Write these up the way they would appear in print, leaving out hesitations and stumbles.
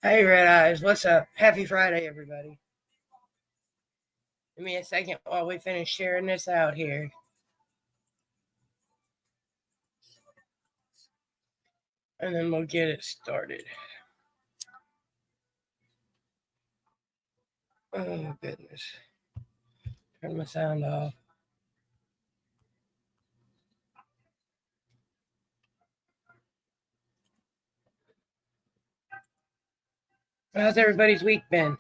Hey, Red Eyes, what's up? Happy Friday, everybody. Give me a second while we finish sharing this out here. And then we'll get it started. Oh, goodness. Turn my sound off. How's everybody's week been?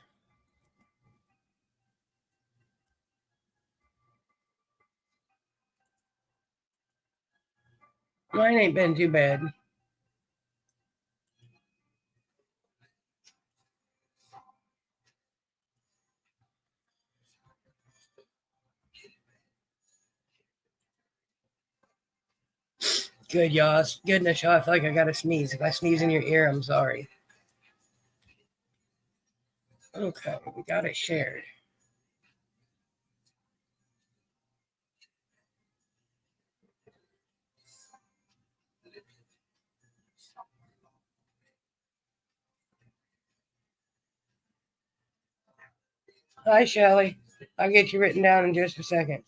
Mine ain't been too bad. Good, y'all. Goodness, y'all. I feel like I got to sneeze. If I sneeze in your ear, I'm sorry. Okay, we got it shared. Hi, Shelly. I'll get you written down in just a second.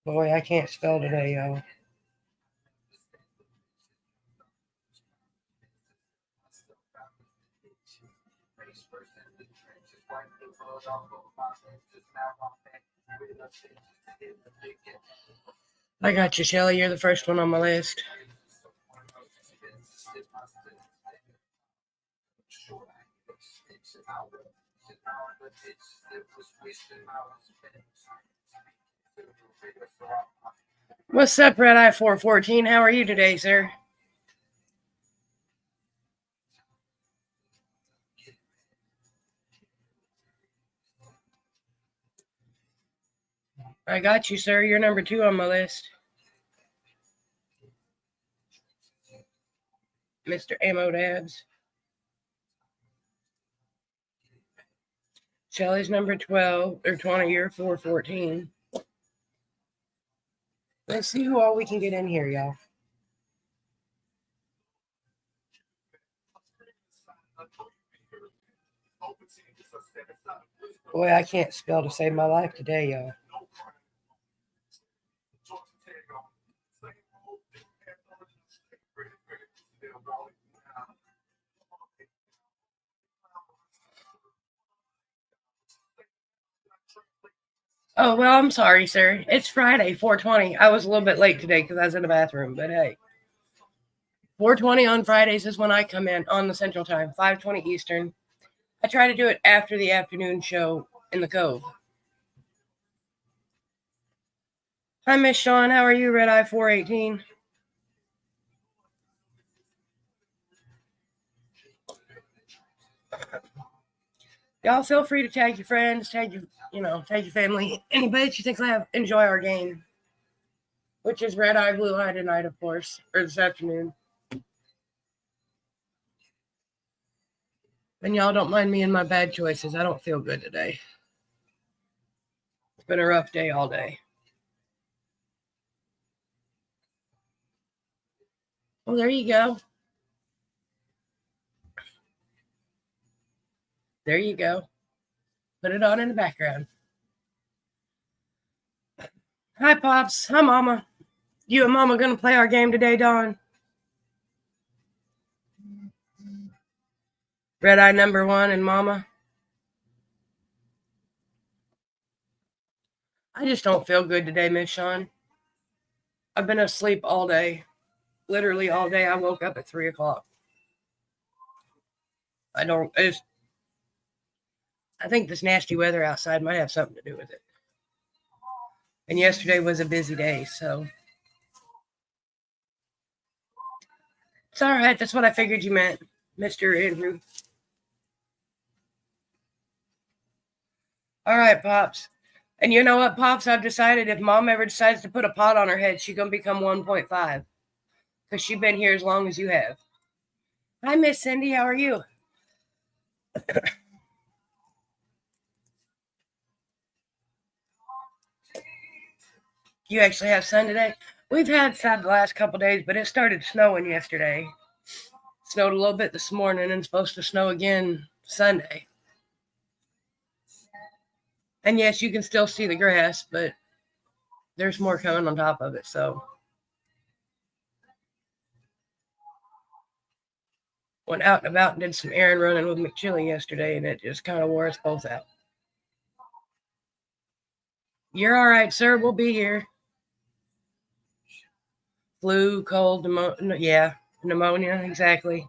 Boy, I can't spell today, y'all. I got you, Shelly. You're the first one on my list. What's up, Red Eye 414? How are you today, sir? I got you, sir. You're number 2 on my list. Mr. Ammo Dabs. Shelly's number 12 or 20. You're 414. Let's see who all we can get in here, y'all. Boy, I can't spell to save my life today, y'all. Oh, well, I'm sorry, sir. It's Friday, 420. I was a little bit late today because I was in the bathroom, but hey. 420 on Fridays is when I come in on the Central Time, 520 Eastern. I try to do it after the afternoon show in the Cove. Hi, Miss Sean. How are you, Red Eye 418? Y'all feel free to tag your friends, tag your family, anybody that you think will enjoy our game, which is RedEye, BlueEye tonight, of course, or this afternoon. And y'all don't mind me and my bad choices. I don't feel good today. It's been a rough day all day. Well, there you go. There you go. Put it on in the background. Hi, Pops. Hi, Mama. You and Mama going to play our game today, Dawn? RedEye number 1 and Mama. I just don't feel good today, Miss Sean. I've been asleep all day. Literally all day. I woke up at 3 o'clock. I think this nasty weather outside might have something to do with it. And yesterday was a busy day, so it's all right. That's what I figured you meant, Mr. Andrew. All right, Pops. And you know what, Pops? I've decided if Mom ever decides to put a pot on her head, she's going to become 1.5 because she's been here as long as you have. Hi, Miss Cindy. How are you? You actually have sun today? We've had sun the last couple days, but it started snowing yesterday. Snowed a little bit this morning and supposed to snow again Sunday. And yes, you can still see the grass, but there's more coming on top of it. So went out and about and did some errand running with McChilly yesterday, and it just kind of wore us both out. You're all right, sir. We'll be here. Flu, cold, pneumonia, exactly.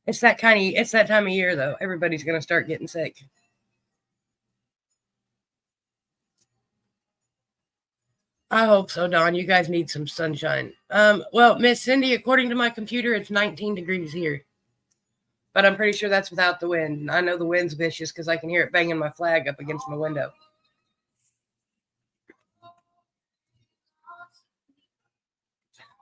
It's that time of year though. Everybody's gonna start getting sick. I hope so, Don. You guys need some sunshine. Well, Miss Cindy, according to my computer, it's 19 degrees here. But I'm pretty sure that's without the wind. I know the wind's vicious because I can hear it banging my flag up against my window.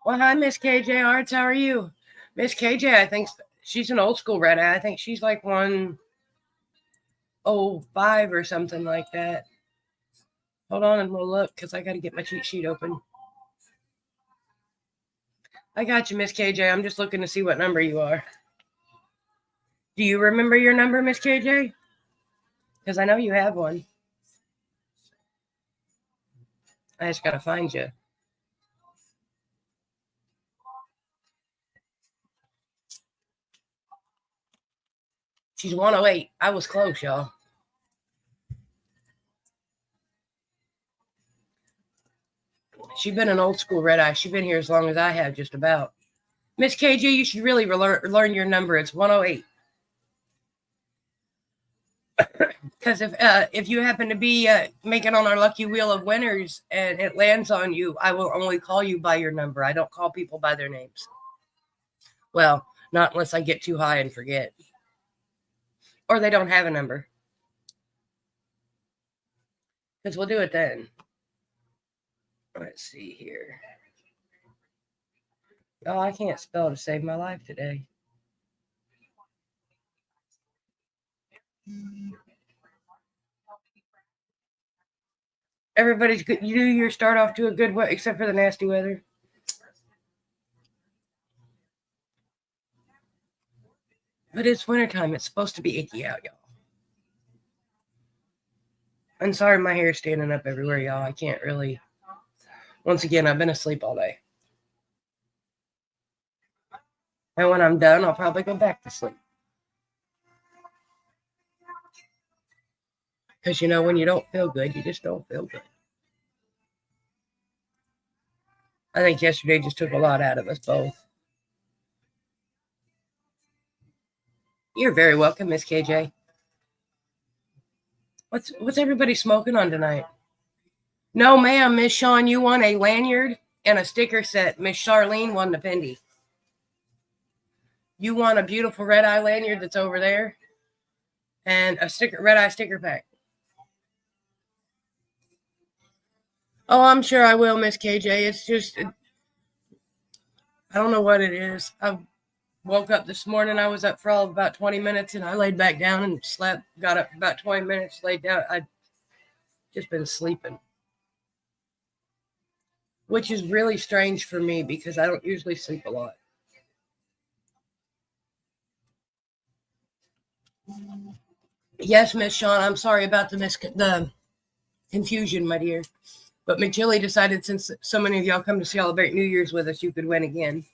Well, hi, Miss KJ Arts. How are you? Miss KJ, I think she's an old school RedEye. I think she's like 105 or something like that. Hold on and we'll look because I got to get my cheat sheet open. I got you, Miss KJ. I'm just looking to see what number you are. Do you remember your number, Miss KJ? Because I know you have one. I just got to find you. She's 108. I was close, y'all. She's been an old school RedEye. She's been here as long as I have, just about. Miss KJ, you should really learn your number. It's 108. Because if you happen to be making on our lucky wheel of winners and it lands on you, I will only call you by your number. I don't call people by their names. Well, not unless I get too high and forget. Or they don't have a number. Because we'll do it then. Let's see here. Oh, I can't spell to save my life today. Everybody's good. You do your start off to a good way, except for the nasty weather. But it's wintertime. It's supposed to be icky out, y'all. I'm sorry my hair's standing up everywhere, y'all. I can't really. Once again, I've been asleep all day. And when I'm done, I'll probably go back to sleep. Because, when you don't feel good, you just don't feel good. I think yesterday just took a lot out of us both. You're very welcome, Miss KJ. What's everybody smoking on tonight? No, ma'am, Miss Shawn, you won a lanyard and a sticker set. Miss Charlene won the pendy. You won a beautiful RedEye lanyard that's over there and a RedEye sticker pack. Oh, I'm sure I will, Miss KJ. It's just, I don't know what it is. I woke up this morning. I was up for all of about 20 minutes and I laid back down and slept. Got up about 20 minutes, laid down. I'd just been sleeping, which is really strange for me because I don't usually sleep a lot. Yes, Miss Shawn, I'm sorry about the confusion, my dear. But McChilly decided since so many of y'all come to celebrate New Year's with us, you could win again.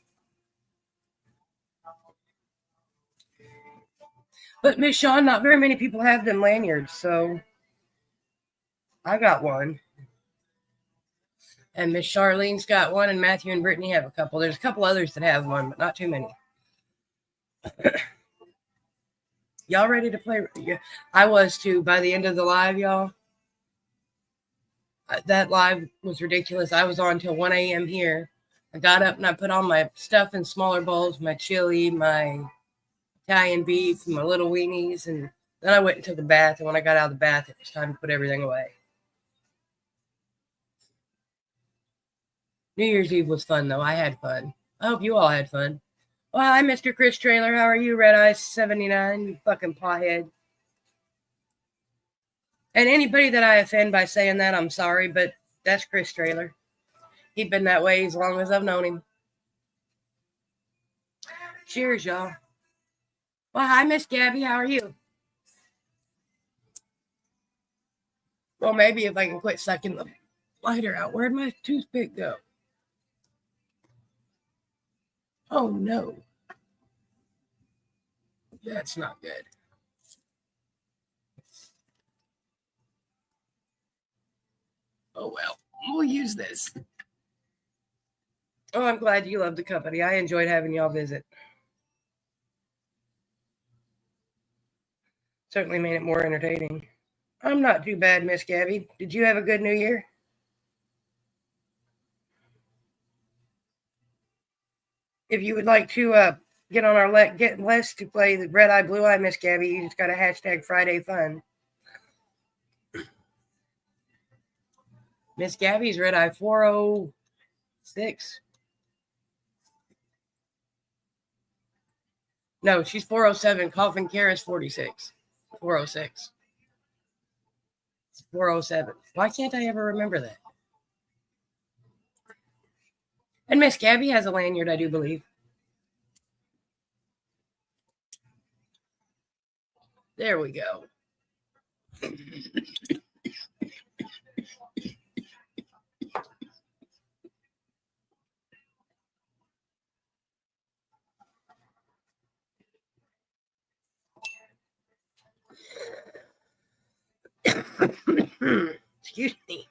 But Miss Shawn, not very many people have them lanyards, so I got one. And Miss Charlene's got one, and Matthew and Brittany have a couple. There's a couple others that have one, but not too many. Y'all ready to play? Yeah, I was too. By the end of the live, y'all, that live was ridiculous. I was on until 1 a.m. here. I got up and I put all my stuff in smaller bowls, my chili, my Italian beef, my little weenies, and then I went and took a bath. And when I got out of the bath, it was time to put everything away. New Year's Eve was fun, though. I had fun. I hope you all had fun. Well, hi, Mr. Chris Trailer. How are you, RedEye 79? You fucking pothead. And anybody that I offend by saying that, I'm sorry, but that's Chris Trailer. He's been that way as long as I've known him. Cheers, y'all. Well, hi, Miss Gabby. How are you? Well, maybe if I can quit sucking the lighter out. Where'd my toothpick go? Oh, no. That's not good. Oh, well. We'll use this. Oh, I'm glad you love the company. I enjoyed having y'all visit. Certainly made it more entertaining. I'm not too bad, Miss Gabby. Did you have a good New Year? If you would like to get on our list to play the RedEye, BlueEye, Miss Gabby, you just got a hashtag Friday Fun. Miss Gabby's RedEye 406. No, she's 407. Coffin Kara's 46. 406. 407. Why can't I ever remember that? And Miss Gabby has a lanyard, I do believe. There we go. Excuse me.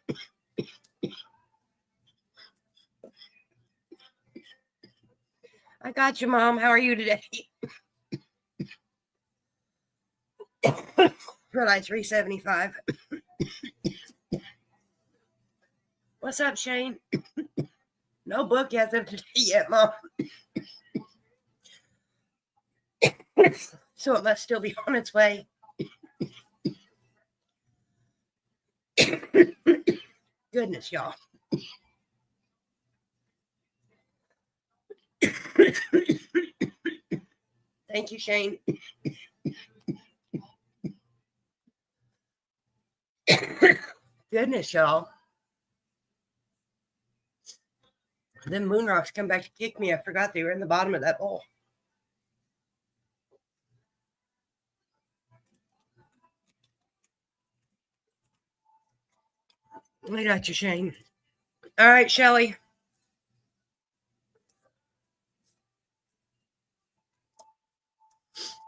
I got you, Mom. How are you today? RedEye 375. What's up, Shane? No book as of today yet, Mom. So it must still be on its way. Goodness, y'all. Thank you, Shane. Goodness, y'all. Then moon rocks come back to kick me. I forgot they were in the bottom of that bowl. I got you, Shane. All right, Shelly.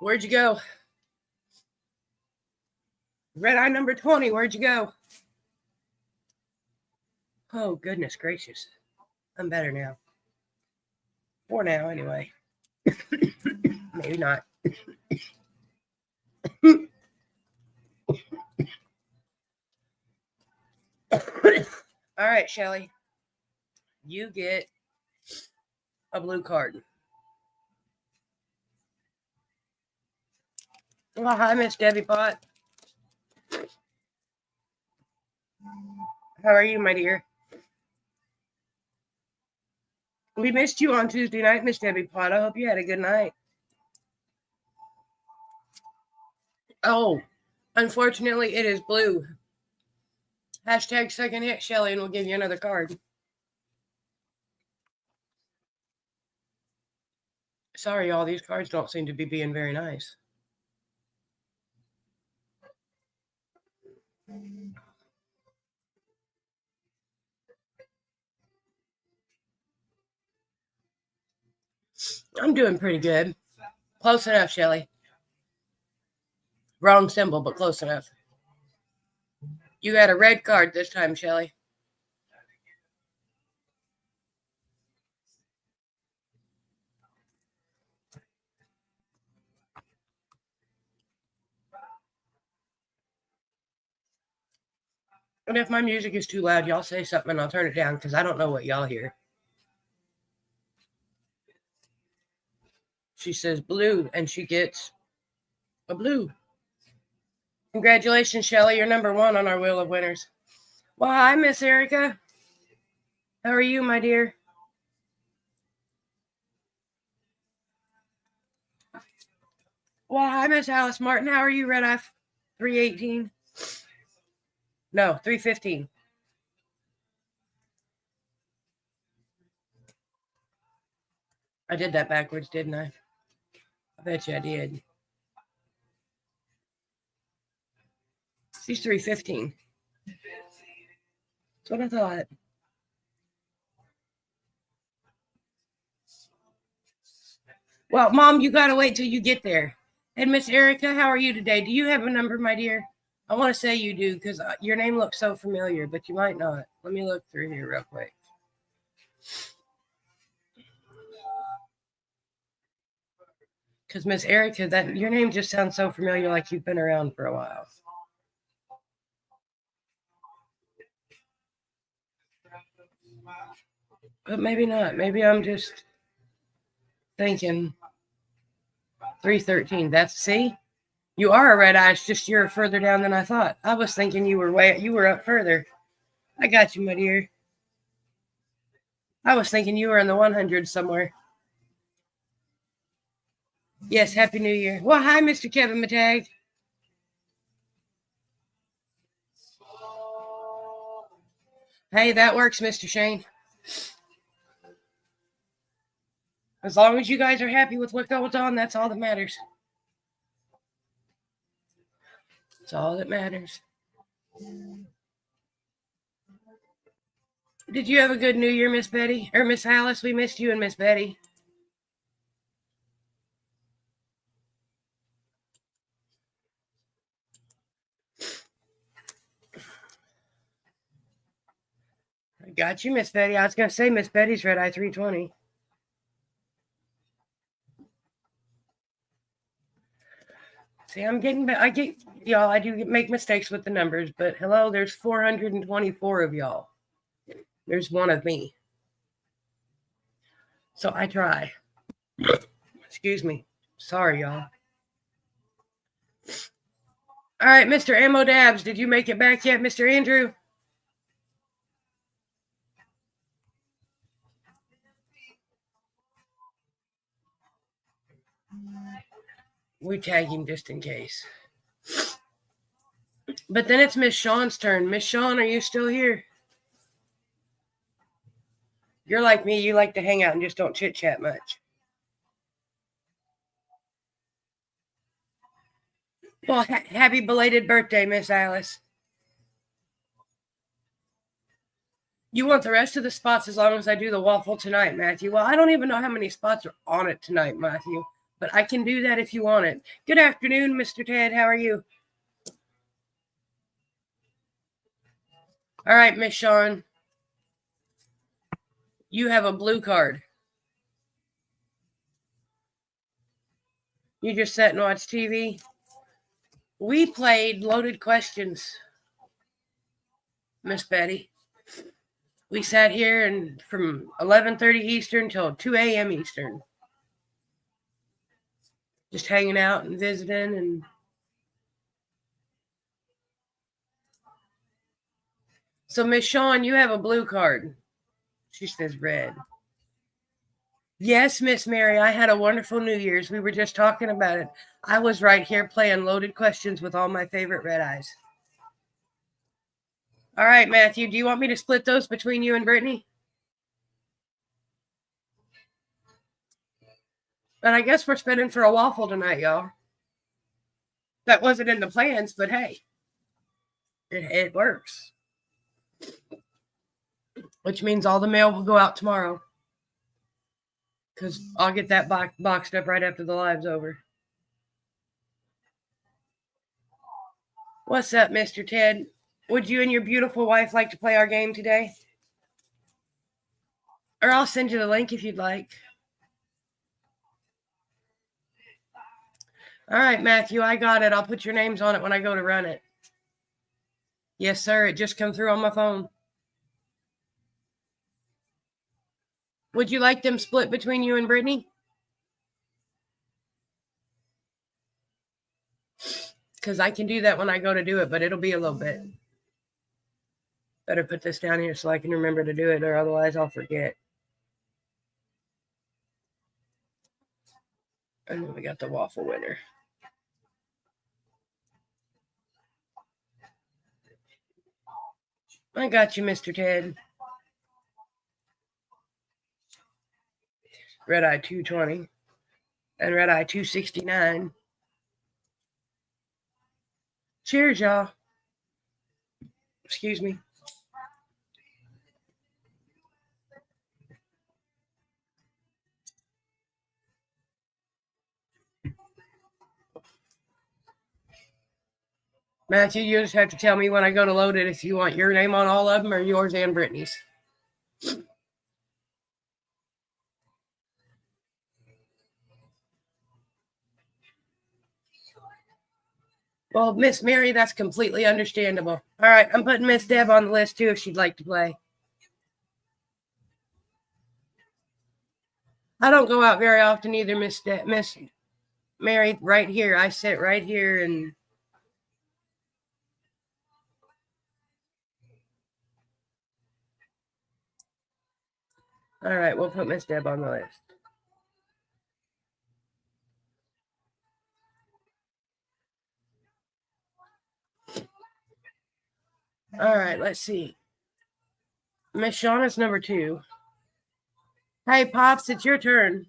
Where'd you go? RedEye number 20. Where'd you go? Oh, goodness gracious. I'm better now. For now, anyway. Maybe not. All right, Shelly. You get a blue card. Well, hi, Miss Debbie Pot. How are you, my dear? We missed you on Tuesday night, Miss Debbie Pot. I hope you had a good night. Oh, unfortunately, it is blue. Hashtag second hit, Shelly, and we'll give you another card. Sorry, y'all. These cards don't seem to be being very nice. I'm doing pretty good. Close enough, Shelly. Wrong symbol, but close enough. You got a red card this time, Shelly. And if my music is too loud, y'all say something and I'll turn it down because I don't know what y'all hear. She says blue, and she gets a blue. Congratulations, Shelly. You're number 1 on our Wheel of Winners. Well, hi, Miss Erica. How are you, my dear? Well, hi, Miss Alice Martin. How are you, RedEye 318? No, 315. I did that backwards, didn't I? I bet you I did. She's 315. That's what I thought. Well, Mom, you got to wait till you get there. And Miss Erica, how are you today? Do you have a number, my dear? I want to say you do because your name looks so familiar, but you might not. Let me look through here real quick. Because Miss Erica, that your name just sounds so familiar, like you've been around for a while. But maybe not. Maybe I'm just thinking 313. See? You are a red eye. It's just you're further down than I thought. I was thinking you were up further. I got you, my dear. I was thinking you were in the 100s somewhere. Yes, Happy New Year. Well, hi, Mr. Kevin Matag. Hey, that works, Mr. Shane. As long as you guys are happy with what goes on, that's all that matters. That's all that matters. Did you have a good New Year, Miss Betty? Or Miss Alice? We missed you and Miss Betty. I got you, Miss Betty. I was going to say Miss Betty's RedEye 320. See, I do make mistakes with the numbers, but hello, there's 424 of y'all. There's one of me. So I try. Excuse me. Sorry, y'all. All right, Mr. Ammo Dabs, did you make it back yet, Mr. Andrew? We tag him just in case. But then it's Miss Sean's turn. Miss Sean, are you still here? You're like me. You like to hang out and just don't chit-chat much. Well, happy belated birthday, Miss Alice. You want the rest of the spots as long as I do the waffle tonight, Matthew? Well, I don't even know how many spots are on it tonight, Matthew. But I can do that if you want it. Good afternoon, Mr. Ted. How are you? All right, Miss Sean. You have a blue card. You just sat and watched TV. We played loaded questions, Miss Betty. We sat here and from 11:30 Eastern till 2 a.m. Eastern. Just hanging out and visiting and so Miss Sean, you have a blue card. She says red. Yes, Miss Mary, I had a wonderful New Year's. We were just talking about it. I was right here playing loaded questions with all my favorite red eyes. All right, Matthew, do you want me to split those between you and Brittany? And I guess we're spinning for a waffle tonight, y'all. That wasn't in the plans, but hey, it works. Which means all the mail will go out tomorrow. Because I'll get that boxed up right after the live's over. What's up, Mr. Ted? Would you and your beautiful wife like to play our game today? Or I'll send you the link if you'd like. All right, Matthew, I got it. I'll put your names on it when I go to run it. Yes, sir. It just come through on my phone. Would you like them split between you and Brittany? Because I can do that when I go to do it, but it'll be a little bit. Better put this down here so I can remember to do it, or otherwise I'll forget. And then we got the waffle winner. I got you, Mr. Ted. RedEye 220, and RedEye 269. Cheers, y'all. Excuse me. Matthew, you just have to tell me when I go to load it if you want your name on all of them or yours and Brittany's. Well, Miss Mary, that's completely understandable. All right, I'm putting Miss Deb on the list too if she'd like to play. I don't go out very often either, Miss Mary. Right here, I sit right here and. All right, we'll put Miss Deb on the list. All right, let's see. Miss Shauna's number 2. Hey, Pops, it's your turn.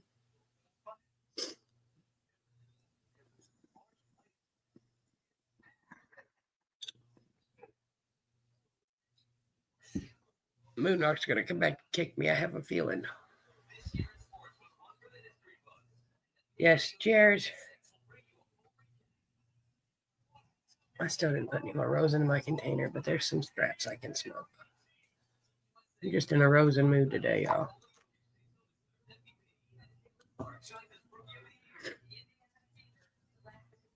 Moonarch's going to come back and kick me, I have a feeling. Yes, cheers. I still didn't put any more rosin in my container, but there's some scraps I can smoke. I'm just in a rosin mood today, y'all.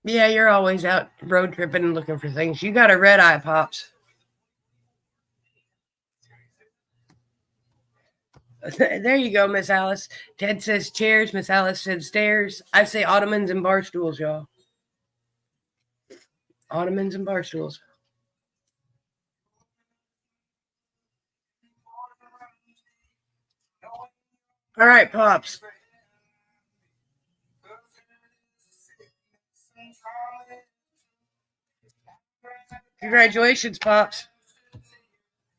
Yeah, you're always out road tripping and looking for things. You got a RedEye, Pops. There you go, Miss Alice. Ted says chairs. Miss Alice said stairs. I say ottomans and bar stools, y'all. Ottomans and bar stools. All right, Pops. Congratulations, Pops.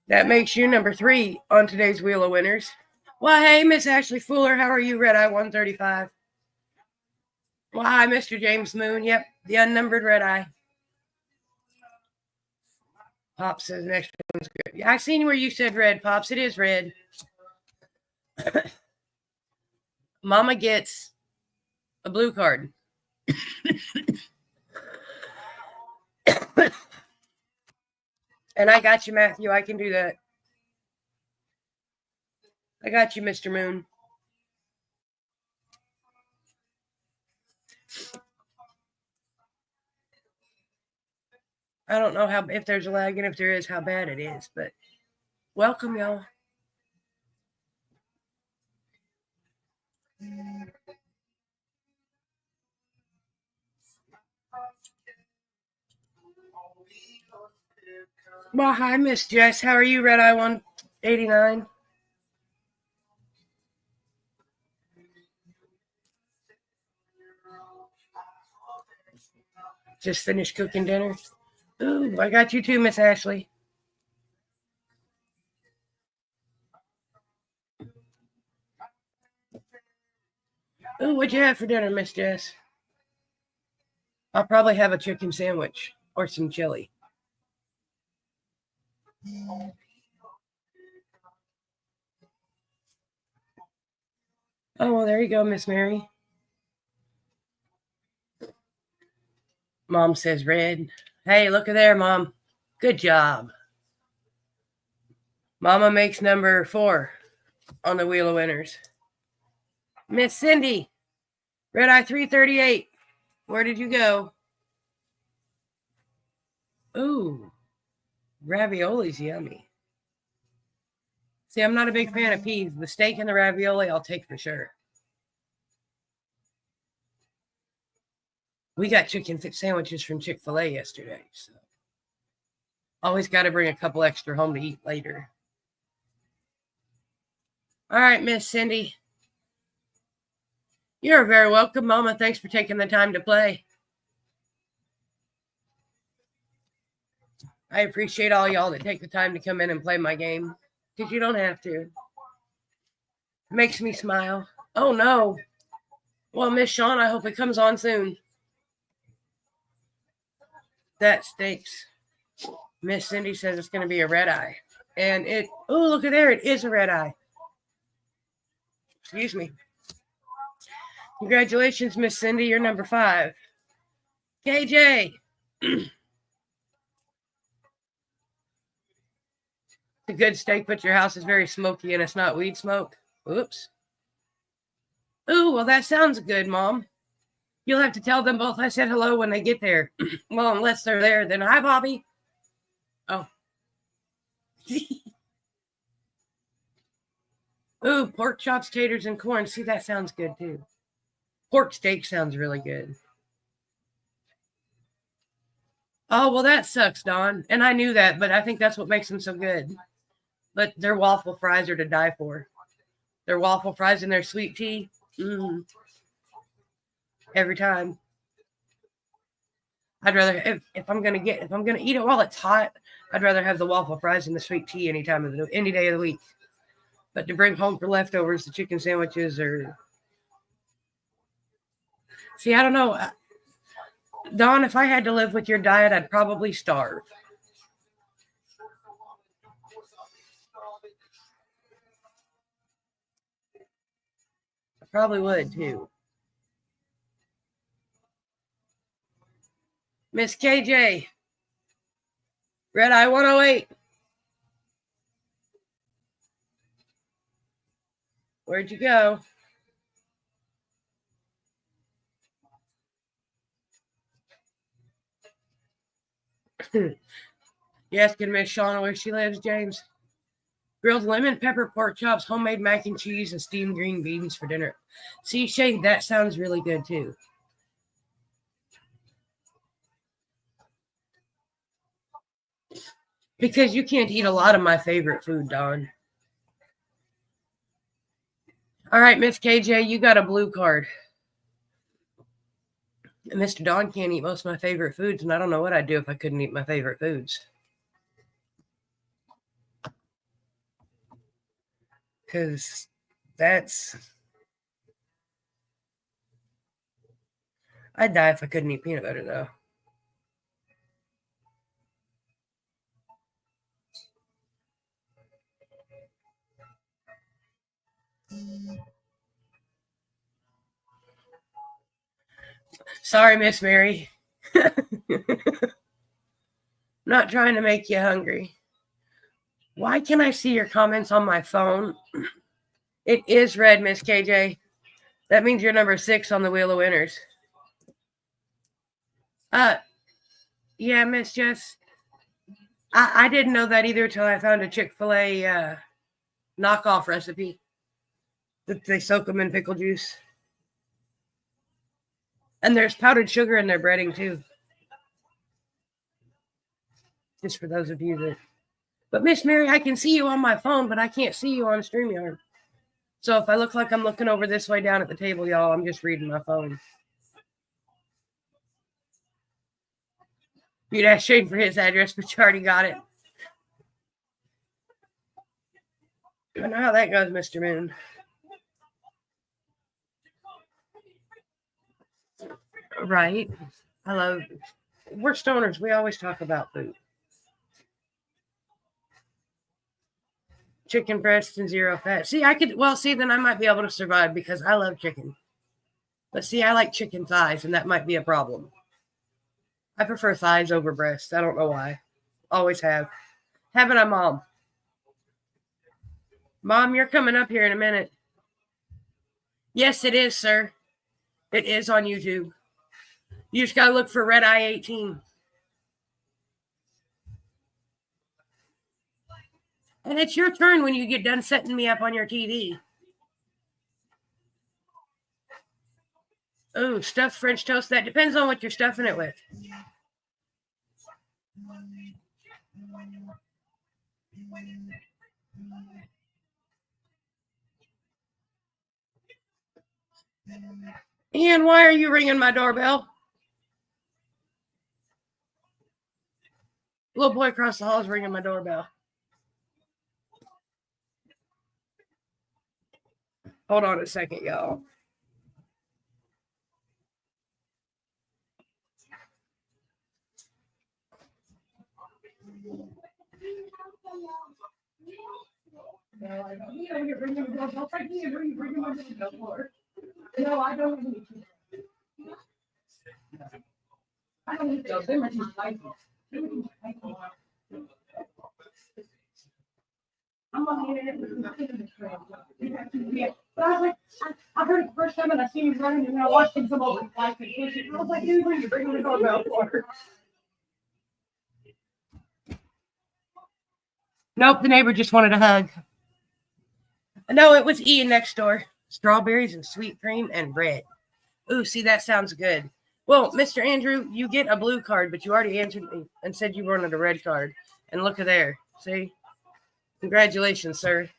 That makes you number 3 on today's Wheel of Winners. Well, hey, Miss Ashley Fuller, how are you, RedEye 135? Well, hi, Mr. James Moon. Yep, the unnumbered RedEye. Pops says next one's good. Yeah, I seen where you said red, Pops. It is red. Mama gets a blue card. And I got you, Matthew. I can do that. I got you, Mr. Moon. I don't know if there's a lag, and if there is, how bad it is, but welcome, y'all. Well, hi, Miss Jess. How are you, RedEye 189? Just finished cooking dinner. Ooh, I got you too, Miss Ashley. Ooh, what'd you have for dinner, Miss Jess? I'll probably have a chicken sandwich or some chili. Oh, well, there you go, Miss Mary. Mom says red. Hey, look at there, Mom. Good job. Mama makes number 4 on the Wheel of Winners. Miss Cindy, RedEye 338. Where did you go? Ooh, ravioli's yummy. See, I'm not a big fan of peas. The steak and the ravioli I'll take for sure. We got chicken sandwiches from Chick-fil-A yesterday, so always got to bring a couple extra home to eat later. All right, Miss Cindy. You're very welcome, Mama. Thanks for taking the time to play. I appreciate all y'all that take the time to come in and play my game, because you don't have to. It makes me smile. Oh, no. Well, Miss Shawn, I hope it comes on soon. That stinks. Miss Cindy says it's going to be a RedEye. And oh, look at there. It is a RedEye. Excuse me. Congratulations, Miss Cindy. You're number 5. KJ. A good steak, but your house is very smoky and it's not weed smoke. Oops. Ooh, well, that sounds good, Mom. You'll have to tell them both I said hello when they get there. Well, unless they're there, then hi, Bobby. Oh. Ooh, pork chops, taters, and corn. See, that sounds good, too. Pork steak sounds really good. Oh, well, that sucks, Don. And I knew that, but I think that's what makes them so good. But their waffle fries are to die for. Their waffle fries and their sweet tea. Every time. I'd rather, if I'm gonna eat it while it's hot, I'd rather have the waffle fries and the sweet tea any day of the week. But to bring home for leftovers, the chicken sandwiches or... See, I don't know. Don, if I had to live with your diet, I'd probably starve. I probably would, too. Miss KJ. RedEye 108. Where'd you go? You asking Miss Shauna where she lives, James? Grilled lemon pepper pork chops, homemade mac and cheese, and steamed green beans for dinner. See, Shane, that sounds really good, too. Because you can't eat a lot of my favorite food, Don. All right, Miss KJ, you got a blue card. Mr. Don can't eat most of my favorite foods, and I don't know what I'd do if I couldn't eat my favorite foods. Because I'd die if I couldn't eat peanut butter, though. Sorry, Miss Mary. Not trying to make you hungry. Why can't I see your comments on my phone? It is red, Miss KJ. That means you're number 6 on the Wheel of Winners. Yeah, Miss Jess. I didn't know that either until I found a Chick-fil-A knockoff recipe. That they soak them in pickle juice. And there's powdered sugar in their breading, too. Just for those of you that... But, Miss Mary, I can see you on my phone, but I can't see you on StreamYard. So if I look like I'm looking over this way down at the table, y'all, I'm just reading my phone. You'd ask Shane for his address, but you already got it. I know how that goes, Mr. Moon. Right. We're stoners. We always talk about food. Chicken breast and 0 fat. See, then I might be able to survive because I love chicken. But see, I like chicken thighs, and that might be a problem. I prefer thighs over breasts. I don't know why. Always have. Haven't I, Mom? Mom, you're coming up here in a minute. Yes, it is, sir. It is on YouTube. You just got to look for RedEye 18. And it's your turn when you get done setting me up on your TV. Oh, stuffed French toast. That depends on what you're stuffing it with. Ian, why are you ringing my doorbell? Little boy across the hall is ringing my doorbell. Hold on a second, y'all. No, I don't. You know, you're bringing the doorbell. Like, you bringing my doorbell for. No, I don't need to. I don't need those. They're my license. I'm on the internet. But I was like, I heard it the first time and I seen you running and I watched him come over and like and push it. I was like, dude, what are you bringing the doorbell for? Nope, the neighbor just wanted a hug. No, it was Ian next door. Strawberries and sweet cream and bread. Ooh, see, that sounds good. Well, Mr. Andrew, you get a blue card, but you already answered me and said you wanted a red card. And look at there. See? Congratulations, sir.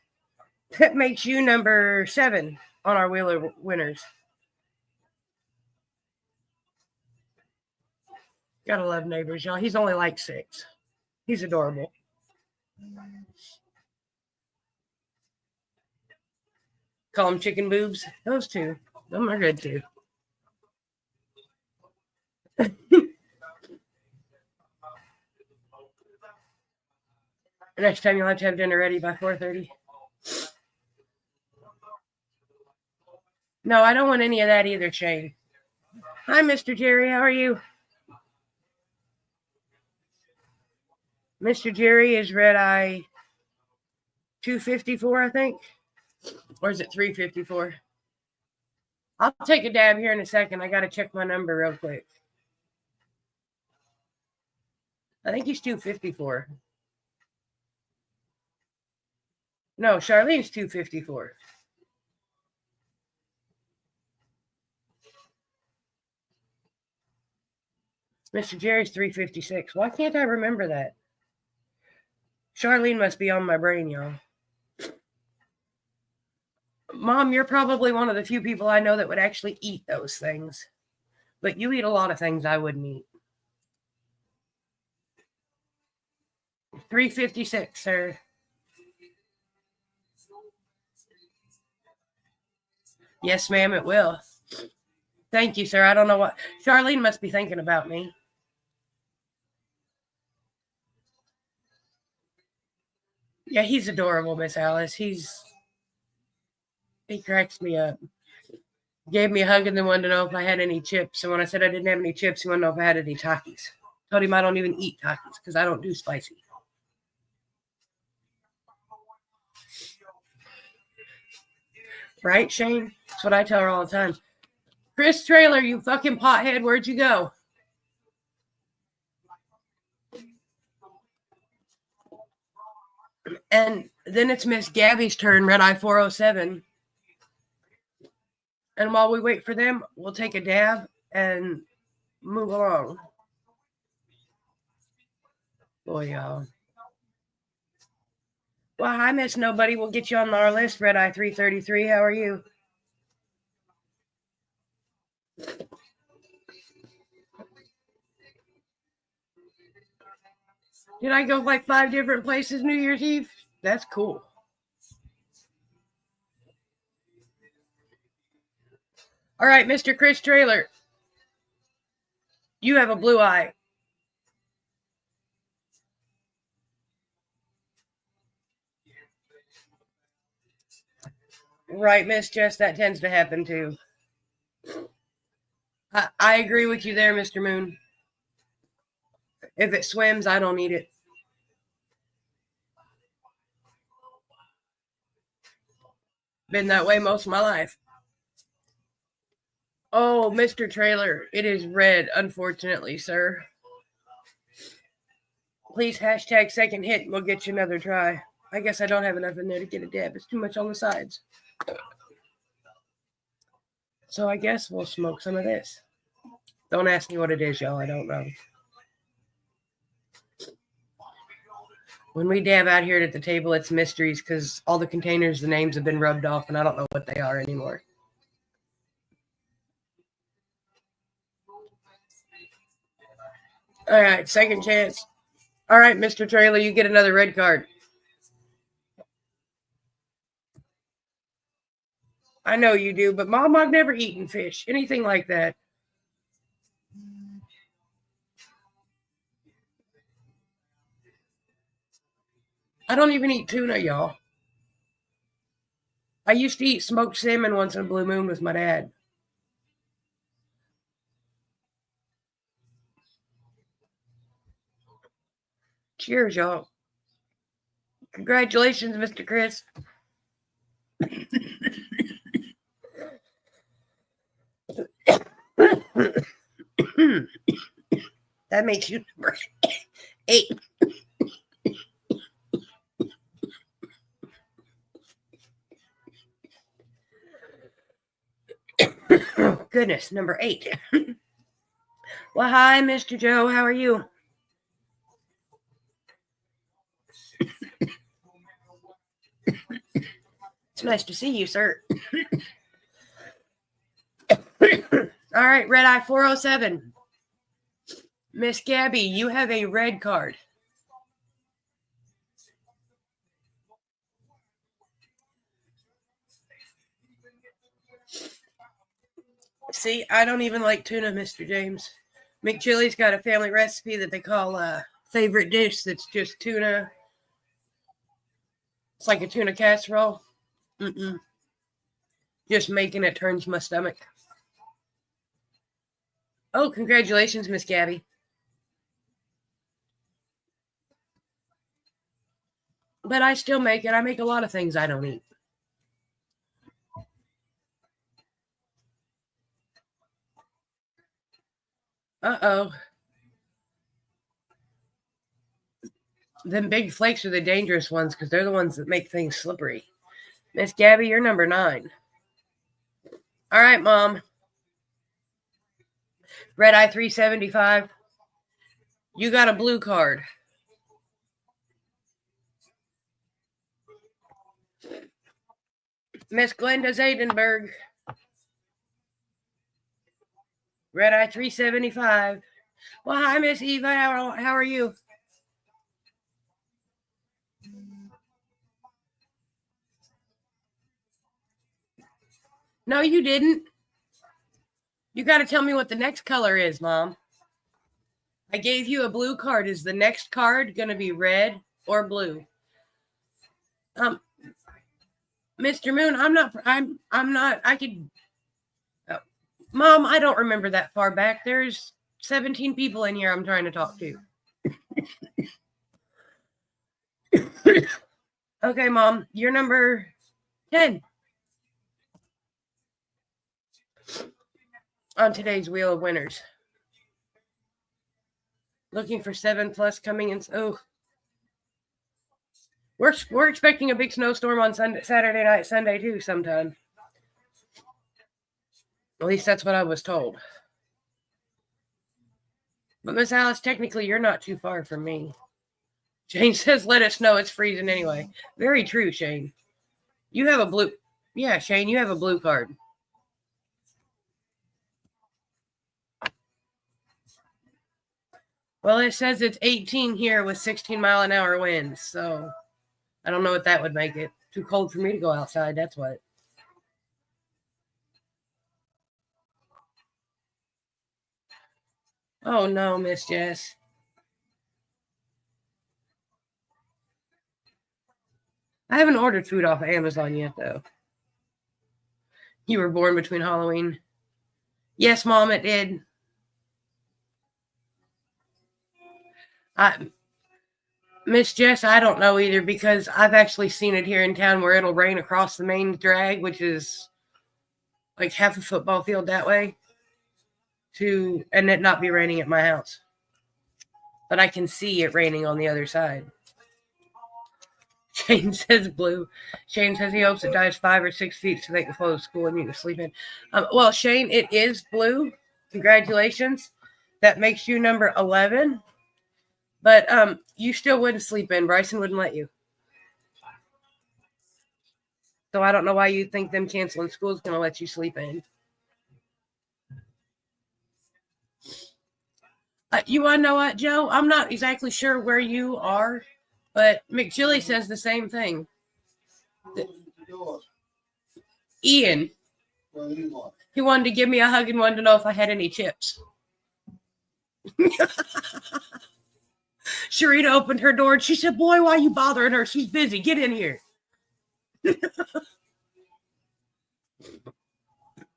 That makes you number 7 on our Wheeler winners. Gotta love neighbors, y'all. He's only like 6. He's adorable. Call them chicken boobs. Those two. Them are good too. Next time you'll have to have dinner ready by 4:30. No, I don't want any of that either, Shane. Hi, Mr. Jerry. How are you? Mr. Jerry is RedEye 254, I think. Or is it 354? I'll take a dab here in a second. I got to check my number real quick. I think he's 254. No, Charlene's 254. Mr. Jerry's 356. Why can't I remember that? Charlene must be on my brain, y'all. Mom, you're probably one of the few people I know that would actually eat those things. But you eat a lot of things I wouldn't eat. 356, sir. Yes, ma'am, it will. Thank you, sir. I don't know what. Charlene must be thinking about me. Yeah, he's adorable, Miss Alice. He cracks me up. Gave me a hug and then wanted to know if I had any chips. And when I said I didn't have any chips, he wanted to know if I had any Takis. Told him I don't even eat Takis because I don't do spicy. Right, Shane? That's what I tell her all the time. Chris Trailer, you fucking pothead, where'd you go? And then it's Miss Gabby's turn, RedEye 407. And while we wait for them, we'll take a dab and move along. Boy, y'all. Well, hi, Miss Nobody. We'll get you on our list, RedEye 333. How are you? Did I go like 5 different places New Year's Eve? That's cool. All right, Mr. Chris Trailer. You have a BlueEye. Right, Miss Jess, that tends to happen too. I agree with you there, Mr. Moon. If it swims, I don't eat it. Been that way most of my life. Oh, Mr. Trailer, it is red, unfortunately, sir. Please hashtag second hit and we'll get you another try. I guess I don't have enough in there to get a dab. It's too much on the sides. So I guess we'll smoke some of this. Don't ask me what it is, y'all. I don't know. When we dab out here at the table, it's mysteries because all the containers, the names have been rubbed off and I don't know what they are anymore. All right, second chance. All right, Mr. Trailer, you get another red card. I know you do, but Mom, I've never eaten fish, anything like that. I don't even eat tuna, y'all. I used to eat smoked salmon once in a blue moon with my dad. Cheers, y'all. Congratulations, Mr. Chris. That makes you number 8. Goodness, number 8. Well, hi, Mr. Joe. How are you? It's nice to see you, sir. All right, RedEye 407. Miss Gabby, you have a red card. See, I don't even like tuna, Mr. James. McChili's got a family recipe that they call a favorite dish that's just tuna. It's like a tuna casserole. Just making it turns my stomach. Oh, congratulations, Miss Gabby. But I still make it. I make a lot of things I don't eat. Uh-oh. Them big flakes are the dangerous ones because they're the ones that make things slippery. Miss Gabby, you're number 9. All right, Mom. RedEye 375. You got a blue card. Miss Glenda Zaydenberg. RedEye 375. Well, hi, Miss Eva. How are you? No, you didn't. You got to tell me what the next color is, Mom. I gave you a blue card. Is the next card going to be red or blue? Mr. Moon, I'm not, I could, Mom, I don't remember that far back. There's 17 people in here I'm trying to talk to. Okay, Mom, you're number 10 on today's Wheel of Winners. Looking for 7+ coming in. Oh, we're expecting a big snowstorm on Saturday night, Sunday too, sometime. At least that's what I was told. But Miss Alice, technically, you're not too far from me. Shane says, let us know it's freezing anyway. Very true, Shane. You have a blue. Yeah, Shane, you have a blue card. Well, it says it's 18 here with 16-mile-an-hour winds, so I don't know what that would make it. Too cold for me to go outside, that's what. Oh, no, Miss Jess. I haven't ordered food off of Amazon yet, though. You were born between Halloween. Yes, Mom, it did. Miss Jess, I don't know either because I've actually seen it here in town where it'll rain across the main drag, which is like half a football field that way, and it not be raining at my house. But I can see it raining on the other side. Shane says blue. Shane says he hopes it dies 5 or 6 feet so they can close school and you can sleep in. Well, Shane, it is blue. Congratulations. That makes you number 11. But you still wouldn't sleep in. Bryson wouldn't let you. So I don't know why you think them canceling school is going to let you sleep in. You want to know what, Joe? I'm not exactly sure where you are, but McChilly says the same thing. Ian, He wanted to give me a hug and wanted to know if I had any chips. Sharita opened her door and she said, "Boy, why are you bothering her? She's busy. Get in here."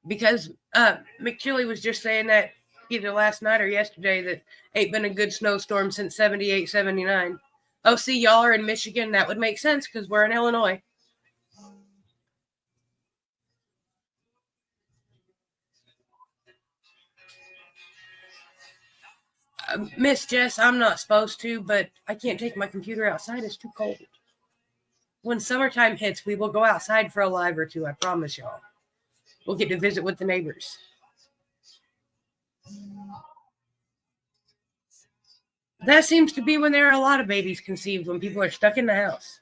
Because McChilly was just saying that either last night or yesterday that ain't been a good snowstorm since 78, 79. Oh, see, y'all are in Michigan. That would make sense because we're in Illinois. Miss Jess, I'm not supposed to, but I can't take my computer outside. It's too cold. When summertime hits, we will go outside for a live or two. I promise y'all. We'll get to visit with the neighbors. That seems to be when there are a lot of babies conceived, when people are stuck in the house.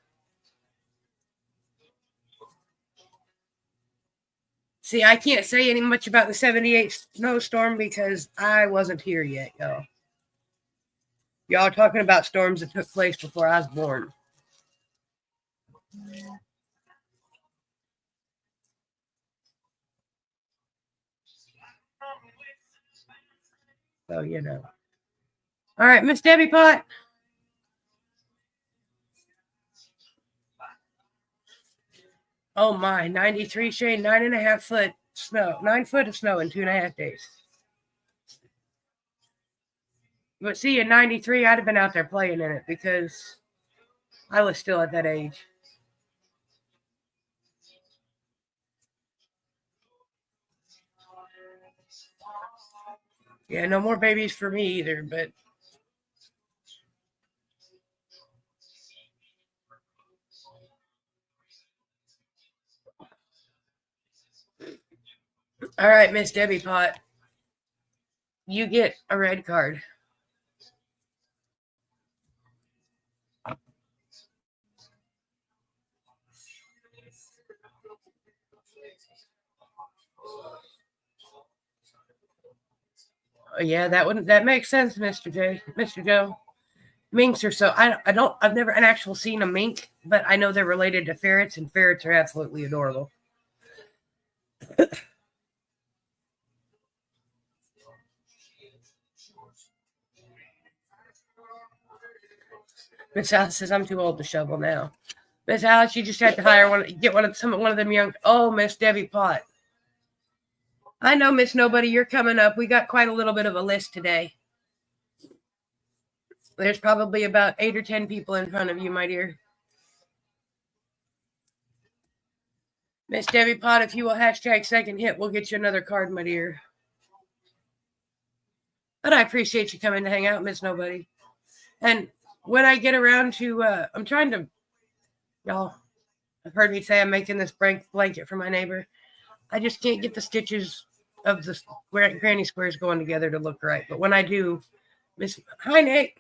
See, I can't say any much about the 78 snowstorm because I wasn't here yet, y'all. Y'all are talking about storms that took place before I was born. So, you know. All right, Miss Debbie Pot. Oh my, 93 shade, 9.5 foot snow, 9 foot of snow in 2.5 days. But see, in 93, I'd have been out there playing in it because I was still at that age. Yeah, no more babies for me either, but all right, Miss Debbie Pot. You get a red card. Yeah, that makes sense, Mr. Joe. Minks are so I've never an actual seen a mink, but I know they're related to ferrets, and ferrets are absolutely adorable. Miss Alice says I'm too old to shovel now. Miss Alice, you just had to hire one of them young. Oh, Miss Debbie Pot. I know, Miss Nobody, you're coming up. We got quite a little bit of a list today. There's probably about 8 or 10 people in front of you, my dear. Miss Debbie Pot, if you will hashtag second hit, we'll get you another card, my dear. But I appreciate you coming to hang out, Miss Nobody. And when I get around to, I'm trying to, y'all have heard me say I'm making this blanket for my neighbor. I just can't get the stitches of the granny squares going together to look right. But when I do, hi, Nick.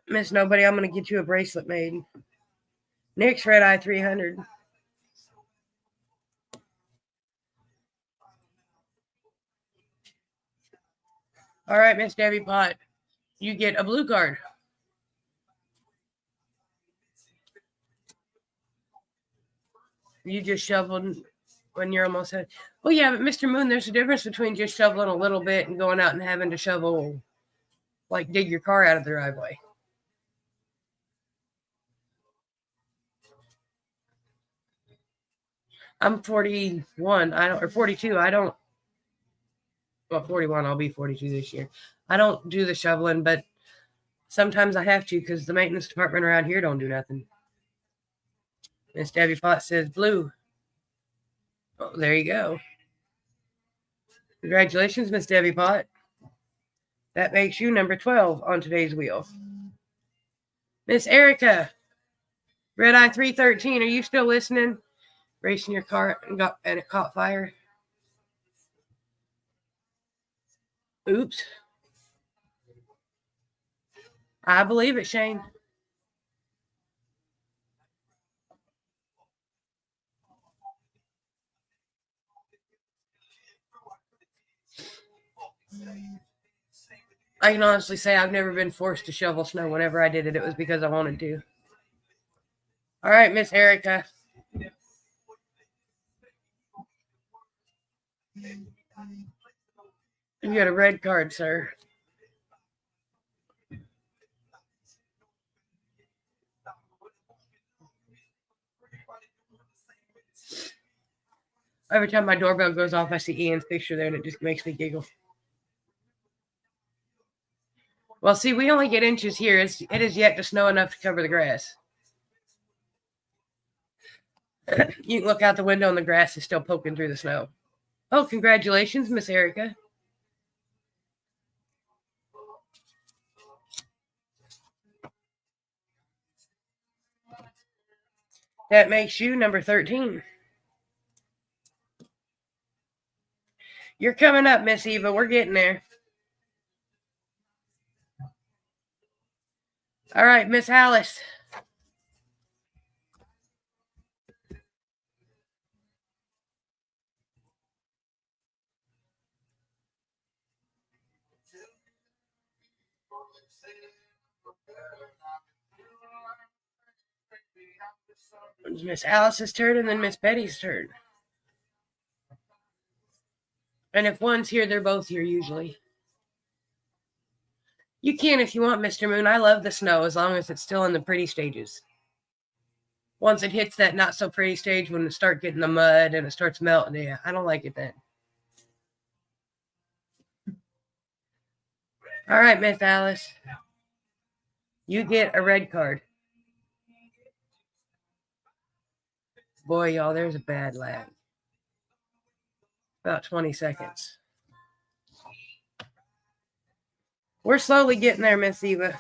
Miss Nobody, I'm going to get you a bracelet made. Nick's RedEye 300. All right, Miss Debbie Pot, you get a blue card. You just shoveled when you're almost at. Oh, yeah, but Mr. Moon, there's a difference between just shoveling a little bit and going out and having to shovel, like dig your car out of the driveway. I'm 41. Or 42. Well, 41. I'll be 42 this year. I don't do the shoveling, but sometimes I have to because the maintenance department around here don't do nothing. Miss Debbie Pot says blue. Oh, there you go. Congratulations, Miss Debbie Pot. That makes you number 12 on today's wheel. Miss Erica, RedEye 313, are you still listening? Racing your car and it caught fire. Oops. I believe it, Shane. I can honestly say I've never been forced to shovel snow. Whenever I did it, it was because I wanted to. All right, Miss Erica. You got a red card, sir. Every time my doorbell goes off, I see Ian's picture there, and it just makes me giggle. Well, see, we only get inches here. It is yet to snow enough to cover the grass. You can look out the window, and the grass is still poking through the snow. Oh, congratulations, Miss Erica. That makes you number 13. You're coming up, Miss Eva. We're getting there. All right, Miss Alice. It's Miss Alice's turn and then Miss Betty's turn. And if one's here, they're both here usually. You can if you want, Mr. Moon. I love the snow as long as it's still in the pretty stages. Once it hits that not so pretty stage, when it starts getting the mud and it starts melting, yeah, I don't like it then. All right, Miss Alice. You get a red card. Boy, y'all, there's a bad lag. About 20 seconds. We're slowly getting there, Miss Eva.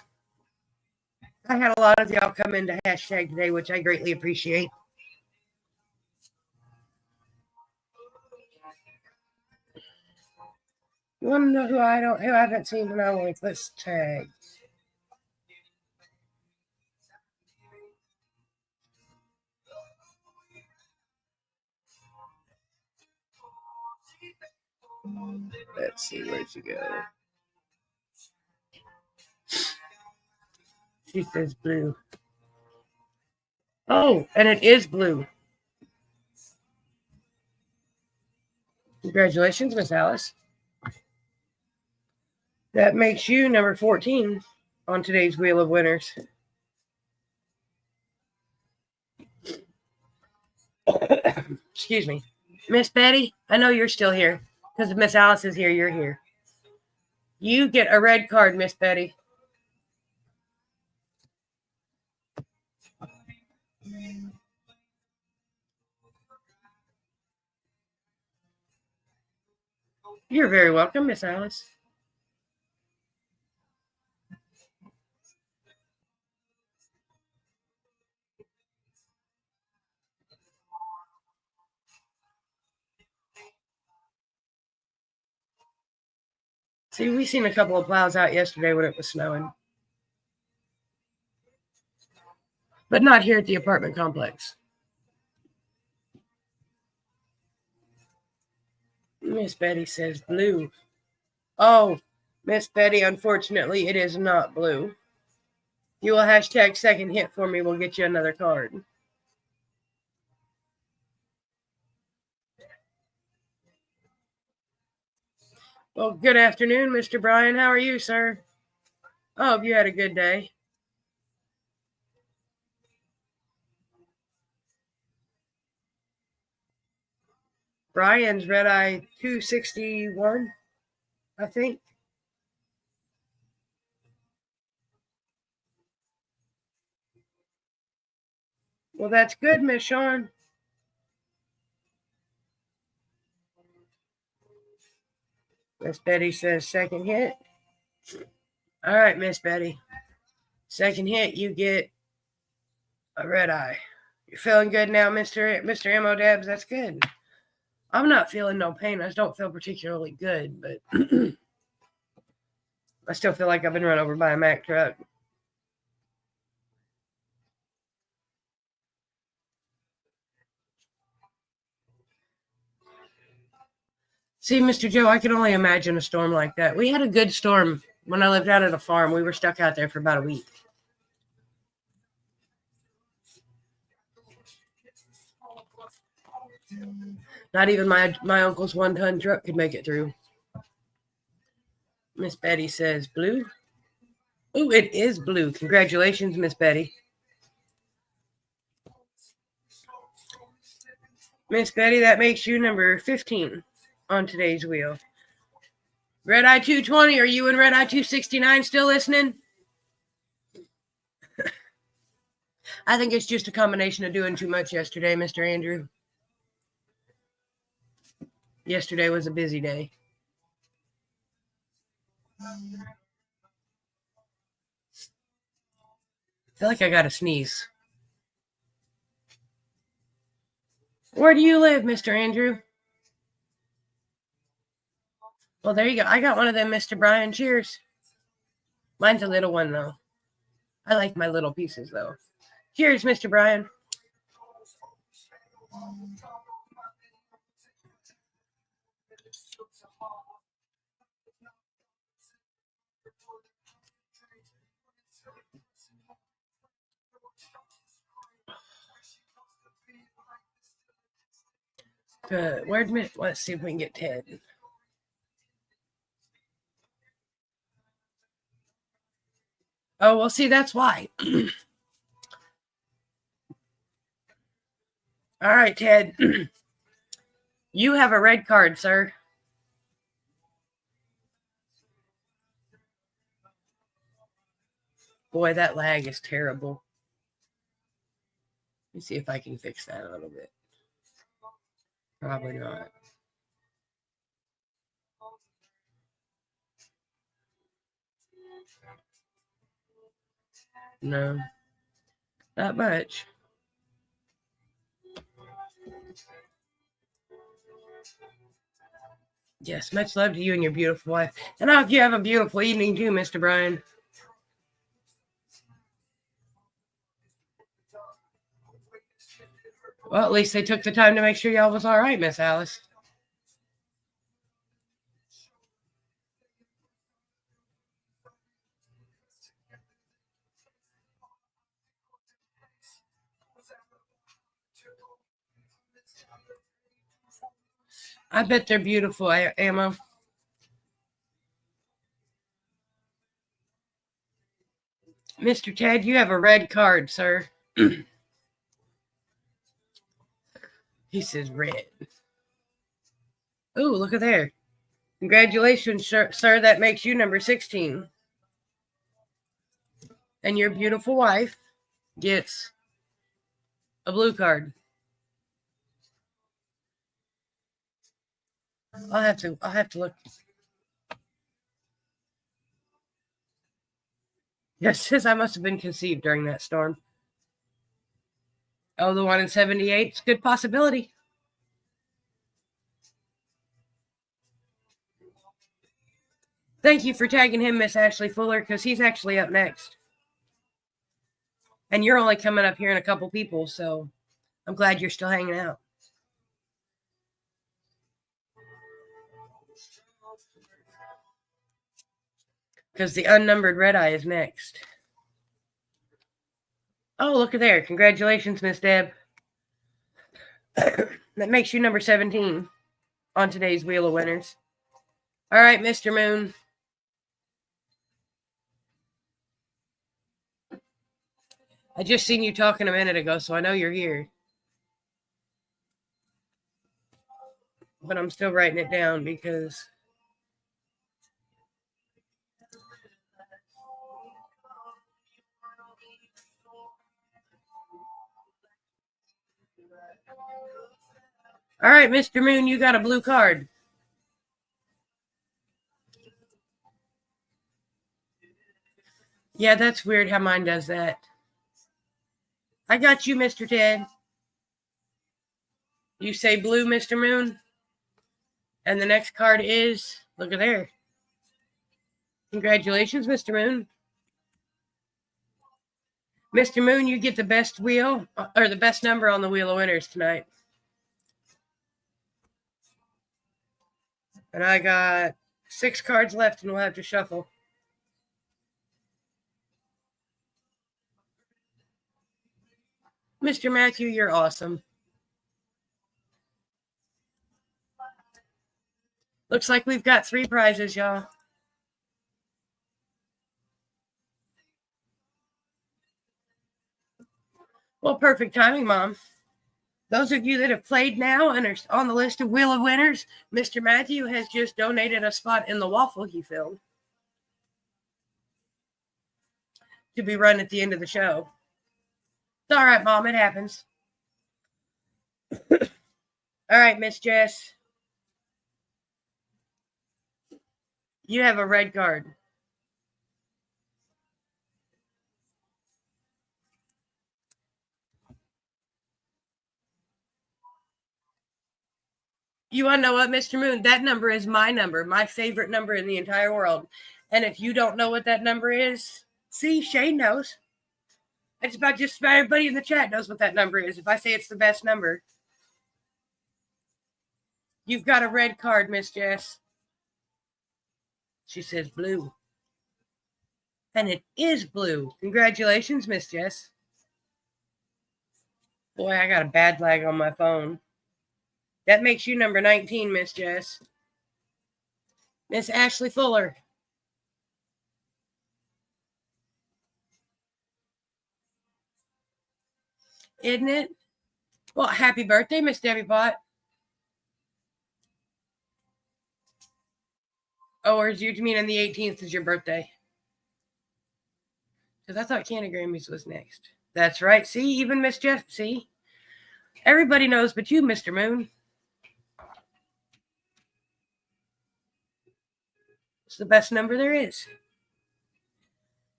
I had a lot of y'all come into hashtag today, which I greatly appreciate. You want to know who I haven't seen in a like? Let's tag. Let's see, where'd you go? She says blue. Oh, and it is blue. Congratulations, Miss Alice. That makes you number 14 on today's Wheel of Winners. Excuse me. Miss Betty, I know you're still here because if Miss Alice is here, you're here. You get a red card, Miss Betty. You're very welcome, Miss Alice. See, we seen a couple of plows out yesterday when it was snowing. But not here at the apartment complex. Miss Betty says blue. Oh, Miss Betty, unfortunately, it is not blue. If you will hashtag second hit for me, we'll get you another card. Well, good afternoon, Mr. Brian. How are you, sir? I hope you had a good day. Brian's RedEye 261, I think. Well, that's good, Miss Sean. Miss Betty says second hit. All right, Miss Betty. Second hit, you get a RedEye. You're feeling good now, Mr. Mo Dabs? That's good. I'm not feeling no pain. I just don't feel particularly good, but I still feel like I've been run over by a Mack truck. See, Mr. Joe, I can only imagine a storm like that. We had a good storm when I lived out at a farm. We were stuck out there for about a week. Not even my uncle's 1-ton truck could make it through. Miss Betty says blue. Oh, it is blue. Congratulations, Miss Betty. Miss Betty, that makes you number 15 on today's wheel. RedEye 220, are you and RedEye 269 still listening? I think it's just a combination of doing too much yesterday, Mr. Andrew. Yesterday was a busy day. I feel like I got to sneeze. Where do you live, Mr. Andrew? Well, there you go. I got one of them, Mr. Brian. Cheers. Mine's a little one, though. I like my little pieces, though. Cheers, Mr. Brian. Good. Let's see if we can get Ted. Oh, well, see, that's why. All right, Ted. You have a red card, sir. Boy, that lag is terrible. Let me see if I can fix that a little bit. Probably not. No, not much. Yes, much love to you and your beautiful wife. And I hope you have a beautiful evening too, Mr. Brian. Well, at least they took the time to make sure y'all was all right, Miss Alice. I bet they're beautiful, Ammo. Mr. Ted, you have a red card, sir. He says red. Oh, look at there. Congratulations, sir. That makes you number 16. And your beautiful wife gets a blue card. I'll have to look. Yes, says I must have been conceived during that storm. Oh, the one in 78? It's a good possibility. Thank you for tagging him, Miss Ashley Fuller, because he's actually up next. And you're only coming up here in a couple people, so I'm glad you're still hanging out. Because the unnumbered RedEye is next. Oh, look at there. Congratulations, Miss Deb. That makes you number 17 on today's Wheel of Winners. All right, Mr. Moon. I just seen you talking a minute ago, so I know you're here. But I'm still writing it down because... All right, Mr. Moon, you got a blue card. Yeah, that's weird how mine does that. I got you, Mr. Ted. You say blue, Mr. Moon? And the next card is, look at there. Congratulations, Mr. Moon. Mr. Moon, you get the best wheel, or the best number on the Wheel of Winners tonight. And I got 6 cards left, and we'll have to shuffle. Mr. Matthew, you're awesome. Looks like we've got 3 prizes, y'all. Well, perfect timing, Mom. Those of you that have played now and are on the list of Wheel of Winners, Mr. Matthew has just donated a spot in the waffle he filled to be run at the end of the show. It's all right, Mom. It happens. All right, Miss Jess. You have a red card. You want to know what, Mr. Moon? That number is my number, my favorite number in the entire world. And if you don't know what that number is, see, Shane knows. It's about just about everybody in the chat knows what that number is. If I say it's the best number, you've got a red card, Miss Jess. She says blue. And it is blue. Congratulations, Miss Jess. Boy, I got a bad lag on my phone. That makes you number 19, Miss Jess. Miss Ashley Fuller. Isn't it? Well, happy birthday, Miss Debbie Bott. Oh, or you mean on the 18th is your birthday? Because I thought Candy Grammys was next. That's right. See, even Miss Jess. See? Everybody knows but you, Mr. Moon. It's the best number there is.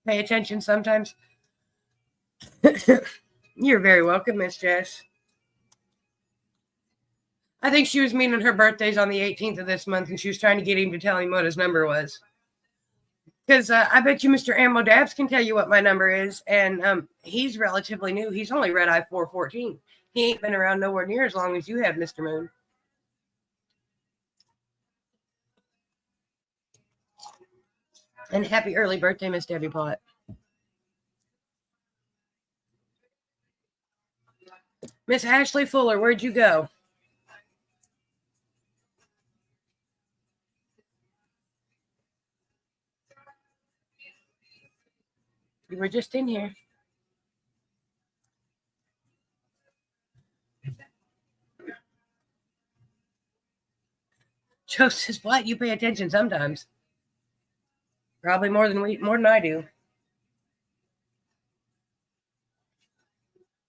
Pay attention sometimes. You're very welcome, Miss Jess. I think she was meaning her birthday's on the 18th of this month, and she was trying to get him to tell him what his number was. Because I bet you Mr. Ammo Dabs can tell you what my number is, and he's relatively new. He's only RedEye 414. He ain't been around nowhere near as long as you have, Mr. Moon. And happy early birthday, Miss Debbie Pott. Miss Ashley Fuller, where'd you go? You were just in here. Joe says, what? You pay attention sometimes. Probably more than I do.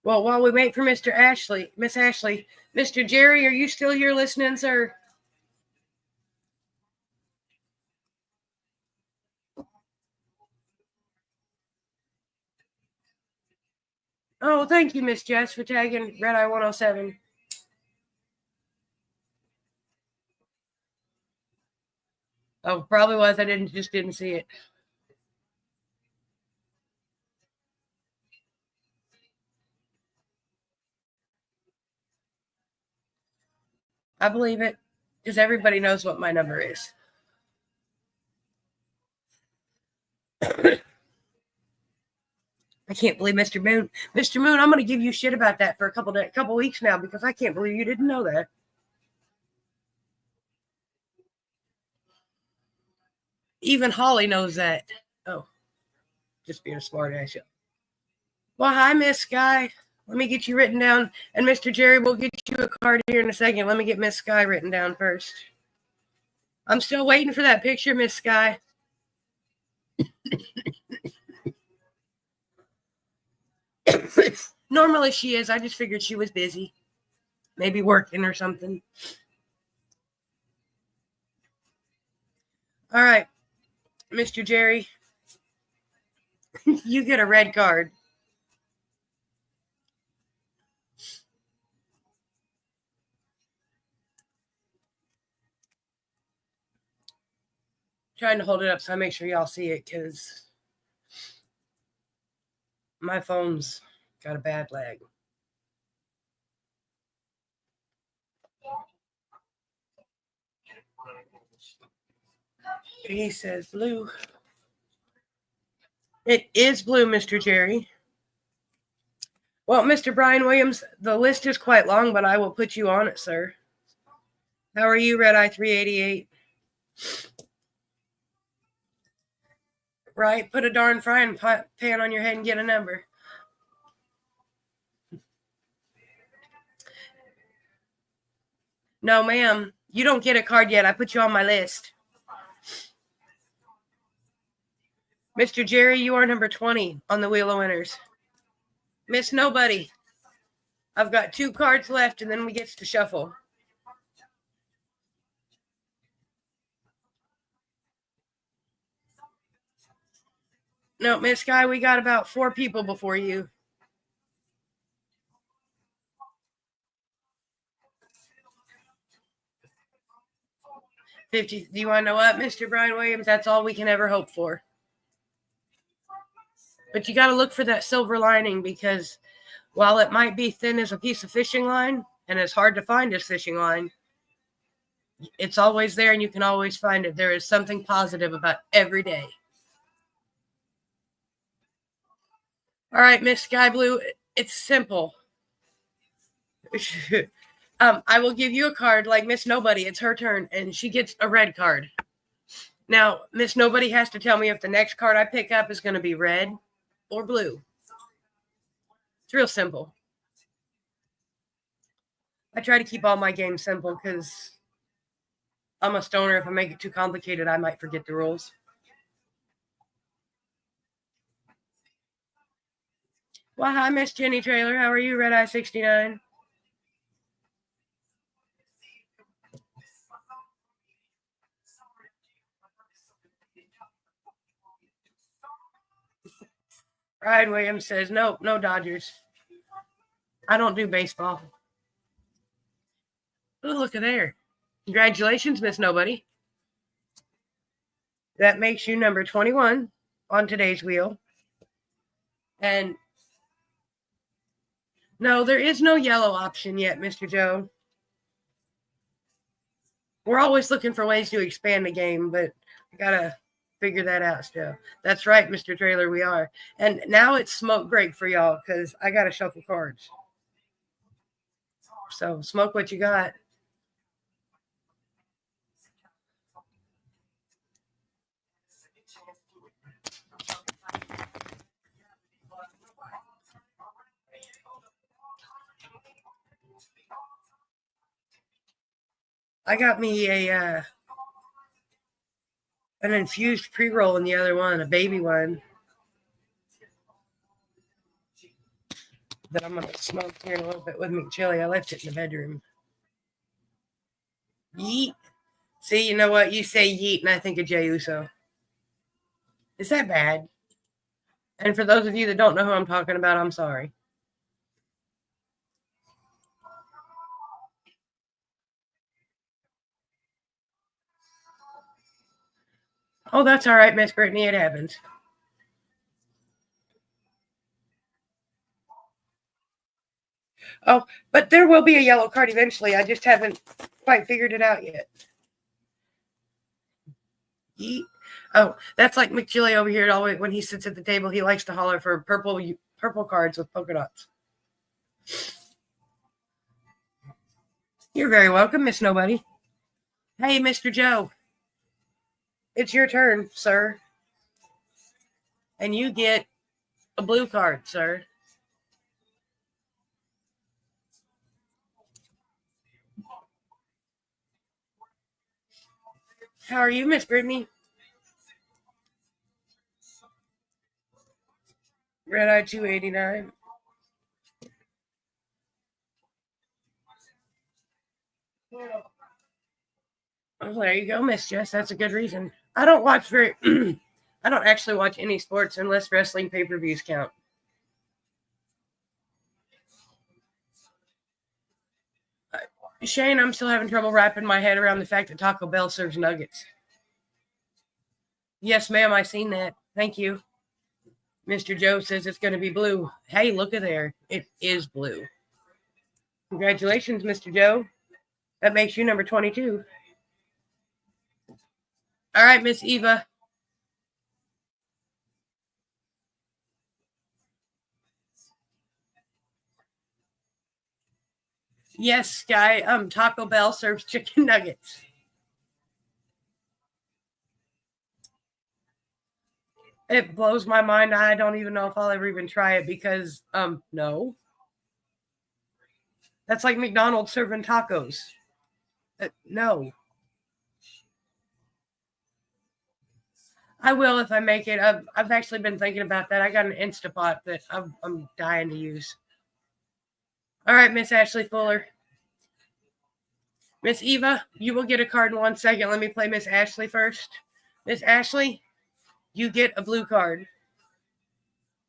Well, while we wait for Miss Ashley, Mr. Jerry, are you still here listening, sir? Oh, thank you, Miss Jess, for tagging RedEye 107. Oh, probably was. I just didn't see it. I believe it, because everybody knows what my number is. I can't believe Mr. Moon. Mr. Moon, I'm going to give you shit about that for a couple weeks now, because I can't believe you didn't know that. Even Holly knows that. Oh, just being a smart ass. Well, hi, Miss Sky. Let me get you written down. And Mr. Jerry, we'll get you a card here in a second. Let me get Miss Sky written down first. I'm still waiting for that picture, Miss Sky. Normally she is. I just figured she was busy. Maybe working or something. All right, Mr. Jerry. You get a red card. Trying to hold it up so I make sure y'all see it, because my phone's got a bad lag. He says blue. It is blue, Mr. Jerry. Well, Mr. Brian Williams, the list is quite long, but I will put you on it, sir. How are you, RedEye 388? Right? Put a darn frying pan on your head and get a number. No, ma'am. You don't get a card yet. I put you on my list. Mr. Jerry, you are number 20 on the Wheel of Winners. Miss Nobody. I've got 2 cards left, and then we get to shuffle. No, Miss Guy, we got about 4 people before you. 50. Do you want to know what, Mr. Brian Williams? That's all we can ever hope for. But you got to look for that silver lining, because while it might be thin as a piece of fishing line and it's hard to find as fishing line, it's always there and you can always find it. There is something positive about every day. All right, Miss Sky Blue, it's simple. I will give you a card like Miss Nobody. It's her turn, and she gets a red card. Now, Miss Nobody has to tell me if the next card I pick up is going to be red or blue. It's real simple. I try to keep all my games simple because I'm a stoner. If I make it too complicated, I might forget the rules. Well, hi, Miss Jenny Trailer. How are you, RedEye 69? Ryan Williams says, nope, no Dodgers. I don't do baseball. Oh, look at there. Congratulations, Miss Nobody. That makes you number 21 on today's wheel. And no, there is no yellow option yet, Mr. Joe. We're always looking for ways to expand the game, but we got to figure that out still. That's right, Mr. Trailer, we are. And now it's smoke break for y'all because I got to shuffle cards. So smoke what you got. I got me an infused pre-roll in the other one, a baby one, that I'm going to smoke here in a little bit with McChilly. I left it in the bedroom. Yeet. See, you know what? You say yeet, and I think of Jey Uso. Is that bad? And for those of you that don't know who I'm talking about, I'm sorry. Oh, that's all right, Miss Brittany. It happens. Oh, but there will be a yellow card eventually. I just haven't quite figured it out yet. Yeet. Oh, that's like McChilly over here. Always, when he sits at the table, he likes to holler for purple cards with polka dots. You're very welcome, Miss Nobody. Hey, Mr. Joe. It's your turn, sir. And you get a blue card, sir. How are you, Miss Brittany? RedEye 289. Oh, there you go, Miss Jess. That's a good reason. I don't watch I don't actually watch any sports unless wrestling pay-per-views count. Shane, I'm still having trouble wrapping my head around the fact that Taco Bell serves nuggets. Yes, ma'am, I seen that. Thank you. Mr. Joe says it's going to be blue. Hey, look at there. It is blue. Congratulations, Mr. Joe. That makes you number 22. All right, Miss Eva. Yes, Sky. Taco Bell serves chicken nuggets. It blows my mind. I don't even know if I'll ever even try it because, no. That's like McDonald's serving tacos. No. I will if I make it. I've actually been thinking about that. I got an Instapot that I'm dying to use. All right, Miss Ashley Fuller. Miss Eva, you will get a card in 1 second. Let me play Miss Ashley first. Miss Ashley, you get a blue card.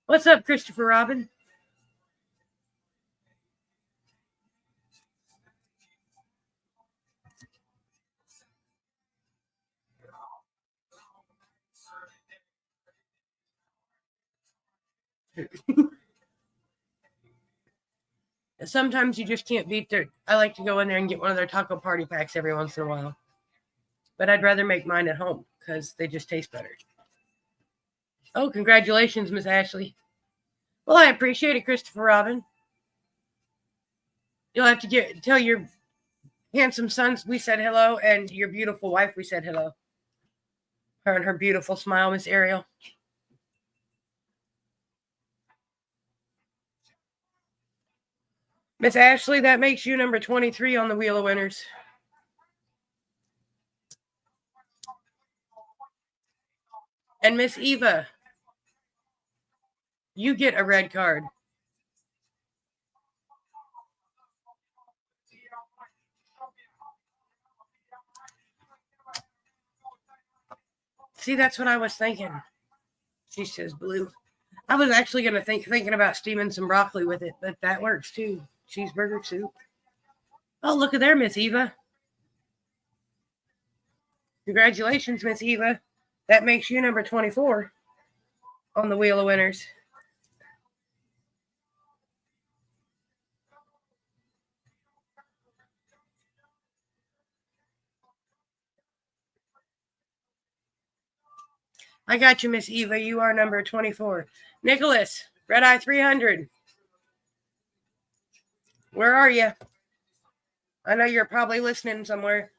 What's up, Christopher Robin? Sometimes you just can't beat their. I like to go in there and get one of their taco party packs every once in a while. But I'd rather make mine at home because they just taste better. Oh, congratulations, Miss Ashley. Well, I appreciate it, Christopher Robin. You'll have to tell your handsome sons we said hello, and your beautiful wife we said hello. Her and her beautiful smile, Miss Ariel. Miss Ashley, that makes you number 23 on the Wheel of Winners. And Miss Eva, you get a red card. See, that's what I was thinking. She says blue. I was actually going to thinking about steaming some broccoli with it, but that works too. Cheeseburger soup. Oh, look at there, Miss Eva. Congratulations, Miss Eva. That makes you number 24 on the Wheel of Winners. I got you, Miss Eva. You are number 24. Nicholas, RedEye 300. Where are you? I know you're probably listening somewhere.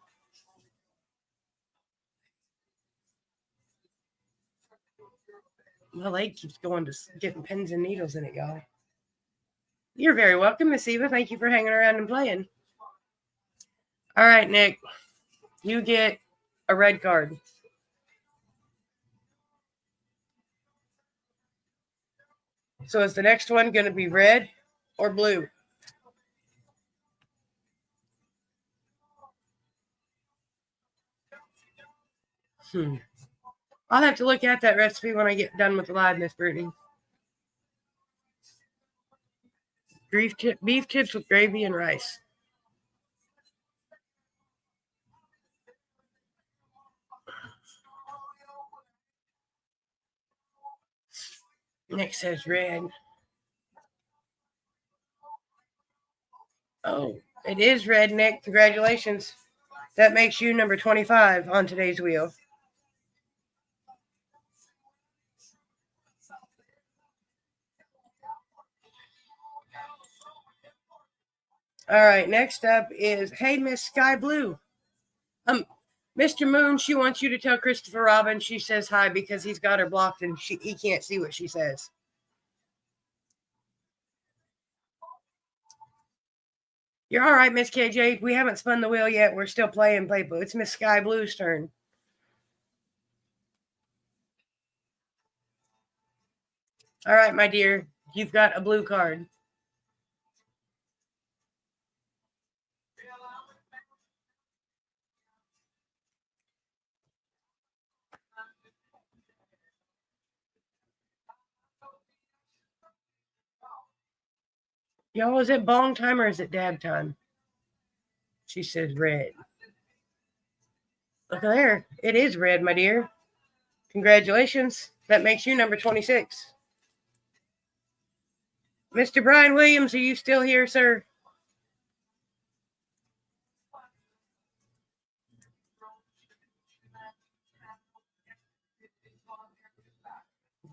My leg keeps going to getting pins and needles in it, y'all. You're very welcome, Miss Eva. Thank you for hanging around and playing. All right, Nick. You get a red card. So is the next one going to be red or blue? I'll have to look at that recipe when I get done with the live, Miss Brittany. Beef tips with gravy and rice. Nick says red. Oh, it is red, Nick. Congratulations. That makes you number 25 on today's wheel. All right, next up is, hey, Miss Sky Blue. Mr. Moon, she wants you to tell Christopher Robin she says hi because he's got her blocked and he can't see what she says. You're all right, Miss KJ. We haven't spun the wheel yet. We're still playing Playbook. It's Miss Sky Blue's turn. All right, my dear. You've got a blue card. Y'all, is it bong time or is it dab time? She says red. Look there. It is red, my dear. Congratulations. That makes you number 26. Mr. Brian Williams, are you still here, sir?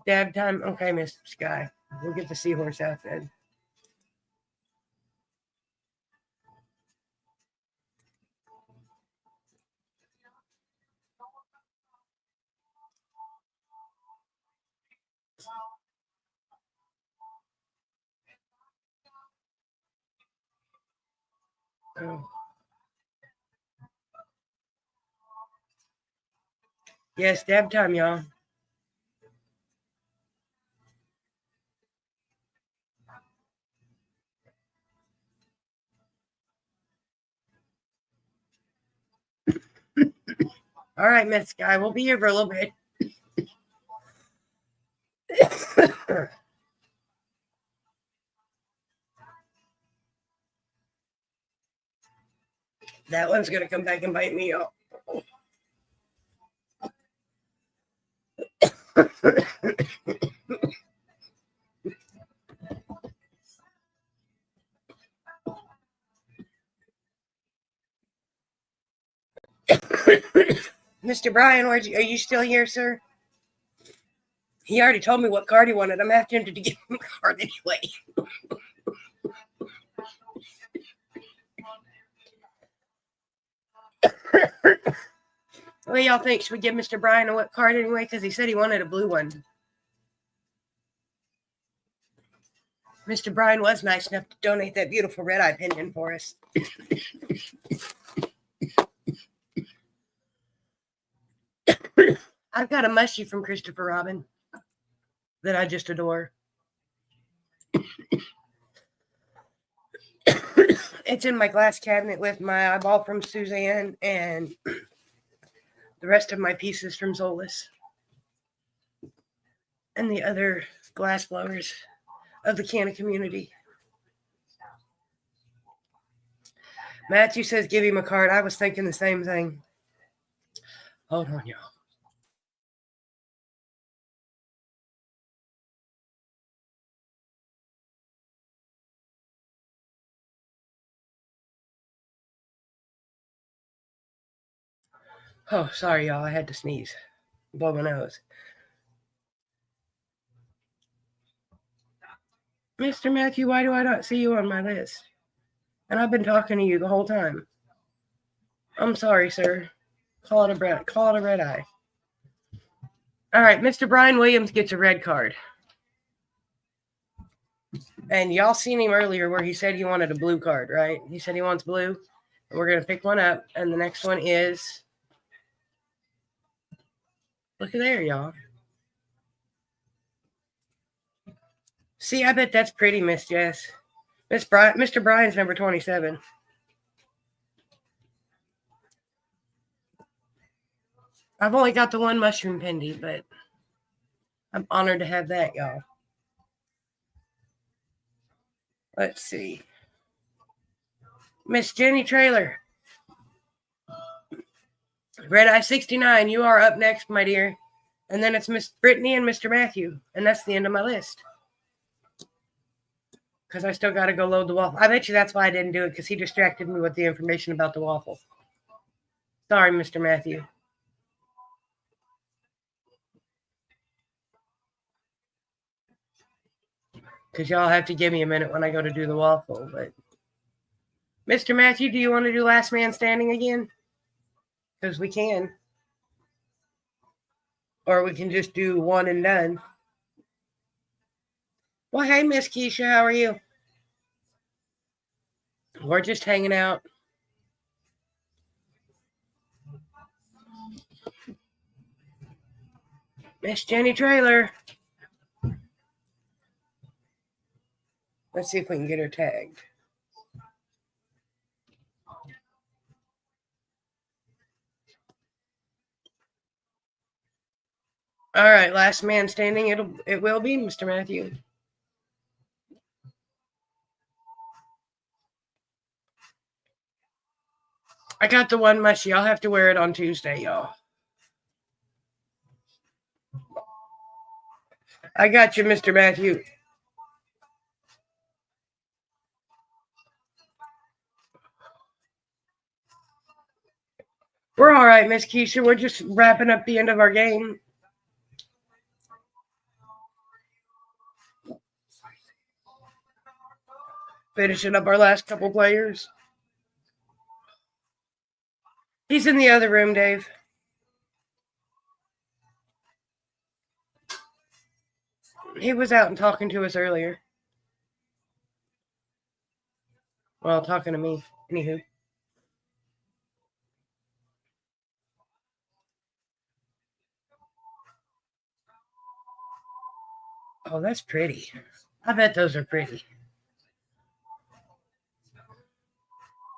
Dab time. Okay, Miss Sky. We'll get the seahorse out then. Oh. Yes, dab time, y'all. All right, Miss Guy, we'll be here for a little bit. That one's going to come back and bite me up. Mr. Brian, are you still here, sir? He already told me what card he wanted. I'm half tempted to give him a card anyway. What do y'all think? Should we give Mr. Brian a card anyway? Because he said he wanted a blue one. Mr. Brian was nice enough to donate that beautiful RedEye pendant for us. I've got a mushie from Christopher Robin that I just adore. It's in my glass cabinet with my eyeball from Suzanne and the rest of my pieces from Zolas and the other glass blowers of the Canna community. Matthew says give him a card. I was thinking the same thing. Hold on, y'all. Oh, sorry, y'all. I had to sneeze. Blow my nose. Mr. Matthew, why do I not see you on my list? And I've been talking to you the whole time. I'm sorry, sir. Call it a RedEye. All right, Mr. Brian Williams gets a red card. And y'all seen him earlier where he said he wanted a blue card, right? He said he wants blue. And we're going to pick one up. And the next one is... Look at there, y'all. See, I bet that's pretty, Miss Jess. Mr. Brian's number 27. I've only got the one mushroom pendy, but I'm honored to have that, y'all. Let's see. Miss Jenny Trailer. RedEye 69, you are up next, my dear. And then it's Miss Brittany and Mr. Matthew. And that's the end of my list. Because I still got to go load the waffle. I bet you that's why I didn't do it, because he distracted me with the information about the waffle. Sorry, Mr. Matthew. Because y'all have to give me a minute when I go to do the waffle. But Mr. Matthew, do you want to do last man standing again? Because we can. Or we can just do one and done. Well, hey, Miss Keisha, how are you? We're just hanging out. Miss Jenny Trailer. Let's see if we can get her tagged. All right, last man standing. It will be Mr. Matthew. I got the one mushie. I'll have to wear it on Tuesday, y'all. I got you, Mr. Matthew. We're all right, Miss Keisha. We're just wrapping up the end of our game. Finishing up our last couple players. He's in the other room, Dave. He was out and talking to us earlier. Well, talking to me. Anywho. Oh, that's pretty. I bet those are pretty.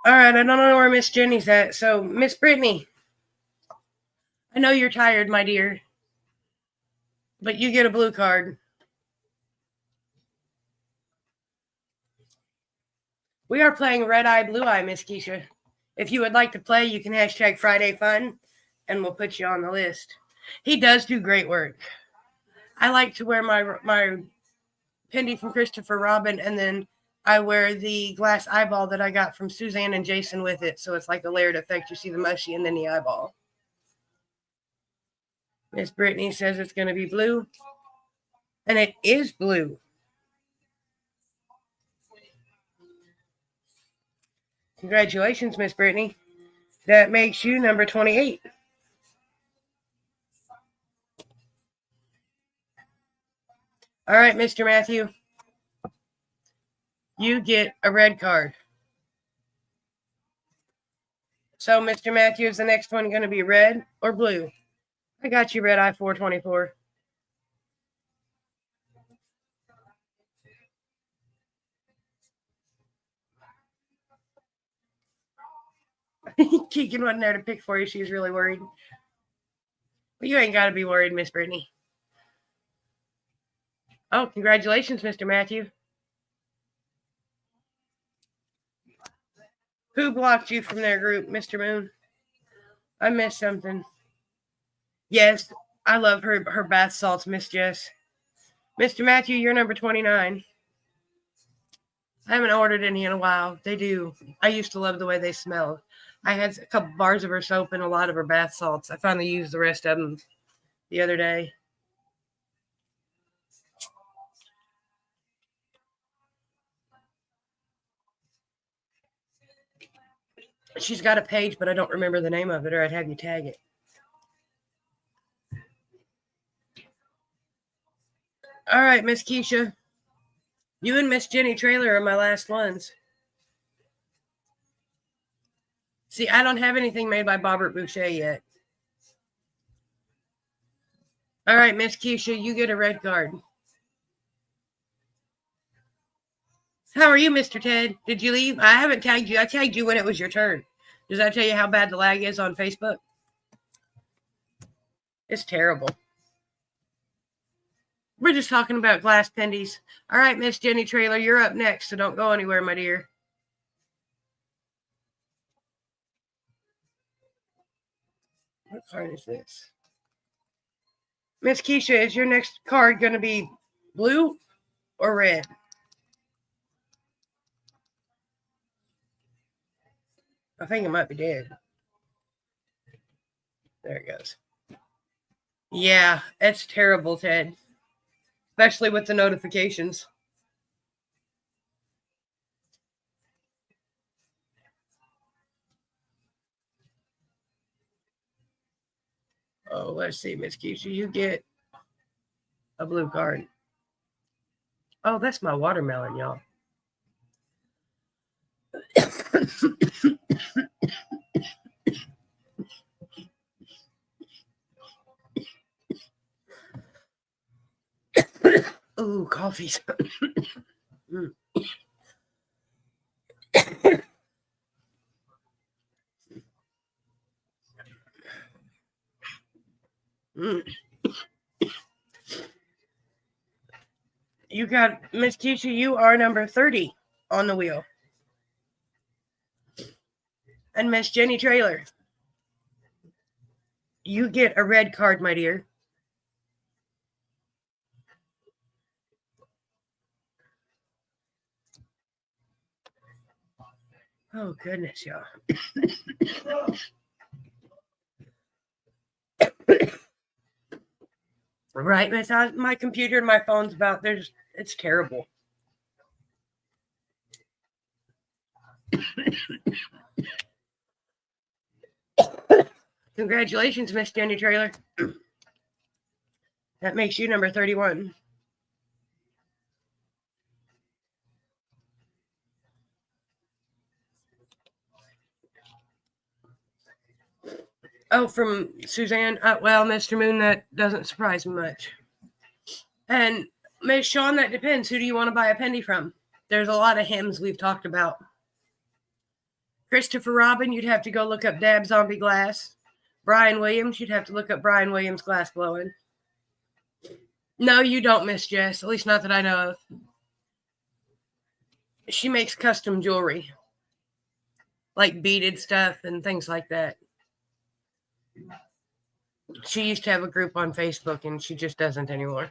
All right, I don't know where Miss Jenny's at. So, Miss Brittany, I know you're tired, my dear, but you get a blue card. We are playing RedEye, BlueEye, Miss Keisha. If you would like to play, you can hashtag Friday Fun, and we'll put you on the list. He does do great work. I like to wear my Pindy from Christopher Robin, and then I wear the glass eyeball that I got from Suzanne and Jason with it, so it's like a layered effect. You see the mushy and then the eyeball. Miss Brittany says it's going to be blue, and it is blue. Congratulations, Miss Brittany. That makes you number 28. All right, Mr. Matthew. You get a red card. So, Mr. Matthew, is the next one going to be red or blue? I got you, RedEye 424. Keegan wasn't there to pick for you. She was really worried. But you ain't got to be worried, Miss Brittany. Oh, congratulations, Mr. Matthew. Who blocked you from their group, Mr. Moon? I missed something. Yes, I love her bath salts, Miss Jess. Mr. Matthew, you're number 29. I haven't ordered any in a while. They do. I used to love the way they smelled. I had a couple bars of her soap and a lot of her bath salts. I finally used the rest of them the other day. She's got a page, but I don't remember the name of it, or I'd have you tag it. All right, Miss Keisha. You and Miss Jenny Traylor are my last ones. See, I don't have anything made by Bobbert Boucher yet. All right, Miss Keisha, you get a red card. How are you, Mr. Ted? Did you leave? I haven't tagged you. I tagged you when it was your turn. Does that tell you how bad the lag is on Facebook? It's terrible. We're just talking about glass pendies. All right, Miss Jenny Traylor, you're up next, so don't go anywhere, my dear. What card is this? Miss Keisha, is your next card going to be blue or red? I think it might be dead. There it goes. Yeah, it's terrible, Ted. Especially with the notifications. Oh, let's see, Miss Keisha. You get a blue card. Oh, that's my watermelon, y'all. Ooh, coffees. Mm. Mm. You got, Miss Keisha, you are number 30 on the wheel. And Miss Jenny Traylor, you get a red card, my dear. Oh, goodness, y'all. Right, Miss? My computer and my phone's about, it's terrible. Congratulations, Miss Jenny Traylor. That makes you number 31. Oh, from Suzanne. Well, Mr. Moon, that doesn't surprise me much. And Miss Sean, that depends. Who do you want to buy a penny from? There's a lot of hymns we've talked about. Christopher Robin, you'd have to go look up Dab Zombie Glass. Brian Williams, you'd have to look up Brian Williams Glass Blowing. No, you don't, Miss Jess. At least not that I know of. She makes custom jewelry, like beaded stuff and things like that. She used to have a group on Facebook, and she just doesn't anymore.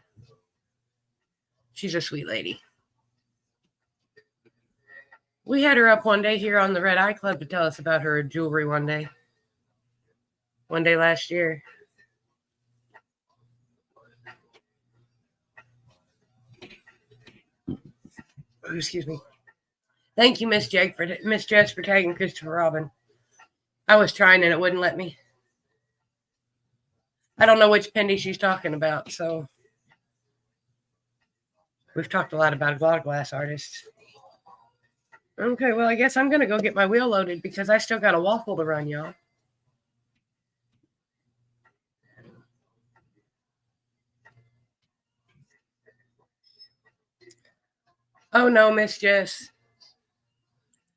She's a sweet lady. We had her up one day here on the RedEye Club to tell us about her jewelry one day last year. Excuse me. Thank you, Miss Jess, for tagging Christopher Robin. I was trying and it wouldn't let me. I don't know which penny she's talking about, so we've talked a lot about glass artists. Okay, well, I guess I'm going to go get my wheel loaded because I still got a waffle to run, y'all. Oh, no, Miss Jess.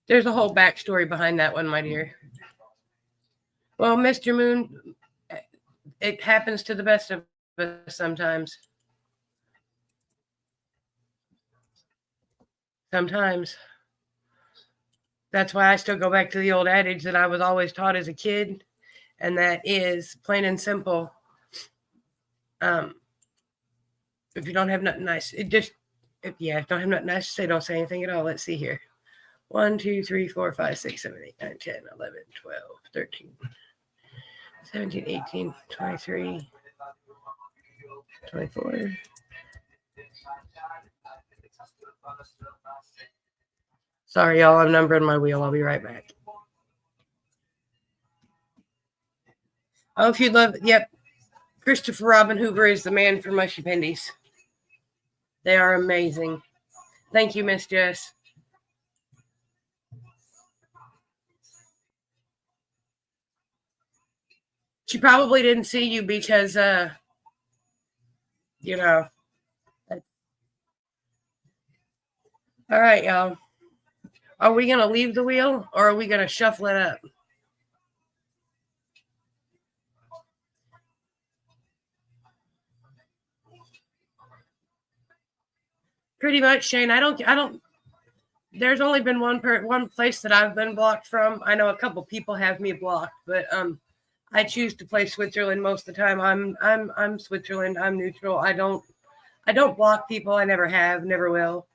There's a whole backstory behind that one, my dear. Well, Mr. Moon, it happens to the best of us sometimes. Sometimes. That's why I still go back to the old adage that I was always taught as a kid, and that is plain and simple. If you don't have nothing nice, don't have nothing nice to say, don't say anything at all. Let's see here. 1, 2, 3, 4, 5, 6, 7, 8, 9, 10, 11, 12, 13, 17, 18, 23, 24. Sorry, y'all. I'm numbering my wheel. I'll be right back. Oh, if you'd love, yep. Christopher Robin Hoover is the man for mushy pendies. They are amazing. Thank you, Miss Jess. She probably didn't see you because, you know. All right, y'all. Are we going to leave the wheel or are we going to shuffle it up? Pretty much, Shane. I don't. There's only been one place that I've been blocked from. I know a couple people have me blocked, but I choose to play Switzerland most of the time. I'm Switzerland. I'm neutral. I don't block people. I never have, never will.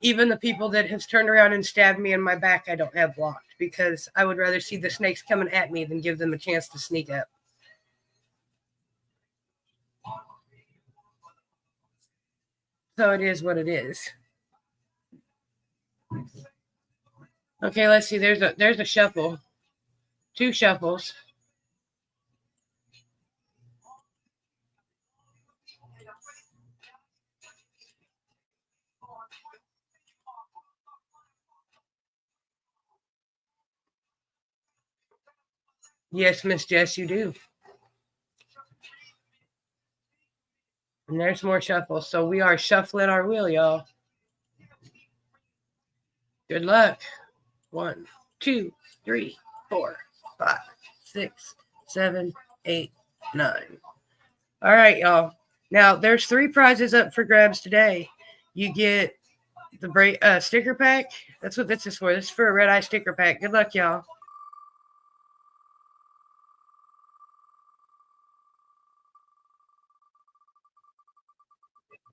Even the people that have turned around and stabbed me in my back, I don't have blocked because I would rather see the snakes coming at me than give them a chance to sneak up. So it is what it is. Okay, let's see. There's a shuffle. 2 shuffles. Yes, Miss Jess, you do. And there's more shuffles. So we are shuffling our wheel, y'all. Good luck. 1, 2, 3, 4, 5, 6, 7, 8, 9. All right, y'all. Now there's 3 prizes up for grabs today. You get the sticker pack. That's what this is for. This is for a RedEye sticker pack. Good luck, y'all.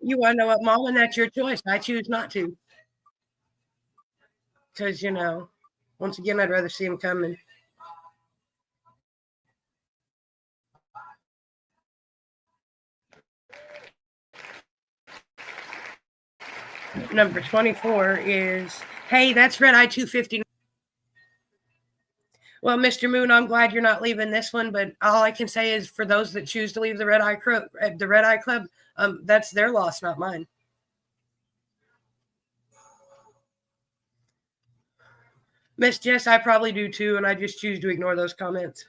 You want to know what, Mom? And that's your choice. I choose not to. Because, once again, I'd rather see him coming. Number 24 is, hey, that's RedEye 250. Well, Mr. Moon, I'm glad you're not leaving this one, but all I can say is for those that choose to leave the RedEye Club, that's their loss, not mine. Miss Jess, I probably do too, and I just choose to ignore those comments.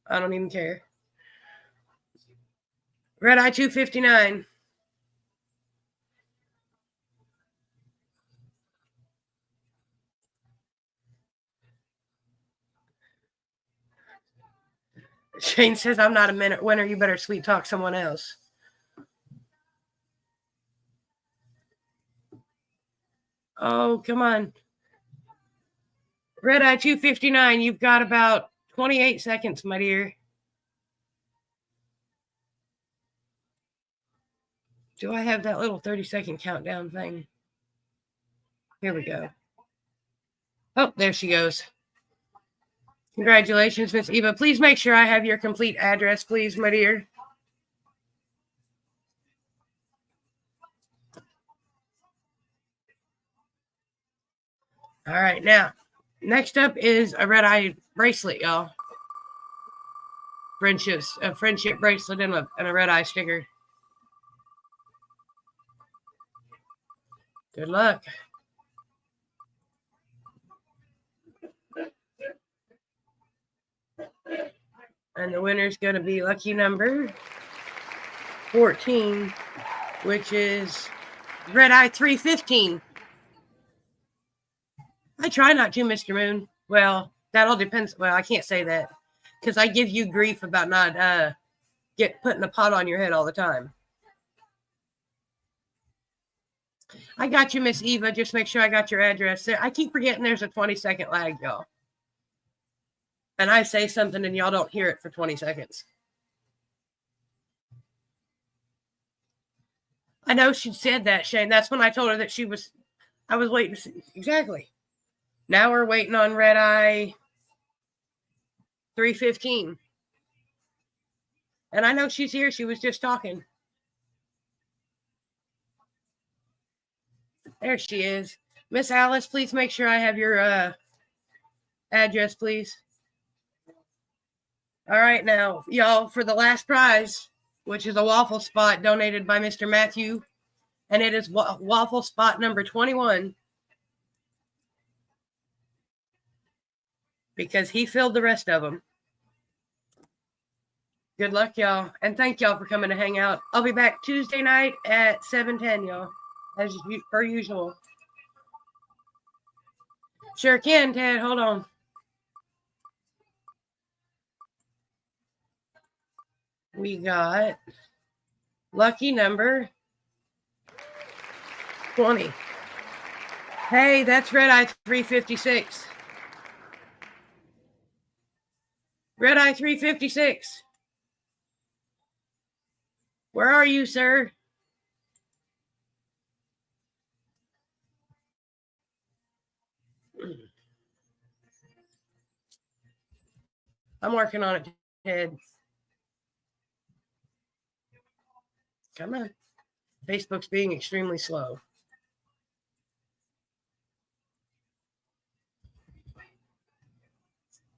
I don't even care. RedEye 259. Shane says, I'm not a minute winner. You better sweet talk someone else. Oh, come on. RedEye 259. You've got about 28 seconds, my dear. Do I have that little 30-second countdown thing? Here we go. Oh, there she goes. Congratulations, Miss Eva. Please make sure I have your complete address, please, my dear. All right, now, next up is a RedEye bracelet, y'all. A friendship bracelet and a RedEye sticker. Good luck. And the winner's going to be lucky number 14, which is RedEye 315. I try not to, Mr. Moon. Well, that all depends. Well, I can't say that because I give you grief about not putting a pot on your head all the time. I got you, Miss Eva. Just make sure I got your address there. I keep forgetting there's a 20-second lag, y'all. And I say something and y'all don't hear it for 20 seconds. I know she said that, Shane. That's when I told her that I was waiting to see. Exactly. Now we're waiting on RedEye 315. And I know she's here. She was just talking. There she is. Miss Alice, please make sure I have your address, please. All right, now, y'all, for the last prize, which is a waffle spot donated by Mr. Matthew, and it is waffle spot number 21, because he filled the rest of them. Good luck, y'all, and thank y'all for coming to hang out. I'll be back Tuesday night at 7:10, y'all, as per usual. Sure can, Ted. Hold on. We got lucky number 20. Hey, that's RedEye 356. RedEye 356. Where are you, sir? I'm working on it, Ted. Come on. Facebook's being extremely slow.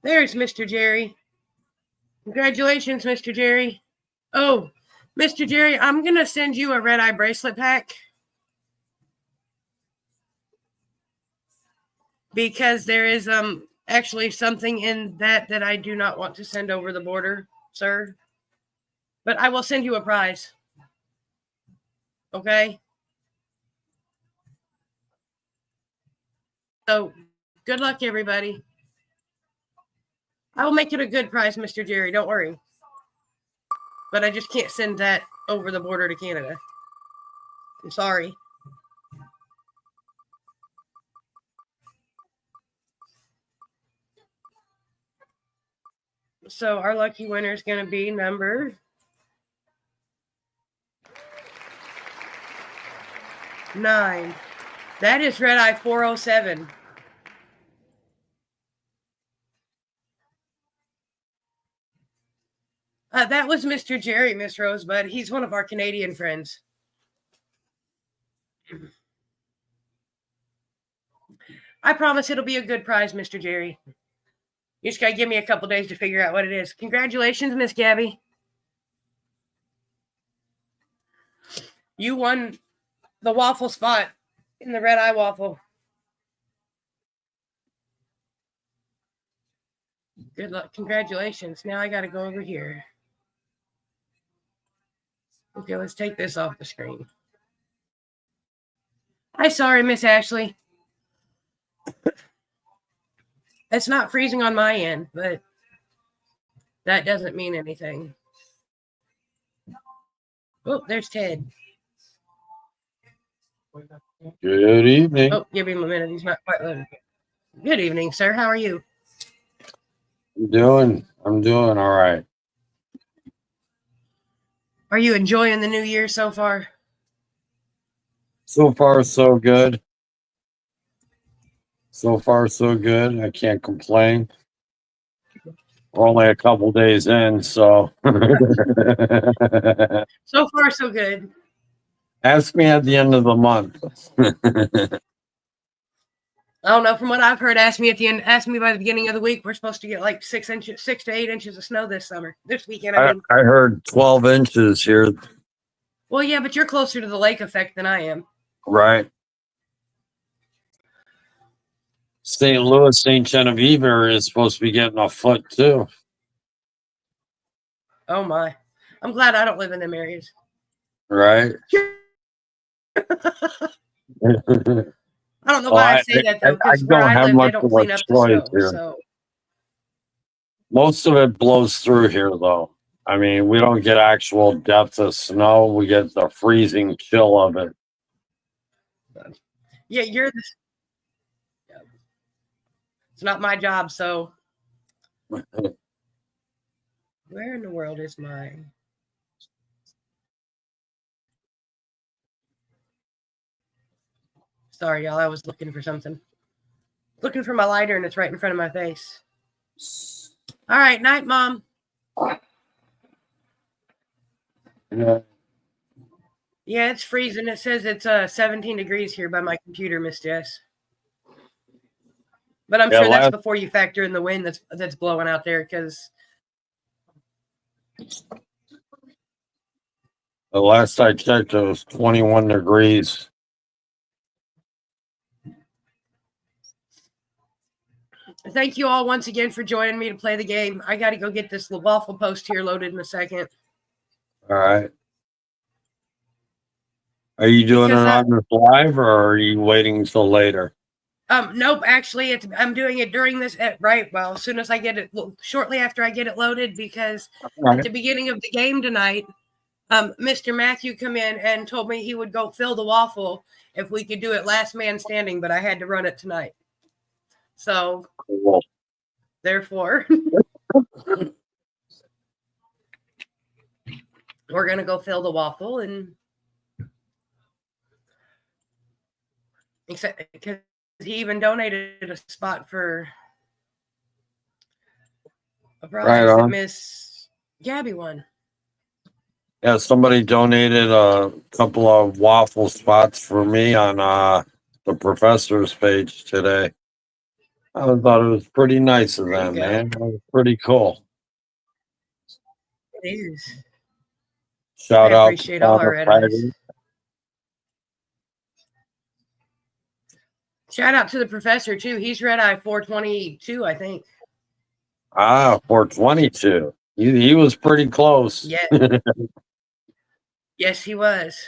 There's Mr. Jerry. Congratulations, Mr. Jerry. Oh, Mr. Jerry, I'm going to send you a RedEye bracelet pack because there is actually something in that I do not want to send over the border, sir. But I will send you a prize. Okay? So, good luck, everybody. I will make it a good prize, Mr. Jerry. Don't worry. But I just can't send that over the border to Canada. I'm sorry. So our lucky winner is going to be number 9. That is RedEye 407. That was Mr. Jerry, Miss Rosebud. He's one of our Canadian friends. I promise it'll be a good prize, Mr. Jerry. You just got to give me a couple days to figure out what it is. Congratulations, Miss Gabby. You won the waffle spot in the RedEye waffle. Good luck. Congratulations. Now I got to go over here. Okay, let's take this off the screen. I'm sorry, Miss Ashley. It's not freezing on my end, but that doesn't mean anything. Oh, there's Ted. Good evening. Oh, give him a minute. He's not quite loaded. Good evening, sir. How are you? I'm doing all right. Are you enjoying the new year so far? So far, so good. So far, so good. I can't complain. We're only a couple days in, so So far, so good. ask me at the end of the month. I don't know. From what I've heard, ask me at the end. Ask me by the beginning of the week. We're supposed to get like 6 to 8 inches of snow this summer. This weekend, I mean. I heard 12 inches here. Well, yeah, but you're closer to the lake effect than I am. Right. St. Louis, St. Genevieve area is supposed to be getting a foot too. Oh my! I'm glad I don't live in them areas. Right. I don't know why I say that though, because where I live, they don't clean up the snow. Here. So most of it blows through here, though. I mean, we don't get actual depth of snow; we get the freezing chill of it. Yeah, you're the. Yeah. It's not my job, so. Where in the world is mine? Sorry, y'all. I was looking for something. Looking for my lighter, and it's right in front of my face. All right, night, Mom. Yeah. Yeah, it's freezing. It says it's 17 degrees here by my computer, Miss Jess. But I'm sure that's before you factor in the wind that's blowing out there, because the last I checked, it was 21 degrees. Thank you all once again for joining me to play the game. I got to go get this waffle post here loaded in a second. All right. Are you doing it on this live, or are you waiting until later? Nope. Actually, I'm doing it during this. Right. Well, as soon as I get it, shortly after I get it loaded, because at the beginning of the game tonight, Mr. Matthew come in and told me he would go fill the waffle if we could do it last man standing, but I had to run it tonight. So, cool. Therefore, we're going to go fill the waffle, and except because he even donated a spot for a prize that Miss Gabby won. Yeah, somebody donated a couple of waffle spots for me on the professor's page today. I thought it was pretty nice of them, man. It was pretty cool. It is. Shout out. Appreciate all our RedEyes. Shout out to the professor too. He's RedEye 422, I think. 422. He was pretty close. Yeah. Yes, he was.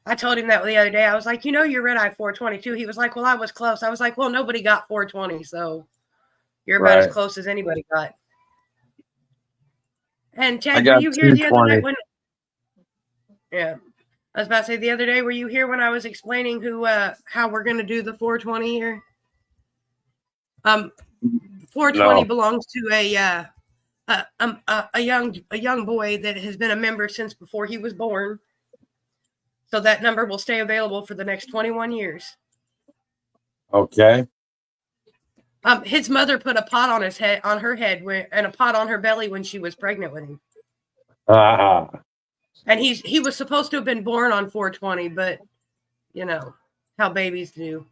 I told him that the other day. I was like, you're RedEye 422. He was like, well, I was close. I was like, well, nobody got 420, so you're about as close as anybody got. And Chad, were you here the other night when? Yeah, I was about to say the other day. Were you here when I was explaining how we're going to do the 420 here? 420 belongs to a young boy that has been a member since before he was born. So that number will stay available for the next 21 years. Okay. His mother put a pot on her head, and a pot on her belly when she was pregnant with him. And he was supposed to have been born on 420, but how babies do.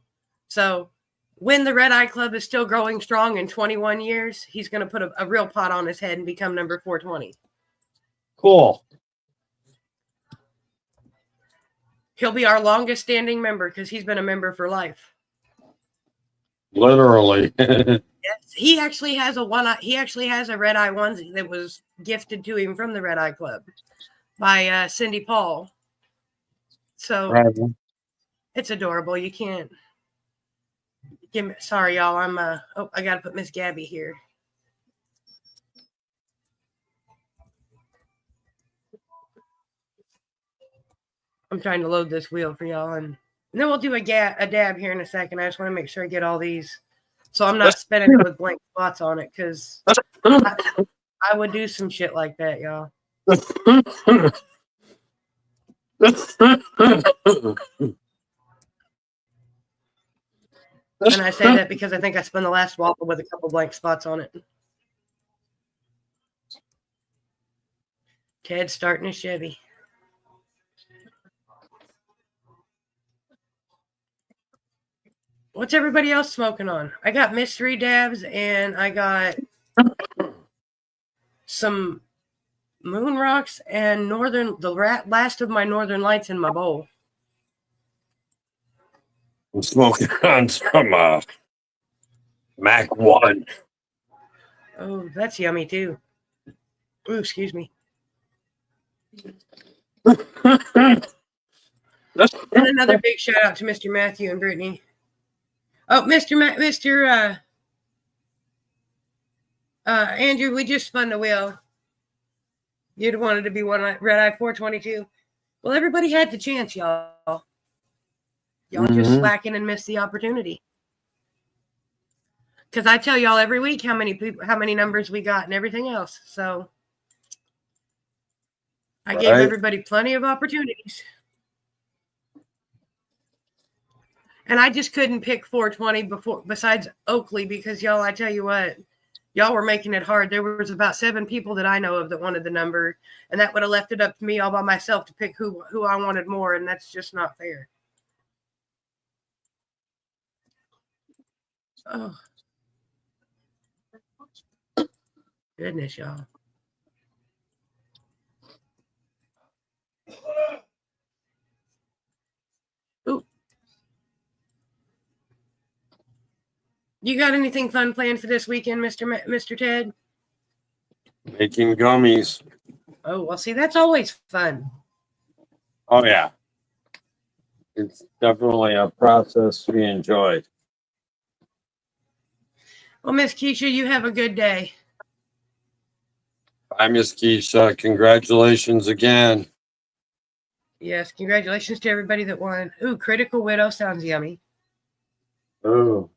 So when the RedEye Club is still growing strong in 21 years, he's going to put a real pot on his head and become number 420. Cool. He'll be our longest standing member because he's been a member for life. Literally. Yes, he actually has a He actually has a RedEye onesie that was gifted to him from the RedEye Club by Cindy Paul. So Right. it's adorable. You can't give me. Sorry, y'all. I got to put Miss Gabby here. I'm trying to load this wheel for y'all, and then we'll do a dab here in a second. I just want to make sure I get all these, so I'm not spinning it with blank spots on it, because I would do some shit like that, y'all. And I say that because I think I spun the last waffle with a couple blank spots on it. Ted's starting a Chevy. What's everybody else smoking on? I got mystery dabs, and I got some moon rocks and the last of my northern lights in my bowl. I'm smoking on some Mac 1. Oh, that's yummy too. Ooh, excuse me. And another big shout out to Mr. Matthew and Brittany. Oh, Mr. Andrew, we just spun the wheel. You'd wanted to be one RedEye 422. Well, everybody had the chance, y'all. Y'all just slacking and missed the opportunity. Because I tell y'all every week how many numbers we got and everything else. So I gave everybody plenty of opportunities. And I just couldn't pick 420 besides Oakley, because y'all, I tell you what, y'all were making it hard. There was about 7 people that I know of that wanted the number, and that would have left it up to me all by myself to pick who I wanted more, and that's just not fair. Oh, goodness, y'all. Ooh. You got anything fun planned for this weekend, Mr. Ted? Making gummies. Oh, well, see, that's always fun. Oh, yeah. It's definitely a process we enjoy. Well, Miss Keisha, you have a good day. Bye, Miss Keisha. Congratulations again. Yes, congratulations to everybody that won. Ooh, Critical Widow sounds yummy. Ooh.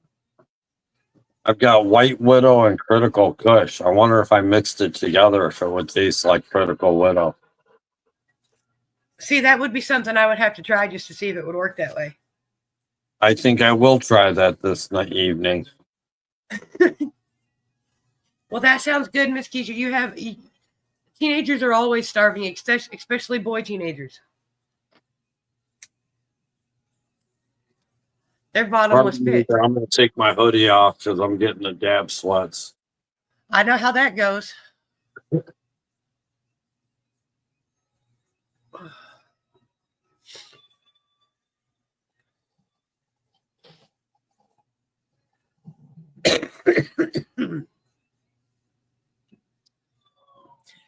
I've got White Widow and Critical Kush. I wonder if I mixed it together, if it would taste like Critical Widow. See, that would be something I would have to try just to see if it would work that way. I think I will try that this evening. Well, that sounds good, Miss Keisha. Teenagers are always starving, especially boy teenagers. They're bottomless pits. I'm going to take my hoodie off because I'm getting the dab sweats. I know how that goes.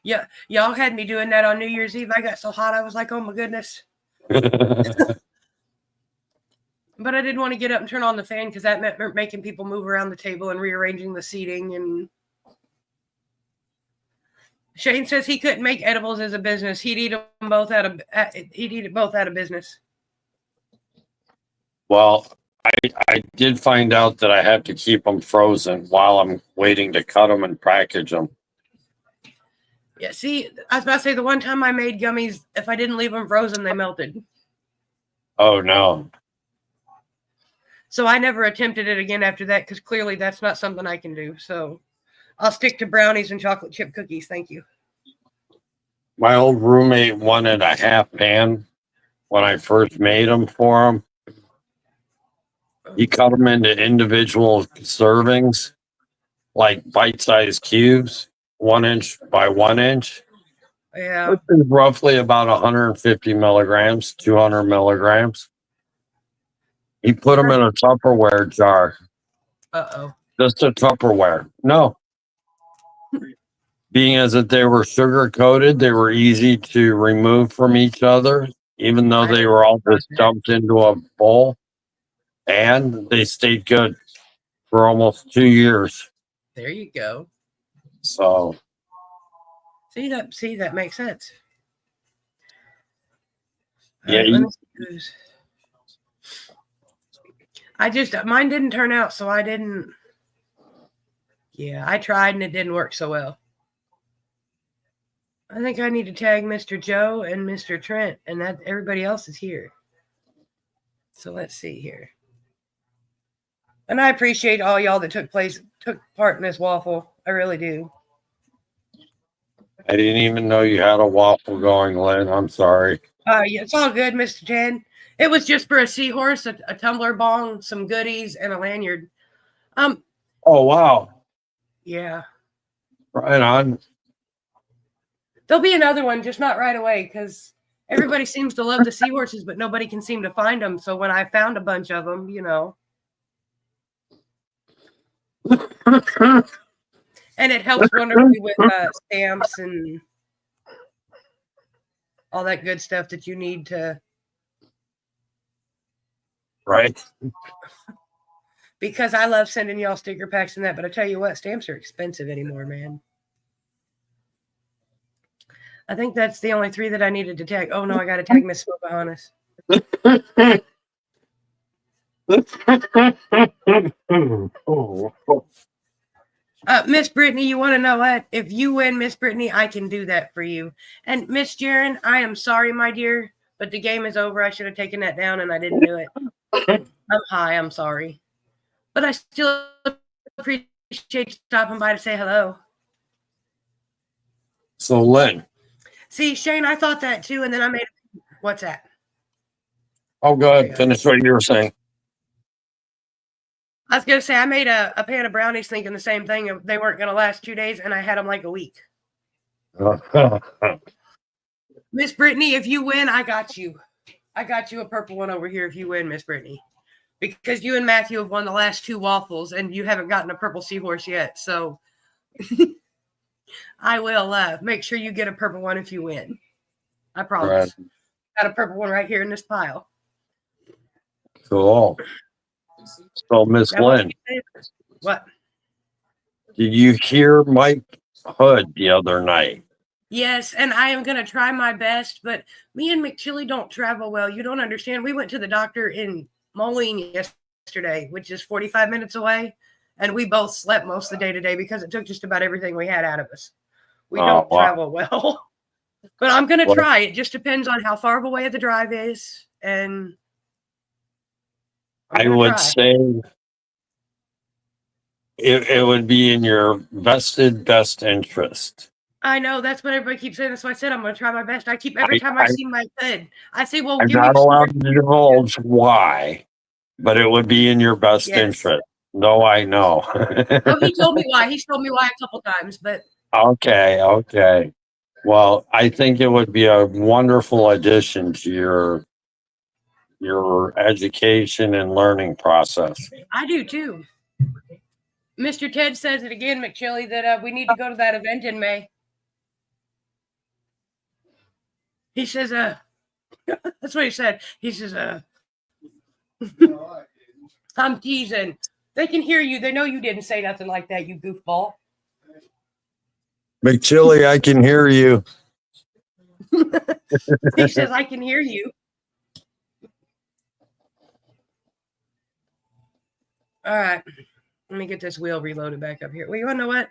Yeah, y'all had me doing that on New Year's Eve. I got so hot, I was like, oh my goodness. But I didn't want to get up and turn on the fan because that meant making people move around the table and rearranging the seating. And Shane says he couldn't make edibles as a business. He'd eat both out of business. Well, I did find out that I have to keep them frozen while I'm waiting to cut them and package them. Yeah, see, I was about to say the one time I made gummies, if I didn't leave them frozen, they melted. Oh, no. So I never attempted it again after that because clearly that's not something I can do. So I'll stick to brownies and chocolate chip cookies. Thank you. My old roommate wanted a half pan when I first made them for him. He cut them into individual servings, like bite-sized cubes, 1 inch by 1 inch. Yeah. Which is roughly about 150 milligrams, 200 milligrams. He put them in a Tupperware jar Uh-oh. Just a Tupperware. No. Being as that they were sugar coated, they were easy to remove from each other, even though I they didn't were all know just that. dumped into a bowl. And they stayed good for almost 2 years. There you go. So See that makes sense. All yeah, right, let me see who's. Mine didn't turn out, so I didn't. Yeah, I tried and it didn't work so well. I think I need to tag Mr. Joe and Mr. Trent, and that everybody else is here. So let's see here. And I appreciate all y'all that took part in this waffle. I really do. I didn't even know you had a waffle going, Lynn. I'm sorry. Yeah, it's all good, Mr. Ted. It was just for a seahorse, a tumbler bong, some goodies, and a lanyard. Oh wow. Yeah. Right on. There'll be another one, just not right away, because everybody seems to love the seahorses, but nobody can seem to find them. So when I found a bunch of them, and it helps wonderfully with stamps and all that good stuff that you need to. Right. Because I love sending y'all sticker packs and that, but I tell you what, stamps are expensive anymore, man. I think that's the only 3 that I needed to tag. Oh no, I got to tag Miss Pocahontas. Miss Brittany, you want to know what? If you win, Miss Brittany, I can do that for you. And Miss Jaren, I am sorry, my dear, but the game is over. I should have taken that down, and I didn't do it. I'm high. I'm sorry. But I still appreciate stopping by to say hello. So, Lynn. See, Shane, I thought that too, and then I made. What's that? Oh, good. Finish what you were saying. I was going to say, I made a pan of brownies thinking the same thing. They weren't going to last 2 days, and I had them like a week. Miss Brittany, if you win, I got you. I got you a purple one over here if you win, Miss Brittany. Because you and Matthew have won the last 2 waffles, and you haven't gotten a purple seahorse yet. So I will make sure you get a purple one if you win. I promise. Right. Got a purple one right here in this pile. Cool. So, Miss Lynn. What? Did you hear Mike Hood the other night? Yes, and I am going to try my best, but me and McChilly don't travel well. You don't understand. We went to the doctor in Moline yesterday, which is 45 minutes away, and we both slept most of the day today because it took just about everything we had out of us. We don't travel well, but I'm going to try. It just depends on how far away the drive is, and I would say it would be in your vested best interest. I know that's what everybody keeps saying. That's why I said I'm going to try my best. I keep every time I see my kid, I say, "Well, I'm give not me." allowed to divulge why, but it would be in your best interest. No, I know. Oh, he told me why. He's told me why a couple times, but okay. Well, I think it would be a wonderful addition to your education and learning process. I do too. Mr. Ted says it again, McChilly, that we need to go to that event in May. He says, that's what he said. He says, I'm teasing. They can hear you. They know you didn't say nothing like that, you goofball. McChilly, I can hear you. He says, I can hear you. All right. Let me get this wheel reloaded back up here. Well, you want to know what?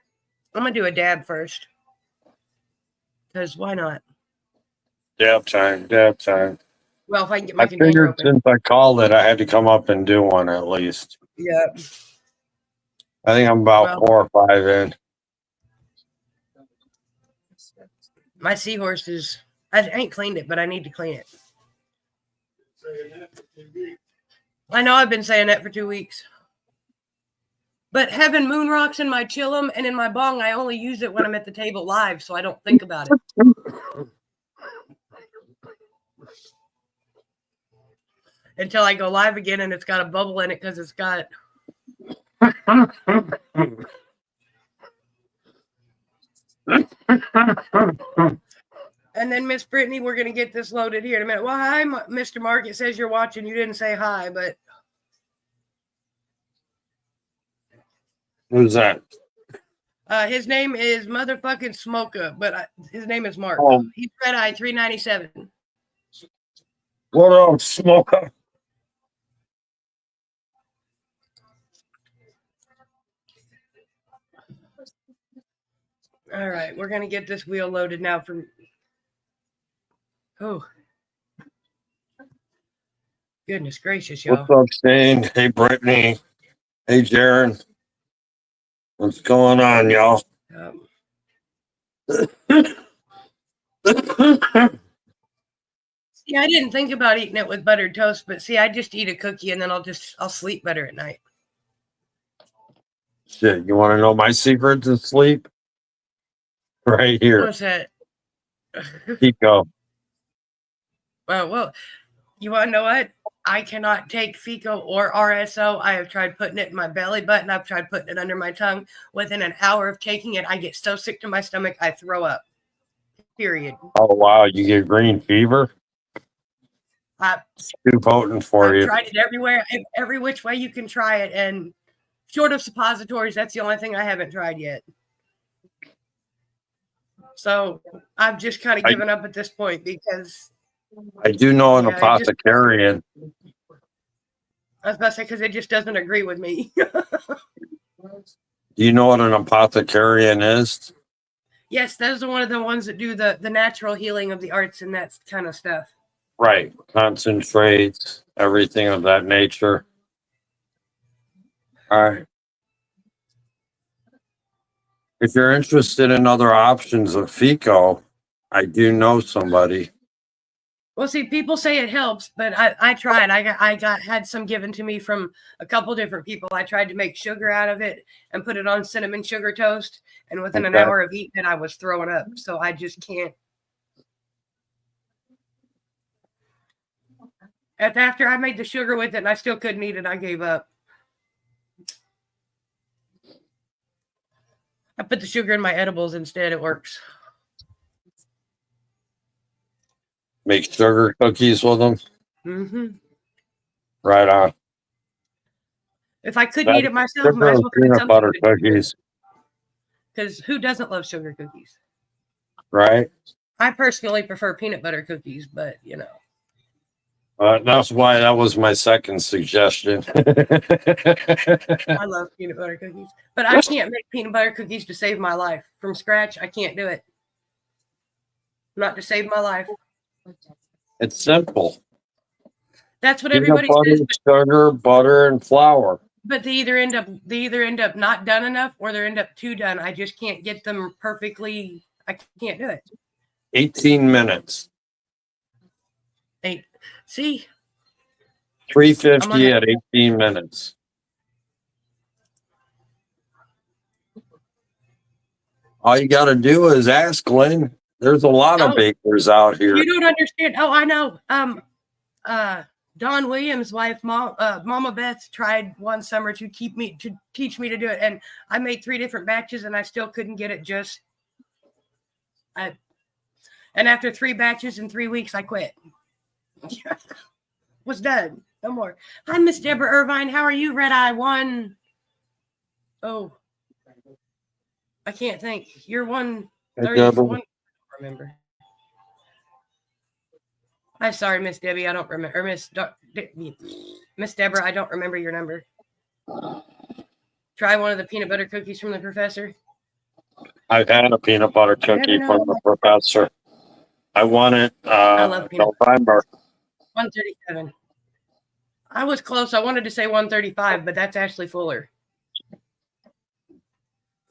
I'm going to do a dab first. Because why not? Dab time. Well, if I can get my I container figured open. since I called it, I had to come up and do one at least. Yeah. I think I'm about 4 or 5 in. My seahorse is, I ain't cleaned it, but I need to clean it. I know I've been saying that for 2 weeks. But having moon rocks in my chillum and in my bong, I only use it when I'm at the table live, so I don't think about it. Until I go live again and it's got a bubble in it because it's got And then Miss Brittany, we're going to get this loaded here in a minute. Well, hi, Mr. Mark. It says you're watching. You didn't say hi, but Who's that? his name is motherfucking Smoker, but his name is Mark. Oh, He's RedEye 397. what up, Smoker? All right, we're going to get this wheel loaded now from. Oh. Goodness gracious, y'all. What's up, Shane? Hey, Brittany. Hey, Jaron. What's going on, y'all? See, I didn't think about eating it with buttered toast, but see, I just eat a cookie and then I'll sleep better at night. Shit, you want to know my secret to sleep? Right here. What's that? Pico. Well, you want to know what? I cannot take FICO or RSO. I have tried putting it in my belly button. I've tried putting it under my tongue. Within an hour of taking it, I get so sick to my stomach, I throw up. Period. Oh, wow. You get green fever? It's too potent for you. I've tried it everywhere, every which way you can try it. And short of suppositories, that's the only thing I haven't tried yet. So I've just kind of given up at this point because I do know an apothecarian. I was about to say, because it just doesn't agree with me. Do you know what an apothecarian is? Yes, those are one of the ones that do the natural healing of the arts and that kind of stuff. Right. Concentrates, everything of that nature. All right. If you're interested in other options of FICO, I do know somebody. Well, see, people say it helps, but I tried. I had some given to me from a couple different people. I tried to make sugar out of it and put it on cinnamon sugar toast, and within an hour of eating it, I was throwing up. So I just can't. After I made the sugar with it and I still couldn't eat it, I gave up. I put the sugar in my edibles instead. It works. Make sugar cookies with them? Mm-hmm. Right on. If I couldn't eat it myself, might as well peanut butter cookies. Because who doesn't love sugar cookies? Right. I personally prefer peanut butter cookies, but you know. That's why that was my second suggestion. I love peanut butter cookies, but I can't make peanut butter cookies to save my life from scratch. I can't do it. Not to save my life. It's simple. That's what everybody says. Sugar, butter, and flour. But they either end up not done enough or they end up too done. I just can't get them perfectly. I can't do it. 18 minutes. See? 350 at 18 minutes. All you got to do is ask, Glenn. There's a lot of bakers out here. You don't understand. Oh, I know. Don Williams' wife, Mama Beth, tried one summer to teach me to do it, and I made 3 different batches, and I still couldn't get it just. And after 3 batches in 3 weeks, I quit. Was done. No more. Hi, Miss Deborah Irvine. How are you? RedEye 1. Oh, I can't think. You're 134. I don't remember. I'm sorry, Miss Debbie. I don't remember. Or Miss Deborah, I don't remember your number. Try one of the peanut butter cookies from the professor. I've had a peanut butter cookie from the professor. I won it November. 137. I was close. I wanted to say 135, but that's Ashley Fuller.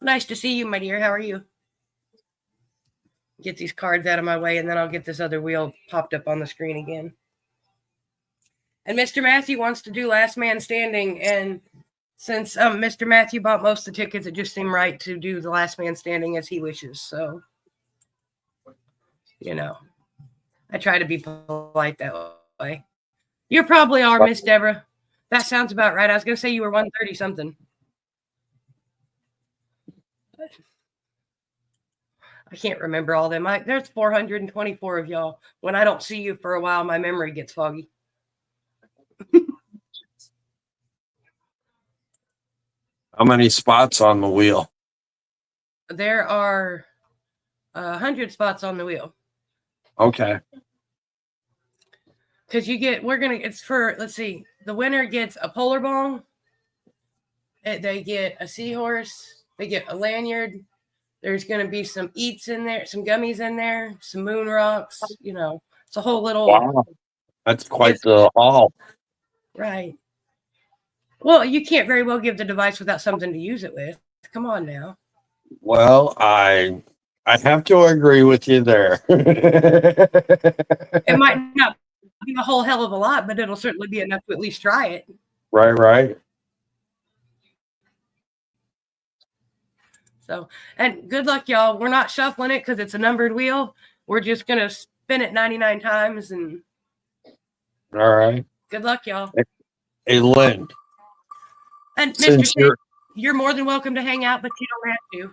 Nice to see you, my dear. How are you? Get these cards out of my way, and then I'll get this other wheel popped up on the screen again. And Mr. Matthew wants to do Last Man Standing, and since Mr. Matthew bought most of the tickets, it just seemed right to do the Last Man Standing as he wishes. So, you know, I try to be polite that way. You probably are, Miss Deborah. That sounds about right. I was going to say you were 130 something. I can't remember all them. There's 424 of y'all. When I don't see you for a while, my memory gets foggy. How many spots on the wheel? There are 100 spots on the wheel. Okay. Because it's for, let's see, the winner gets a polar bong. They get a seahorse. They get a lanyard. There's going to be some eats in there, some gummies in there, some moon rocks. It's a whole little. Wow. That's quite the haul. Right. Well, you can't very well give the device without something to use it with. Come on now. Well, I have to agree with you there. It might not be a whole hell of a lot, but it'll certainly be enough to at least try it. Right. So, and good luck, y'all. We're not shuffling it because it's a numbered wheel. We're just going to spin it 99 times. And all right. Good luck, y'all. Hey, Lynn. And Mr. Sid, you're more than welcome to hang out, but you don't have to.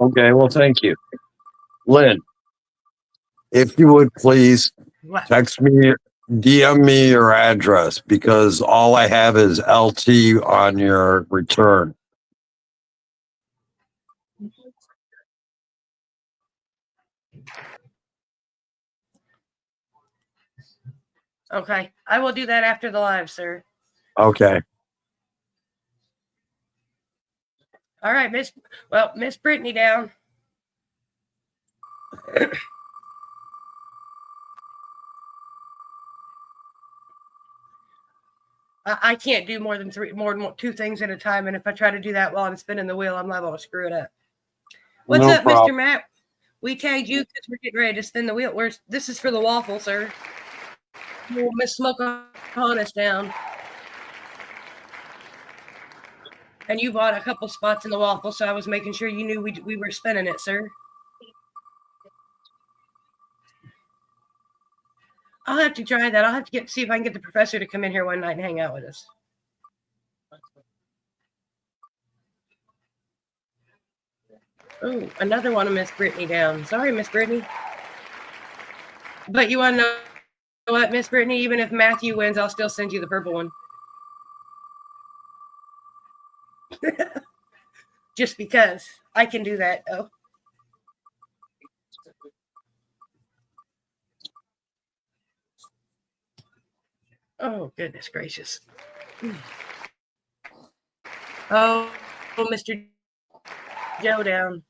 Okay, well, thank you. Lynn, if you would please text me, DM me your address because all I have is LT on your return. Okay, I will do that after the live, sir. Okay. All right, Miss Brittany down. I can't do more than two things at a time, and if I try to do that while I'm spinning the wheel, I'm liable to screw it up. What's up, Mr. Matt? We tagged you because we're getting ready to spin the wheel. This is for the waffle, sir. Miss Smoke on us down. And you bought a couple spots in the waffle, so I was making sure you knew we were spinning it, sir. I'll have to try that. I'll have to see if I can get the professor to come in here one night and hang out with us. Oh, another one of Miss Brittany down. Sorry, Miss Brittany. But you want to know what, Miss Brittany? Even if Matthew wins, I'll still send you the purple one. Just because I can do that, though. Oh, goodness gracious. Oh, Mr. Joe down.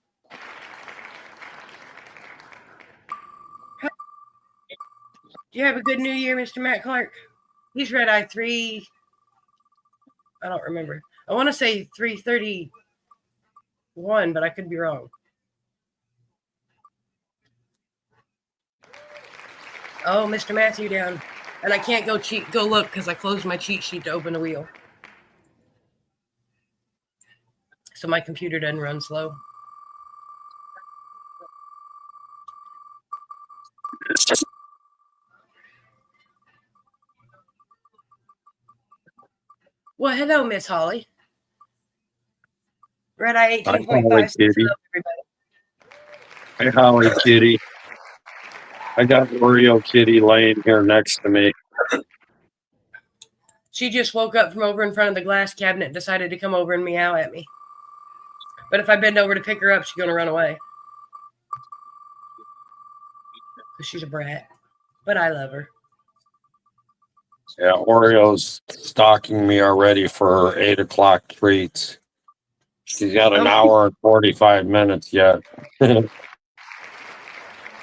Do you have a good New Year, Mr. Matt Clark? He's RedEye 3. I don't remember. I want to say 331, but I could be wrong. Oh, Mr. Matthew down. And I can't go look because I closed my cheat sheet to open the wheel. So my computer doesn't run slow. Well, hello, Miss Holly. RedEye 18.5. Hey, Holly Kitty. I got Oreo Kitty laying here next to me. She just woke up from over in front of the glass cabinet and decided to come over and meow at me. But if I bend over to pick her up, she's going to run away. Because she's a brat. But I love her. Yeah, Oreo's stalking me already for her 8 o'clock treats. She's got an hour and 45 minutes yet.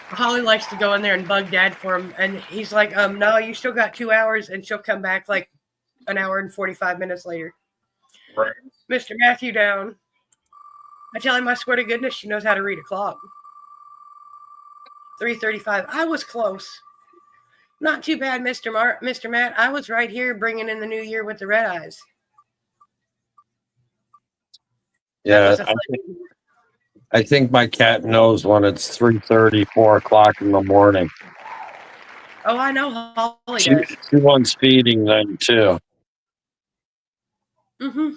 Holly likes to go in there and bug Dad for him. And he's like, no, you still got 2 hours. And she'll come back like an hour and 45 minutes later. Right. Mr. Matthew down. I tell him, I swear to goodness, she knows how to read a clock. 3:35. I was close. Not too bad, Mr. Matt. I was right here bringing in the new year with the RedEyes. Yeah, I think my cat knows when it's 3:30, 4 o'clock in the morning. Oh, I know Holly does. She wants feeding then, too. Mm-hmm.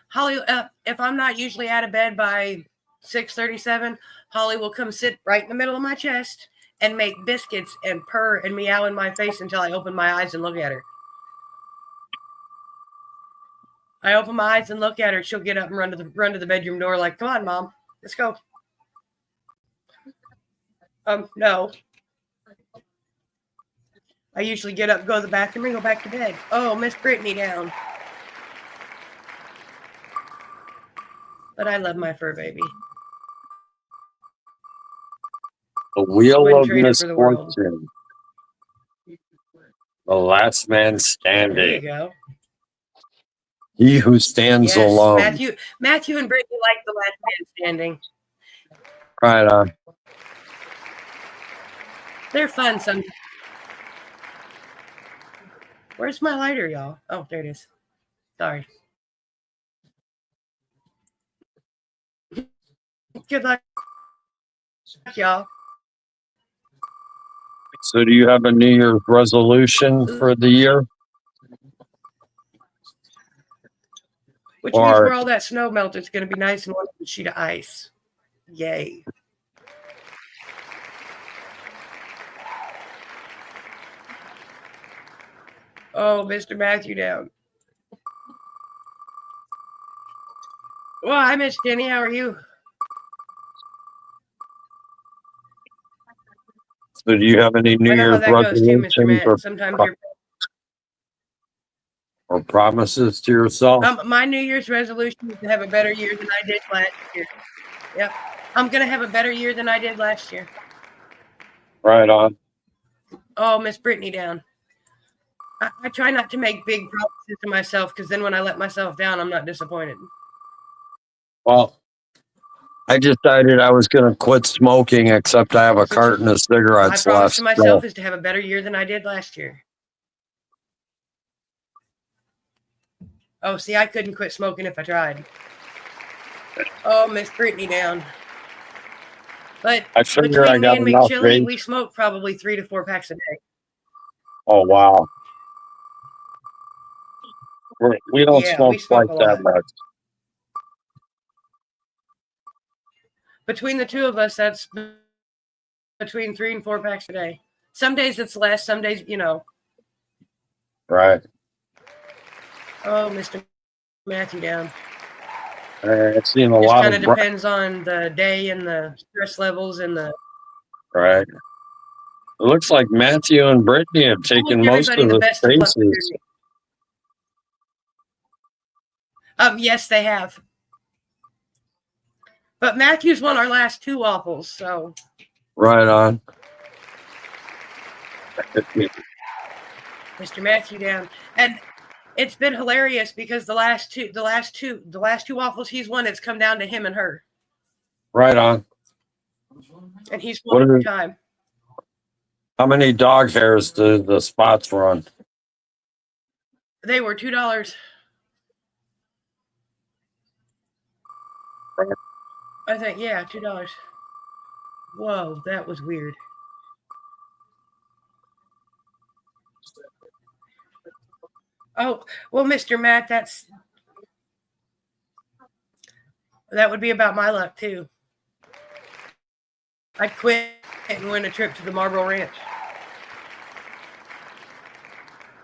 Holly, if I'm not usually out of bed by 6:37, Holly will come sit right in the middle of my chest and make biscuits and purr and meow in my face until I open my eyes and look at her. I open my eyes and look at her. She'll get up and run to the bedroom door like, "Come on, Mom, let's go." No. I usually get up, go to the bathroom, and go back to bed. Oh, Miss Brittany down. But I love my fur baby. The wheel Wouldn't of trade it for the world. misfortune. The last man There you standing. go. He who stands Yes, alone. Matthew and Brittany like the last man standing. Right on. They're fun sometimes. Where's my lighter, y'all? Oh, there it is. Sorry. Good luck, y'all. So do you have a New Year's resolution for the year? Which means where all that snow melted, it's going to be nice and one sheet of ice. Yay. Oh, Mr. Matthew down. Well, hi, Miss Jenny. How are you? So do you have any New I know how Year's that goes too, Mr. resolutions Matt. Sometimes you're... or promises to yourself? My New Year's resolution is to have a better year than I did last year. Yep. I'm going to have a better year than I did last year. Right on. Oh, Miss Brittany down. I try not to make big promises to myself because then when I let myself down, I'm not disappointed. Well, I decided I was going to quit smoking, except I have a carton of cigarettes my promise left. to myself is to have a better year than I did last year. Oh, see, I couldn't quit smoking if I tried. Oh, Miss Brittany down. But I figure between I got me and enough McChilly, vapes. we smoke probably 3 to 4 packs a day. Oh, wow. We don't smoke smoke quite a that lot. much. Between the two of us, that's between 3 and 4 packs a day. Some days it's less, some days, Right. Oh, Mr. Matthew down. I've seen a Just lot kind of... of depends on the day and the stress levels and the... Right. It looks like Matthew and Brittany have taken most of the spaces. Yes, they have. But Matthew's won our last 2 waffles, so... Right on. Mr. Matthew down. And it's been hilarious because the last two waffles he's won, it's come down to him and her. Right on. And he's won every time. How many dog hairs do the spots run? They were $2. I think, yeah, $2. Whoa, that was weird. Oh, well, Mr. Matt, that would be about my luck too. I quit and win a trip to the Marlboro Ranch.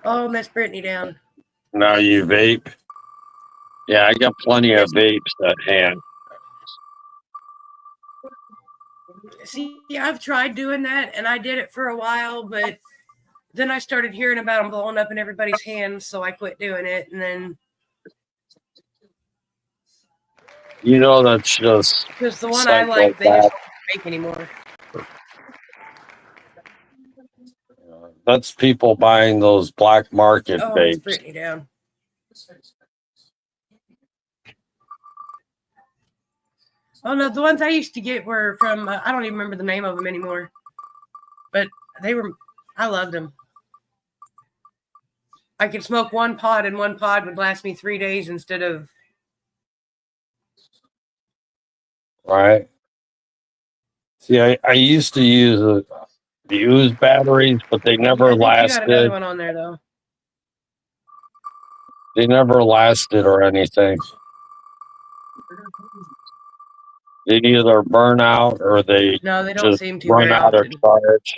Oh, Miss Brittany down. Now you vape? Yeah, I got plenty of vapes at hand. See, I've tried doing that, and I did it for a while, but then I started hearing about them blowing up in everybody's hands, so I quit doing it, and then... That's just... Because the one I like, they just don't make anymore. That's people buying those black market vapes. Miss Brittany down. Oh, no, the ones I used to get were from, I don't even remember the name of them anymore. But I loved them. I could smoke 1 pod, and 1 pod would last me 3 days instead of... Right. See, I used to use the ooze batteries, but they never lasted. You got another one on there, though. They never lasted or anything. They either burn out or they No, they don't just seem to run very out of often. charge.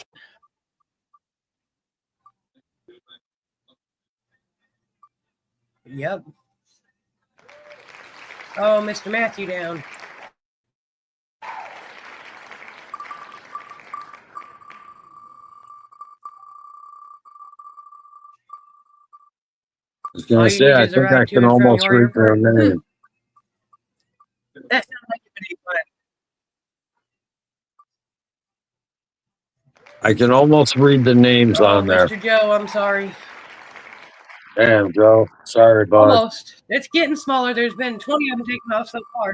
Yep. Oh, Mr. Matthew down. I was gonna All you say, need I is a think I ride to can and from almost your read their airport. name. That sounds like it would be fun. I can almost read the names Oh, on there. Mr. Joe, I'm sorry. Damn, Joe. Sorry, bud. Almost. It's getting smaller. There's been 20 of them taken off so far.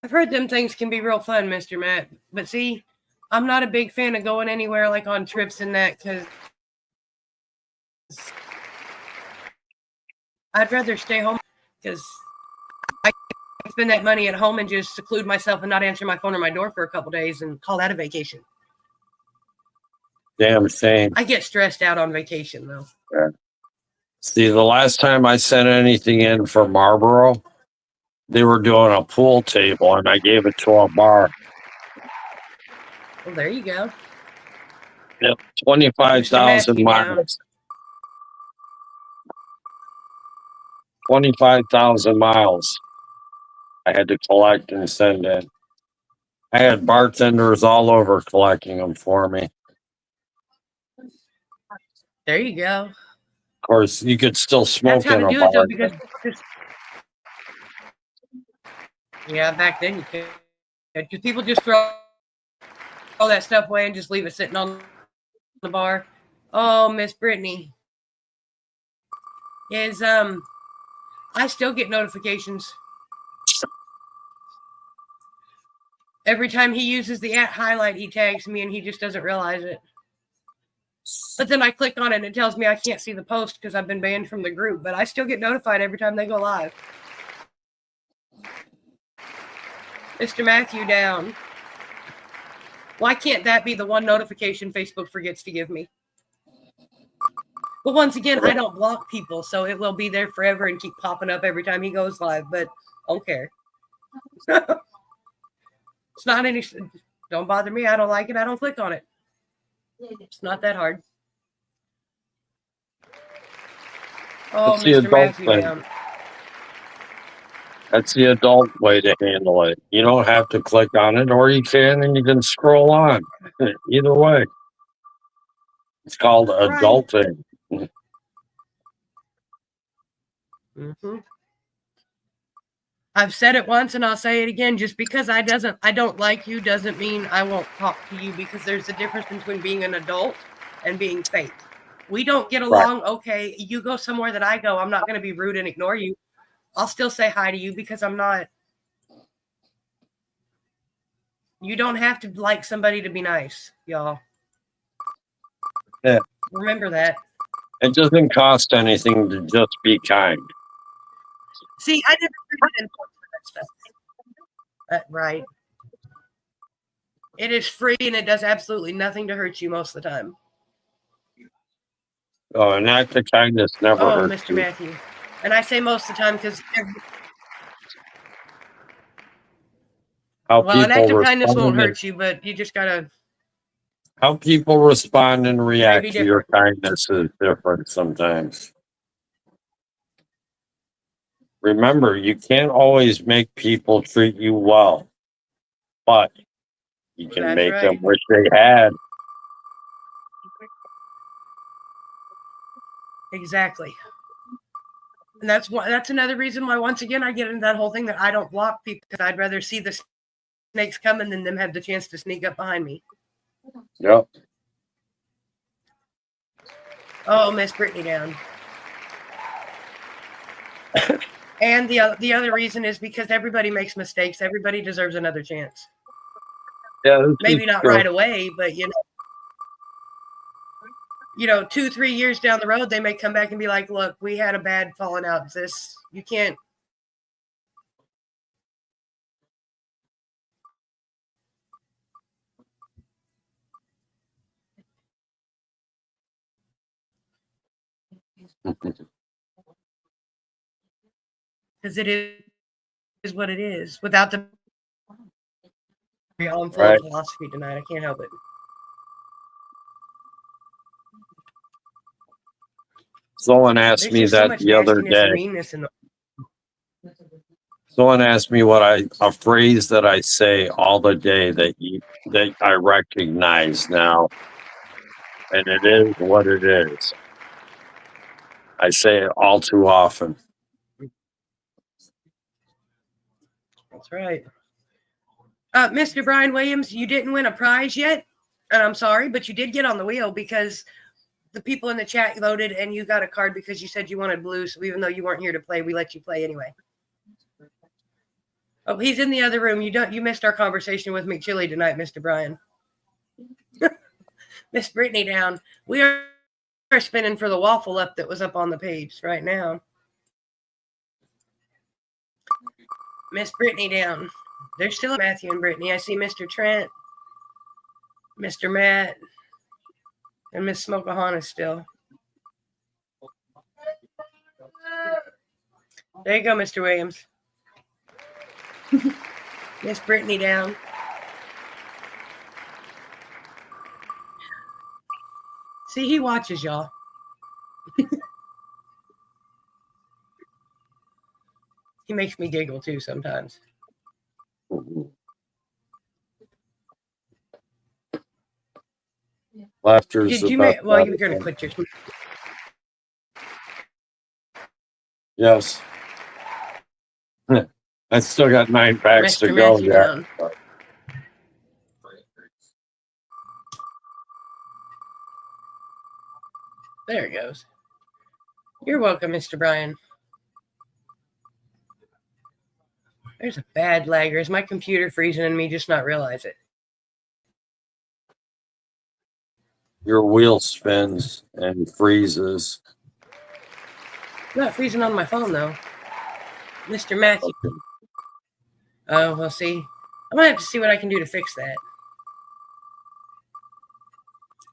I've heard them things can be real fun, Mr. Matt. But see, I'm not a big fan of going anywhere like on trips and that because I'd rather stay home because I can spend that money at home and just seclude myself and not answer my phone or my door for a couple days and call that a vacation. Damn shame. I get stressed out on vacation though. Yeah. See, the last time I sent anything in for Marlboro, they were doing a pool table and I gave it to a bar. Well, there you go. Yep. 25,000 Matthew down. miles. 25,000 miles I had to collect and send in. I had bartenders all over collecting them for me. There you go. Of course, you could still That's smoke how in to a do it though, bar. because yeah, back then you could. Because people just throw all that stuff away and just leave it sitting on the bar. Oh, Miss Brittany. Is I still get notifications. Every time he uses the @ highlight, he tags me and he just doesn't realize it. But then I click on it and it tells me I can't see the post because I've been banned from the group. But I still get notified every time they go live. Mr. Matthew down. Why can't that be the one notification Facebook forgets to give me? But once again, I don't block people, so it will be there forever and keep popping up every time he goes live. But I don't care. It's not any. Don't bother me. I don't like it. I don't click on it. It's not that hard. Oh, That's the Mr. adult Matthew thing. down. That's the adult way to handle it. You don't have to click on it, or you can and you can scroll on. Either way. It's called adulting. Right. Mm-hmm. I've said it once and I'll say it again. Just because I don't like you doesn't mean I won't talk to you, because there's a difference between being an adult and being fake. We don't get along. Right. Okay, you go somewhere that I go. I'm not going to be rude and ignore you. I'll still say hi to you because I'm not. You don't have to like somebody to be nice, y'all. Yeah. Remember that. It doesn't cost anything to just be kind. See, I never paid for that stuff. Right. It is free and it does absolutely nothing to hurt you most of the time. Oh, an act of kindness never hurts Mr. you. Matthew. And I say most of the time because an act of kindness won't hurt you, but you just gotta. How people respond and react to your kindness is different sometimes. Remember, you can't always make people treat you well, but you can make them wish they had. Exactly. And that's another reason why, once again, I get into that whole thing that I don't block people, because I'd rather see the snakes coming than them have the chance to sneak up behind me. Yep. Oh, Miss Brittany down. And the other reason is because everybody makes mistakes. Everybody deserves another chance. Yeah, maybe not right away, but 2-3 years down the road, they may come back and be like, "Look, we had a bad falling out. You can't." Because it is what it is. Without the I'm full Right. of philosophy tonight. I can't help it. Someone asked There's me just so that much the other nastiness and day. meanness in the Someone asked me a phrase that I say all the day that I recognize now, and it is what it is. I say it all too often. That's right. Mr. Brian Williams, you didn't win a prize yet. And I'm sorry, but you did get on the wheel because the people in the chat voted and you got a card because you said you wanted blue. So even though you weren't here to play, we let you play anyway. Oh, he's in the other room. You missed our conversation with McChilly tonight, Mr. Brian. Miss Brittany down. We are spinning for the waffle up that was up on the page right now. Miss Brittany down. There's still Matthew and Brittany. I see Mr. Trent, Mr. Matt, and Miss Smokahana still. There you go, Mr. Williams. Miss Brittany down. See, he watches y'all. He makes me giggle too sometimes. Laughter is Did the you best make? Well, you're medicine. gonna quit your. Yes. I still got 9 packs to Mr. go. Matthew Yeah. down. There it goes. You're welcome, Mr. Brian. There's a bad lagger. Is my computer freezing and me just not realize it? Your wheel spins and freezes. It's not freezing on my phone though. Mr. Matthew. Oh, we'll see. I'm gonna have to see what I can do to fix that.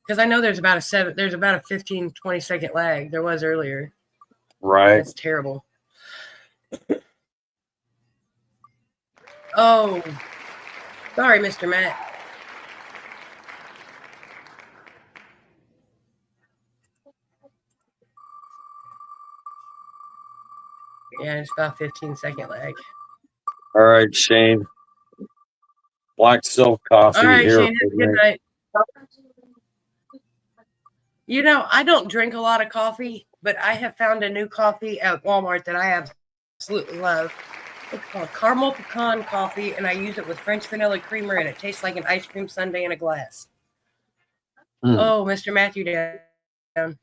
Because I know there's about a 15, 20-second lag. There was earlier. Right. That's terrible. Oh. Sorry, Mr. Matt. Yeah, it's about 15-second lag. All right, Shane. Black silk coffee All right, here. Shane, have a good night. You know, I don't drink a lot of coffee, but I have found a new coffee at Walmart that I absolutely love. It's called Caramel Pecan Coffee, and I use it with French vanilla creamer, and it tastes like an ice cream sundae in a glass. Oh, Mr. Matthew down.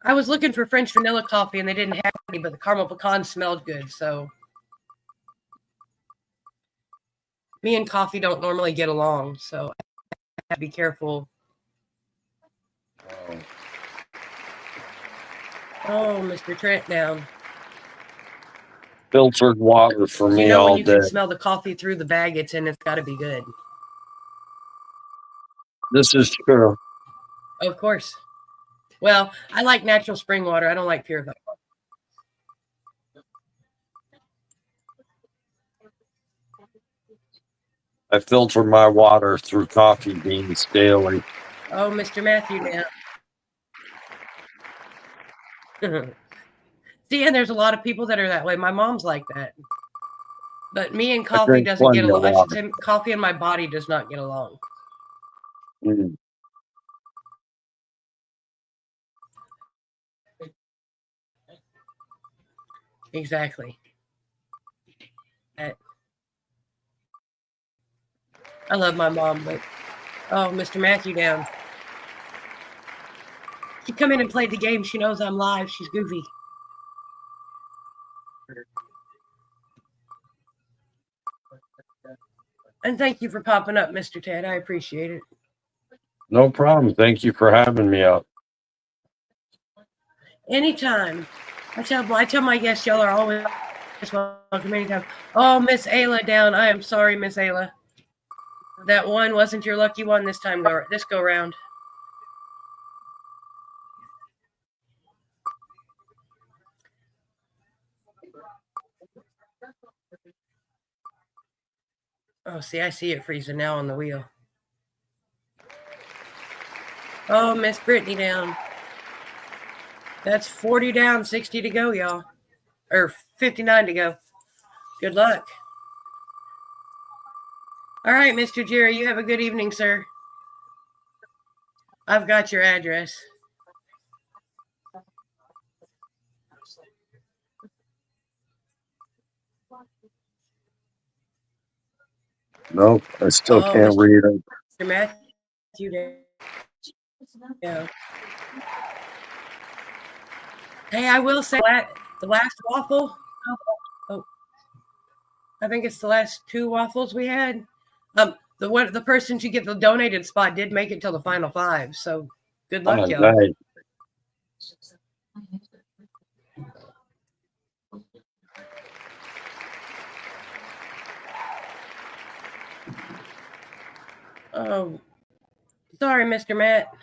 I was looking for French vanilla coffee, and they didn't have any, but the caramel pecan smelled good, so. Me and coffee don't normally get along, so I have to be careful. Oh, Mr. Trent down. Filtered water for me when all you day. can smell the coffee through the bag it's in, it's got to be good. This is true. Of course. Well, I like natural spring water. I don't like purified water. I filter my water through coffee beans daily. Oh, Mr. Matthew now. See, and there's a lot of people that are that way. My mom's like that. But me and coffee doesn't get along. I should say coffee and my body does not get along. Mm. Exactly. I love my mom, but oh, Mr. Matthew down. She come in and played the game. She knows I'm live. She's goofy. And thank you for popping up, Mr. Ted. I appreciate it. No problem. Thank you for having me out. Anytime. I tell my guests, y'all are always welcome anytime. Oh, Miss Ayla down. I am sorry, Miss Ayla. That one wasn't your lucky one this time. This go round. Oh, see, I see it freezing now on the wheel. Oh, Miss Brittany down. That's 40 down, 60 to go, y'all. Or 59 to go. Good luck. All right, Mr. Jerry, you have a good evening, sir. I've got your address. Nope, I still can't read it. Mr. Matthew down. Hey, I will say the last waffle. Oh, I think it's the last 2 waffles we had. The person to get the donated spot did make it till the final 5. So good luck, y'all. Nice. Oh, sorry, Mr. Matt.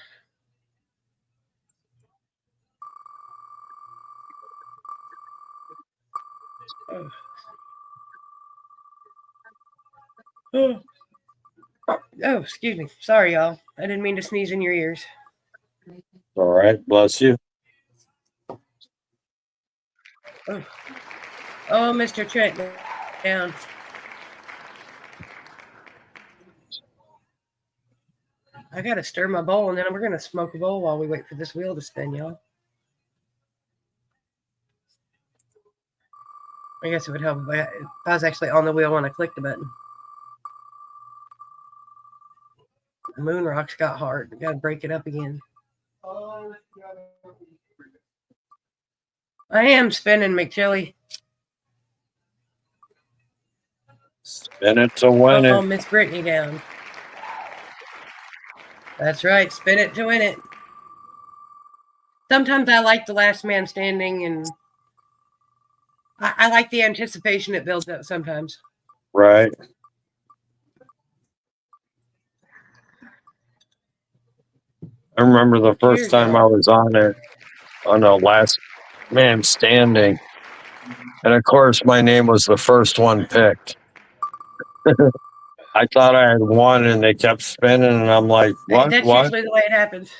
Oh, excuse me. Sorry, y'all. I didn't mean to sneeze in your ears. All right, bless you. Oh, Mr. Trent down. I gotta stir my bowl, and then we're gonna smoke a bowl while we wait for this wheel to spin, y'all. I guess it would help if I was actually on the wheel when I clicked the button. The moon rocks got hard. Gotta break it up again. I am spinning, McChilly. Spin it to win it. Oh, Miss Brittany down. That's right. Spin it to win it. Sometimes I like the last man standing, and I like the anticipation it builds up sometimes. Right. I remember the first time I was on it, on the last man standing. And of course, my name was the first one picked. I thought I had won, and they kept spinning, and I'm like, what? That's what? usually the way it happens.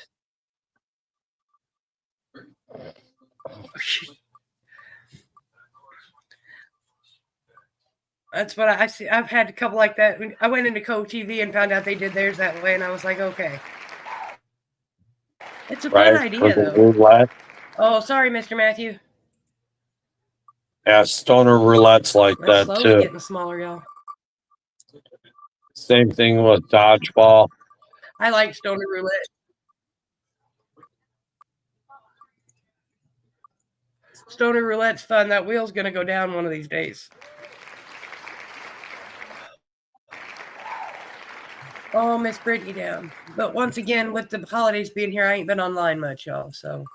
That's what I see. I've had a couple like that. I went into Cove TV and found out they did theirs that way, and I was like, okay. It's a fun idea, though. Oh, sorry, Mr. Matthew. Yeah, stoner roulette's like that, slowly too. Getting smaller, y'all. Same thing with dodgeball. I like stoner roulette. Stoner roulette's fun. That wheel's going to go down one of these days. Oh, Miss Brittany down. But once again, with the holidays being here, I ain't been online much, y'all. So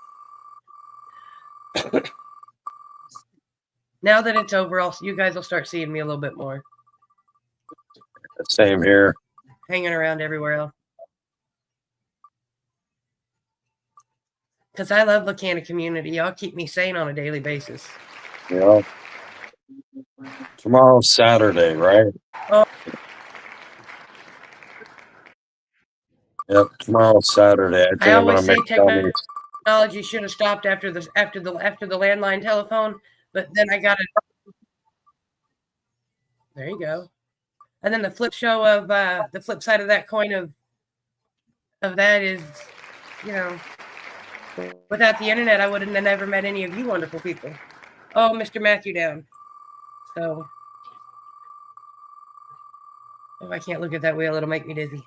now that it's over, you guys will start seeing me a little bit more. Same here. Hanging around everywhere else. Because I love the Canada community. Y'all keep me sane on a daily basis. Yeah. Tomorrow's Saturday, right? Oh. Yep, tomorrow's Saturday. I think I I'm always gonna say make dummies. technology should have stopped after the landline telephone, but then I got it. There you go. And then the flip side of that coin of that is, without the internet, I would have never met any of you wonderful people. Oh, Mr. Matthew down. So, if I can't look at that wheel, it'll make me dizzy.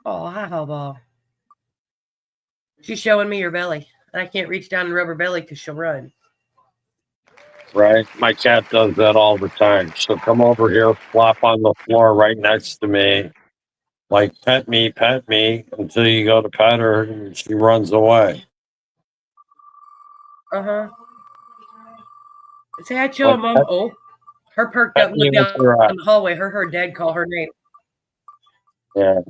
Oh, hi, ball. She's showing me her belly, and I can't reach down and rub her belly because she'll run. Right? My cat does that all the time. She'll come over here, flop on the floor right next to me, like, pet me, until you go to pet her, and she runs away. Uh-huh. Say hi to her, Mom. Oh, Her perked Pet up and me looked with down your eye. the hallway. Her dad call her name. Yeah.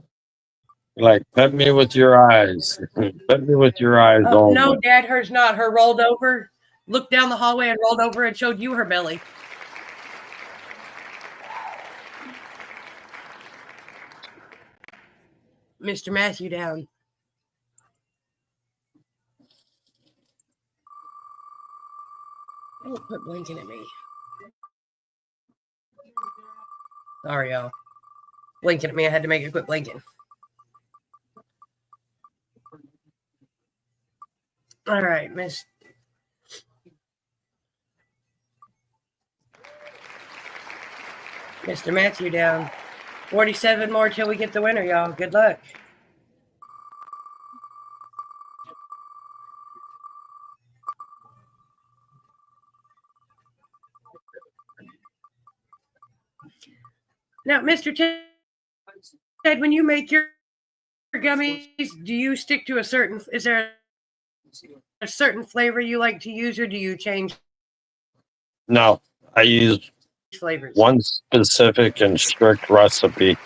Like, pet me with your eyes. Pet me with your eyes No, only. Dad, hers not. Her rolled over, looked down the hallway and rolled over and showed you her belly. Mr. Matthew down. Oh, quit blinking at me. Sorry, y'all. Blinking at me. I had to make it quit blinking. All right, Mr. Matthew down. 47 more till we get the winner, y'all. Good luck. Now, Mr. Ted, when you make your gummies, do you stick to is there a certain flavor you like to use, or do you change No, I use flavors? one specific and strict recipe.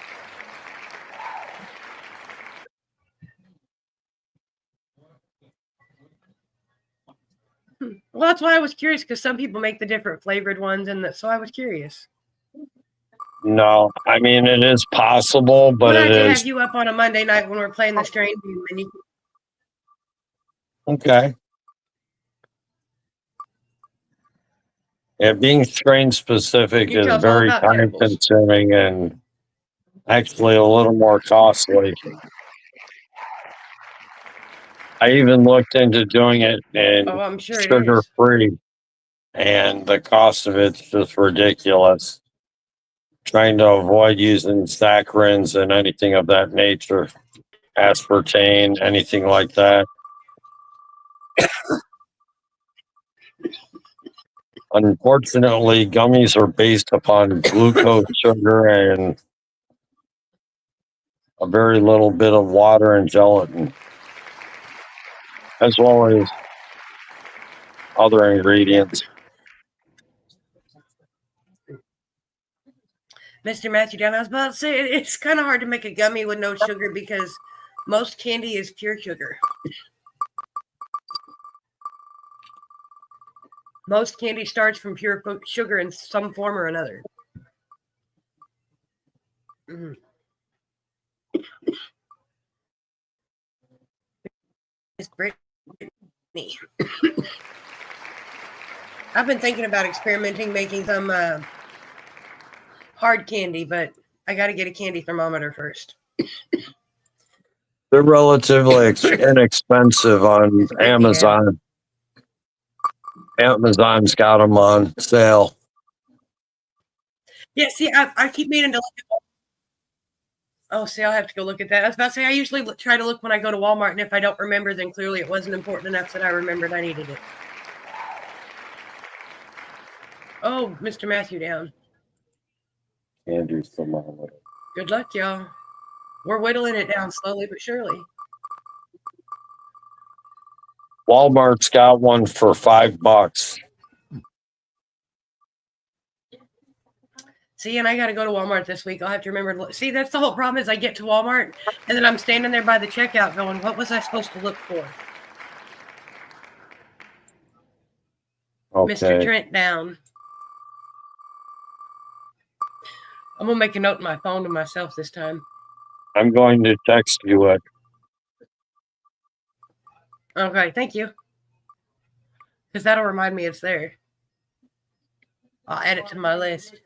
Well, that's why I was curious, because some people make the different flavored ones, and so I was curious. No, I mean, it is possible, but We'll have it to is. have you up on a Monday night when we're playing the strain game, and you Okay. Yeah, being strain specific can tell is us all very about time edibles. consuming and actually a little more costly. I even looked into doing it in Oh, I'm sure it sugar is. free, and the cost of it's just ridiculous. Trying to avoid using saccharins and anything of that nature, aspartame, anything like that. Unfortunately, gummies are based upon glucose, sugar, and a very little bit of water and gelatin, as well as other ingredients. Mr. Matthew down. I was about to say it's kind of hard to make a gummy with no sugar because most candy is pure sugar. Most candy starts from pure sugar in some form or another. Mm-hmm. Miss Brittany. I've been thinking about experimenting making some hard candy, but I got to get a candy thermometer first. They're relatively inexpensive on Miss Brittany down. Amazon. Amazon's got them on sale. Yeah, see, I keep meaning to look at. Oh, see, I'll have to go look at that. I was about to say, I usually try to look when I go to Walmart, and if I don't remember, then clearly it wasn't important enough that I remembered I needed it. Oh, Mr. Matthew down. Candy's thermometer. Good luck, y'all. We're whittling it down slowly but surely. Walmart's got one for $5. See, and I got to go to Walmart this week. I'll have to remember. See, that's the whole problem is I get to Walmart, and then I'm standing there by the checkout going, what was I supposed to look for? Okay. Mr. Trent down. I'm going to make a note in my phone to myself this time. I'm going to text you it. Okay, thank you. Because that'll remind me it's there. I'll add it to my list.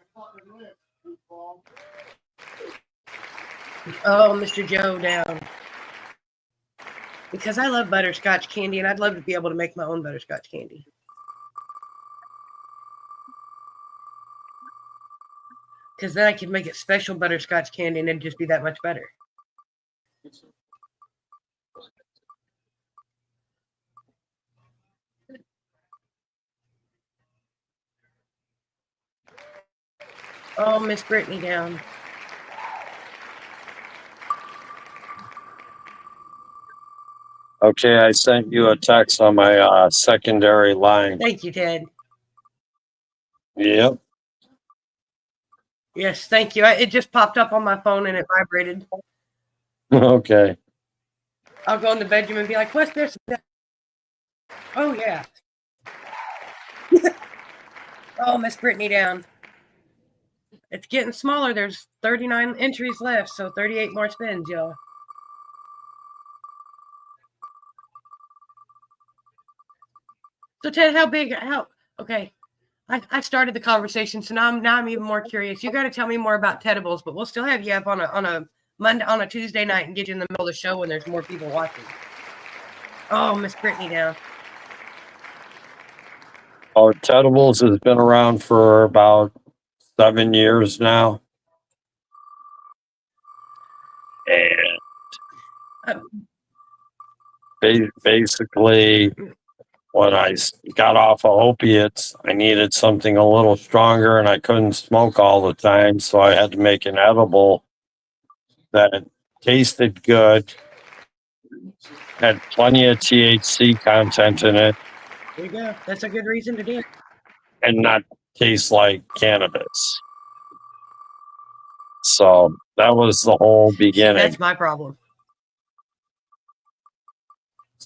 Oh, Mr. Joe down. Because I love butterscotch candy, and I'd love to be able to make my own butterscotch candy. Because then I could make it special butterscotch candy, and it'd just be that much better. Oh, Miss Brittany down. Okay, I sent you a text on my secondary line. Thank you, Ted. Yep. Yes, thank you. It just popped up on my phone and it vibrated. Okay. I'll go in the bedroom and be like, "What's this?" Oh yeah. Oh, Miss Brittany down. It's getting smaller. There's 39 entries left, so 38 more spins, y'all. So Ted, how big? How? Okay, I started the conversation, so now I'm even more curious. You got to tell me more about Tedibles, but we'll still have you up on a Monday on a Tuesday night and get you in the middle of the show when there's more people watching. Oh, Miss Brittany down. Oh, Tedibles has been around for about 7 years now. And basically, when I got off of opiates, I needed something a little stronger and I couldn't smoke all the time. So I had to make an edible that tasted good, had plenty of THC content in it, There you go. That's a good reason to do it. and not taste like cannabis. So that was the whole See, beginning. that's my problem.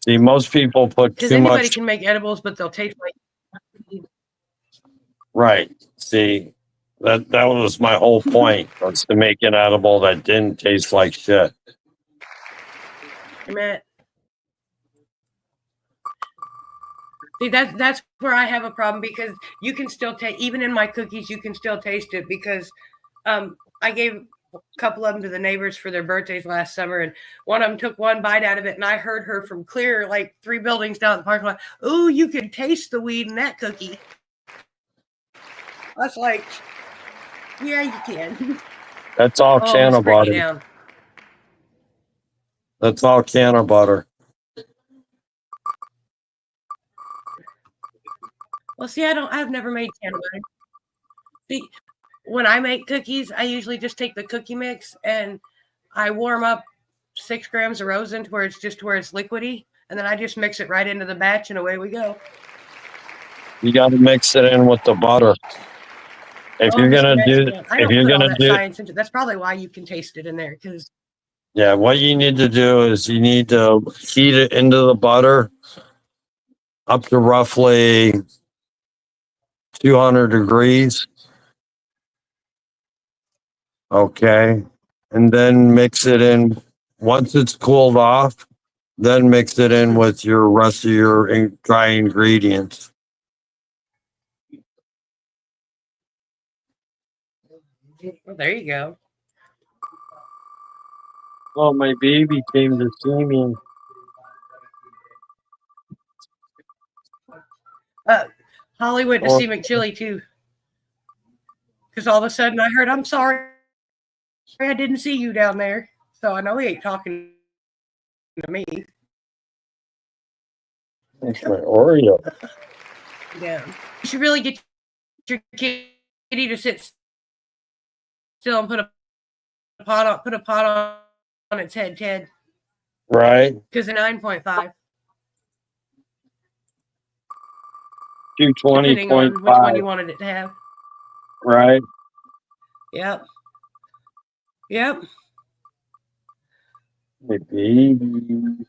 See, most people put Because too anybody much. can make edibles, but they'll taste like. Right. See, that was my whole point, was to make an edible that didn't taste like shit. Matt. See, that's where I have a problem, because you can still taste, even in my cookies, you can still taste it, because I gave a couple of them to the neighbors for their birthdays last summer, and one of them took one bite out of it, and I heard her from clear, like 3 buildings down the parking lot, "Ooh, you can taste the weed in that cookie." I was like, "Yeah, you can." That's all Oh, can Miss of Brittany butter. down. That's all can of butter. Well, see, I've never made can of butter. See, when I make cookies, I usually just take the cookie mix and I warm up 6 grams of rosin to where it's liquidy, and then I just mix it right into the batch, and away we go. You got to mix it in with the butter. If you're Mr. gonna do, Matthew, I if don't you're put all gonna that do, science into. That's probably why you can taste it in there, because yeah, what you need to do is you need to heat it into the butter up to roughly 200 degrees. Okay. And then mix it in. Once it's cooled off, then mix it in with your rest of your dry ingredients. well, there you go. Oh, my baby came to see me. Holly went to see McChilly too, because all of a sudden I heard, "I'm sorry, I didn't see you down there." So I know he ain't talking to me. That's my Oreo. Yeah, you should really get your kitty to sit still and put a pot on its head, Ted. Right. Because a 9.5. 220.5. Depending on which one you wanted it to have. Right. Yep. Yep. My baby.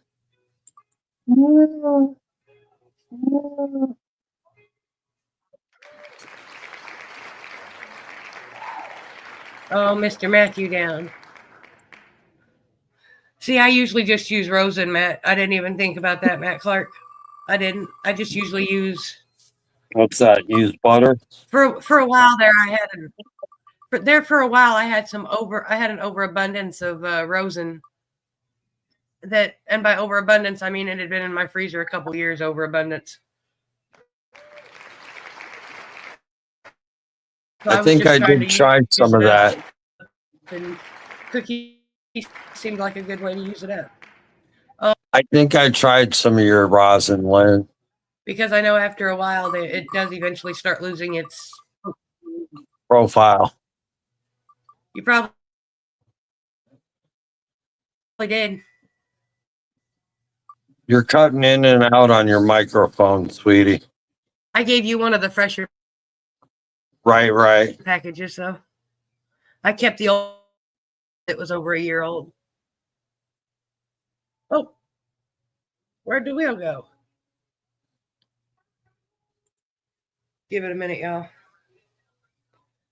Oh, Mr. Matthew down. See, I usually just use rosin, Matt. I didn't even think about that, Matt Clark. I didn't. I just usually use. What's that? Use butter? For a while there, I had for a while I had an overabundance of rosin. That, and by overabundance I mean it had been in my freezer a couple years. Overabundance. So I think I did try some of that. And cookies seemed like a good way to use it up. I think I tried some of your rosin, Lynn. Because I know after a while it does eventually start losing its Profile. You probably did. You're cutting in and out on your microphone, sweetie. I gave you one of the fresher Right. packages, though. I kept the old that was over a year old. Oh, where'd the wheel go? Give it a minute, y'all.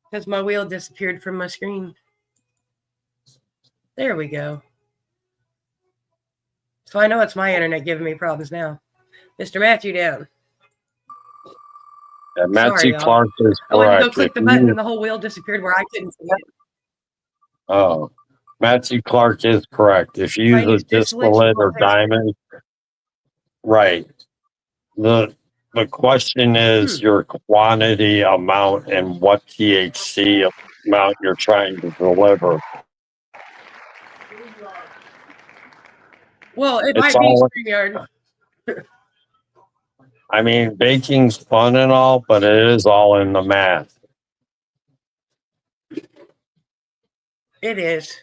Because my wheel disappeared from my screen. There we go. So I know it's my internet giving me problems now. Mr. Matthew down. Yeah, Matthew Sorry, Clark is I went to go correct. click the button and the whole wheel disappeared where I couldn't see it. Oh, Matthew Clark is correct. If you If I use a distillate or diamond, right. The question is your quantity amount and what THC amount you're trying to deliver. Well, it It's might be all, StreamYard. I mean, baking's fun and all, but it is all in the math. It is.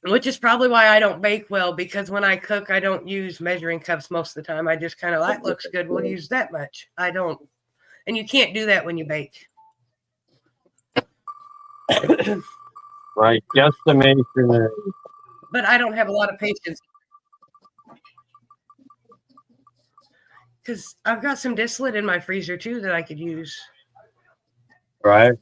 Which is probably why I don't bake well, because when I cook, I don't use measuring cups most of the time. I just kind of, that looks good, we'll use that much. I don't. And you can't do that when you bake. Right. Guesstimation is, But I don't have a lot of patience. Because I've got some distillate in my freezer too that I could use. right.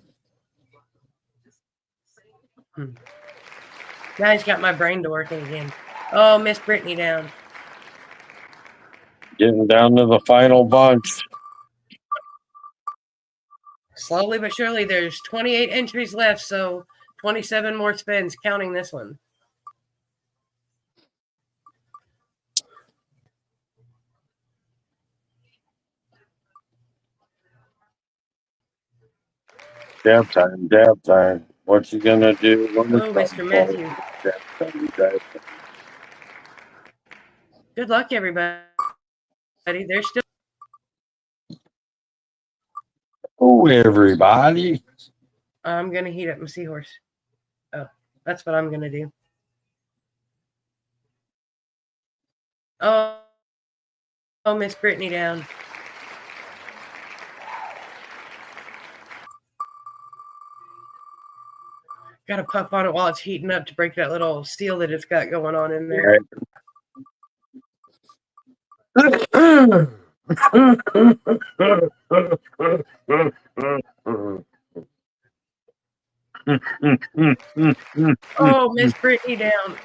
Now he's got my brain to working again. Oh, Miss Brittany down. Getting down to the final bunch. Slowly but surely, there's 28 entries left, so 27 more spins, counting this one. Dab time, dab time. What you gonna do? Oh, Mr. Matthew. Good luck, everybody. There's still. Oh, everybody. I'm going to heat up my seahorse. Oh, that's what I'm going to do. Oh, Miss Brittany down. Got to puff on it while it's heating up to break that little seal that it's got going on in there. Oh, Miss Brittany down.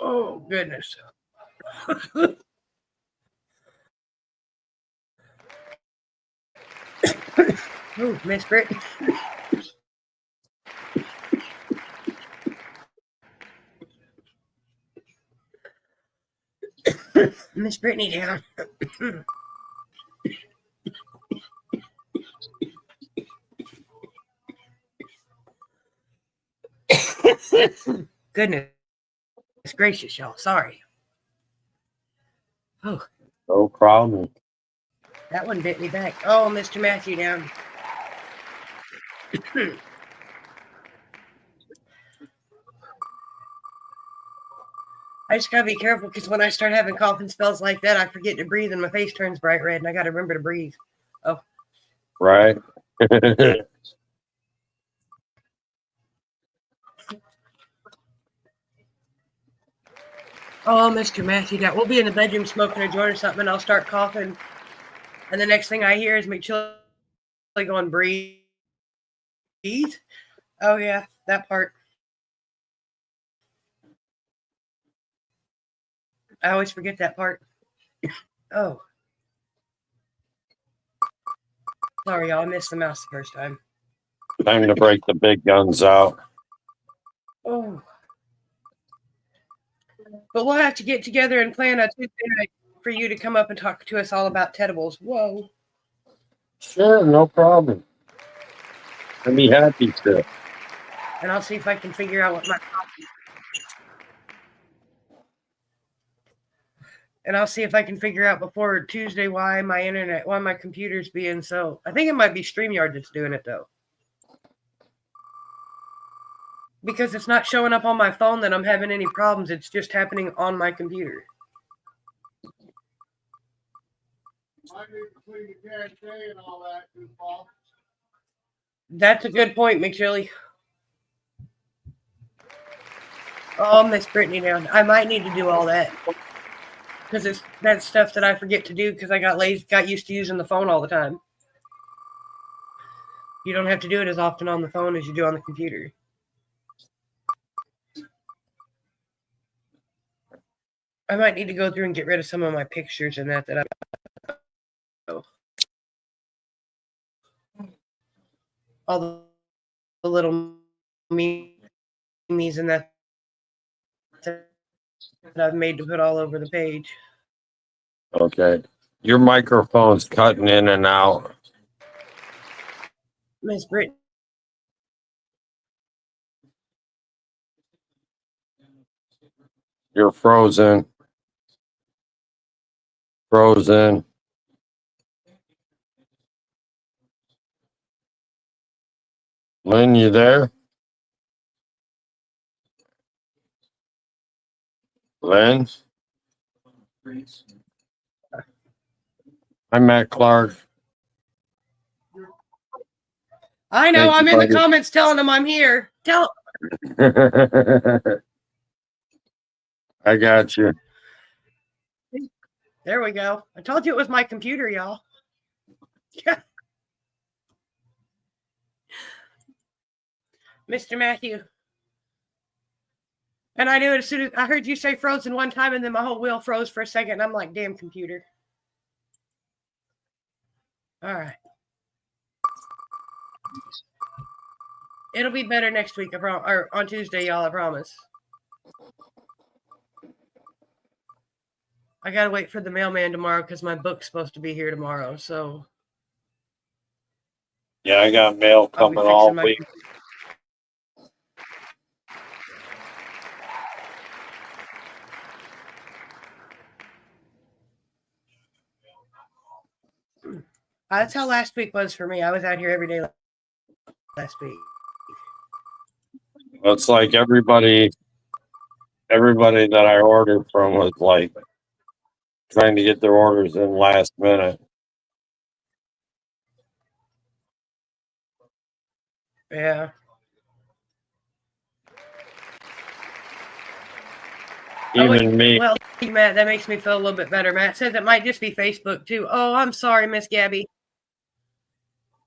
Oh, goodness. Oh, Miss Brittany. Miss Brittany down. Goodness gracious, y'all. Sorry. Oh. No problem. That one bit me back. Oh, Mr. Matthew down. I just gotta be careful because when I start having coughing spells like that, I forget to breathe and my face turns bright red, and I gotta remember to breathe. Oh. Right. Oh, Mr. Matthew, that we'll be in the bedroom smoking a joint or something, and I'll start coughing, and the next thing I hear is McChilly going, breathe. Oh yeah, that part. I always forget that part. Oh. Sorry, y'all. I missed the mouse the first time. Time to break the big guns out. Oh. But we'll have to get together and plan a Tuesday night for you to come up and talk to us all about Tedibles. Whoa. Sure, no problem. I'd be happy to. And I'll see if I can figure out what my coffee. And I'll see if I can figure out before Tuesday why my computer's being so. I think it might be StreamYard that's doing it though. Because it's not showing up on my phone that I'm having any problems. It's just happening on my computer. That's a good point, McChilly. Oh, Miss Brittany down. I might need to do all that. Because that's stuff that I forget to do because I got used to using the phone all the time. You don't have to do it as often on the phone as you do on the computer. I might need to go through and get rid of some of my pictures and that I. All the little memes and that I've made to put all over the page. Okay. Your microphone's cutting in and out. Miss Brittany. You're frozen. Frozen. Lynn, you there? Lynn? I'm Matt Clark. I know. Thank I'm you, in the buddy. comments telling them I'm here. I got you. There we go. I told you it was my computer, y'all. Mr. Matthew. And I knew it as soon as I heard you say frozen one time, and then my whole wheel froze for a second. And I'm like, damn computer. All right. It'll be better next week, or on Tuesday, y'all, I promise. I gotta wait for the mailman tomorrow because my book's supposed to be here tomorrow. So yeah, I got mail coming all week. That's how last week was for me. I was out here every day last week. It's like everybody that I ordered from was like trying to get their orders in last minute. Yeah. Even me. Well, Matt, that makes me feel a little bit better. Matt says it might just be Facebook too. Oh, I'm sorry, Miss Gabby.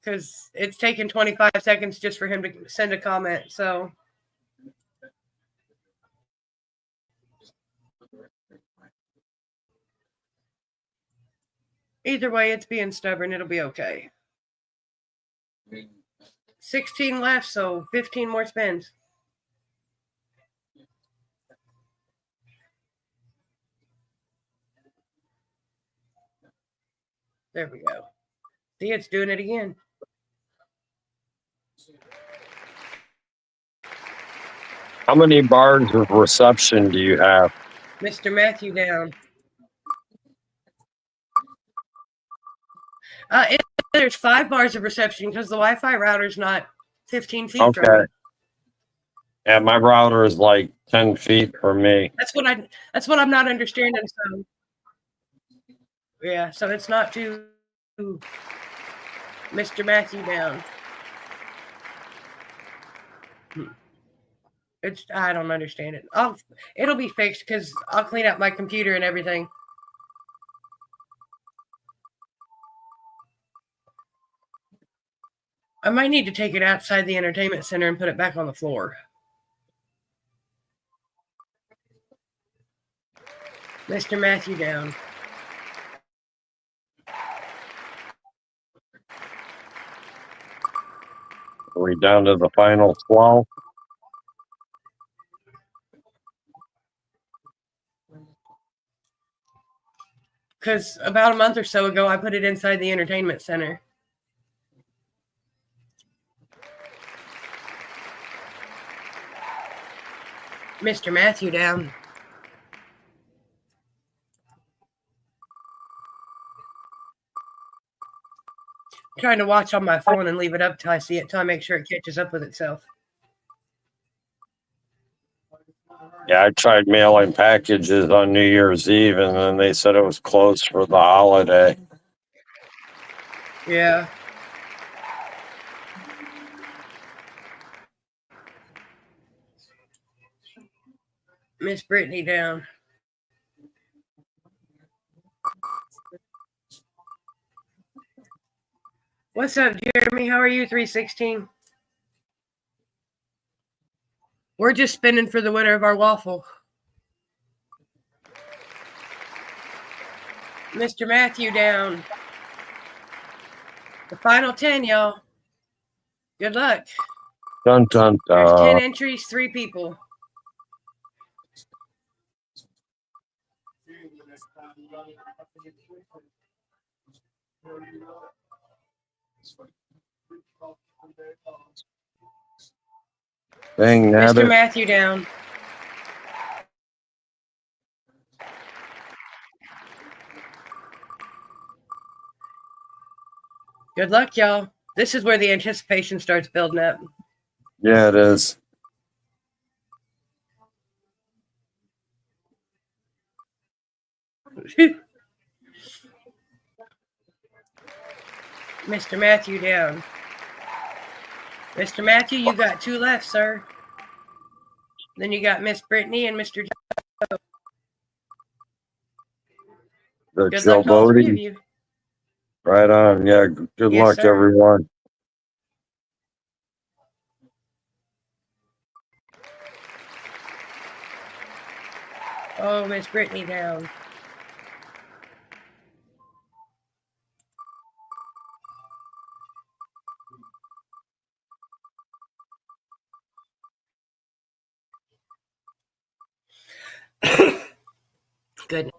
Because it's taken 25 seconds just for him to send a comment. So either way, it's being stubborn. It'll be okay. 16 left, so 15 more spins. There we go. See, it's doing it again. How many bars of reception do you have? Mr. Matthew down. There's 5 bars of reception because the Wi-Fi router's not 15 feet from me. Yeah, my router is like 10 feet from me. That's what I'm not understanding. So yeah, so it's not too Mr. Matthew down. I don't understand it. It'll be fixed because I'll clean up my computer and everything. I might need to take it outside the entertainment center and put it back on the floor. Mr. Matthew down. Are we down to the final 12? Because about a month or so ago, I put it inside the entertainment center. Mr. Matthew down. trying to watch on my phone and leave it up till I see it, till I make sure it catches up with itself. Yeah, I tried mailing packages on New Year's Eve, and then they said it was closed for the holiday. Yeah. Miss Brittany down. What's up, Jeremy? How are you, 316? We're just spinning for the winner of our waffle. Mr. Matthew down. The final 10, y'all. Good luck. Dun, dun, There's 10 dun. entries, 3 people. Dang, Mr. nabbit. Matthew down. Good luck, y'all. This is where the anticipation starts building up. Yeah, it is. Mr. Matthew down. Mr. Matthew, you got 2 left, sir. Then you got Miss Brittany and Mr. Joe. The Good luck to all 3 of showboating. you. Right on. Yeah, good Yes, luck, sir. everyone. Oh, Miss Brittany down. Good.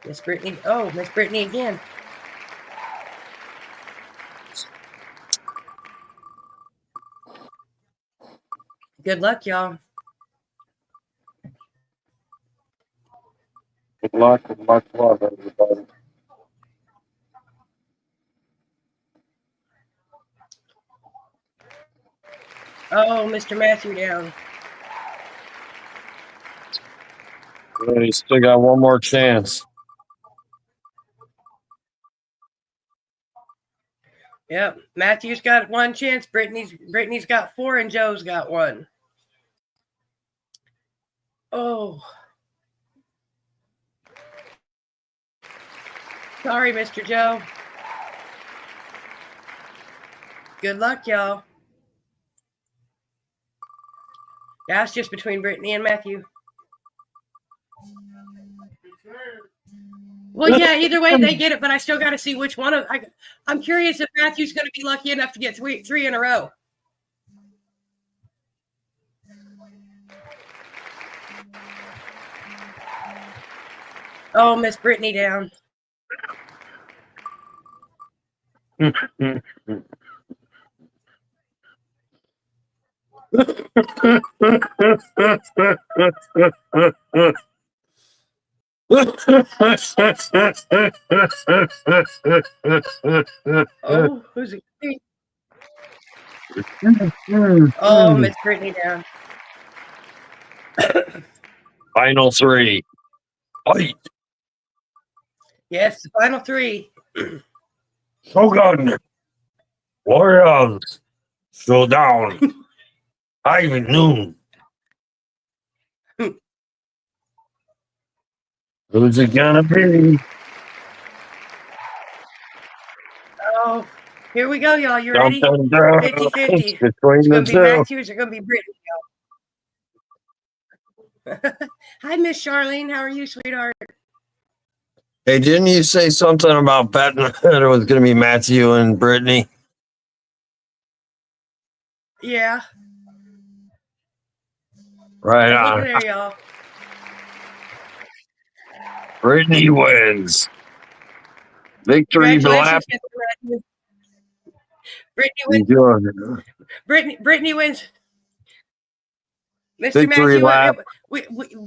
Miss Brittany. Oh, Miss Brittany again. Good luck, y'all. Good luck and much love, everybody. Oh, Mr. Matthew down. You still got one more chance. Yep. Matthew's got 1 chance. Brittany's got 4, and Joe's got 1. Oh. Sorry, Mr. Joe. Good luck, y'all. Yeah, it's just between Brittany and Matthew. Well, yeah, either way they get it, but I still got to see which one of. I'm curious if Matthew's going to be lucky enough to get three in a row. Oh, Miss Brittany down. Oh, who's it? Oh, Miss Brittany down. Final 3. Fight. Yes, the final 3. Shogun. Warriors. Showdown. High noon. Who's it gonna be? Oh, here we go, y'all. You ready? 50-50. Between It's going the to be two. Matthew. It's going to be Brittany, y'all. Hi, Miss Charlene. How are you, sweetheart? Hey, didn't you say something about betting that it was going to be Matthew and Brittany? Yeah. Right Look on. at there, y'all. Brittany wins. Victory lap. Congratulations, Mr. Matthew. Brittany wins. Brittany wins. Mr. Victory Matthew, lap.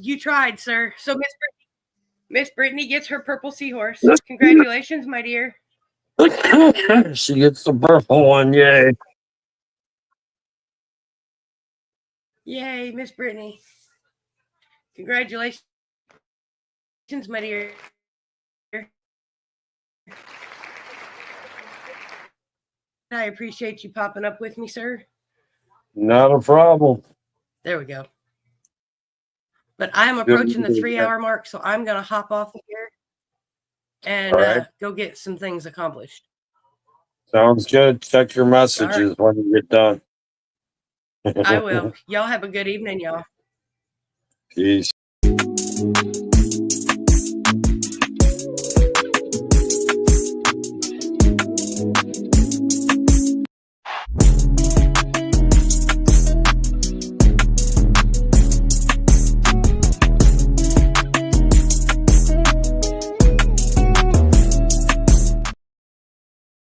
You tried, sir. So Miss Brittany gets her purple seahorse. Congratulations, my dear. She gets the purple one, yay. Yay, Miss Brittany. Congratulations, my dear. I appreciate you popping up with me, sir. Not a problem. There we go. But I am approaching the 3-hour mark, so I'm going to hop off of here and go get some things accomplished. Sounds good. Check your messages when you get done. I will. Y'all have a good evening, y'all. Peace.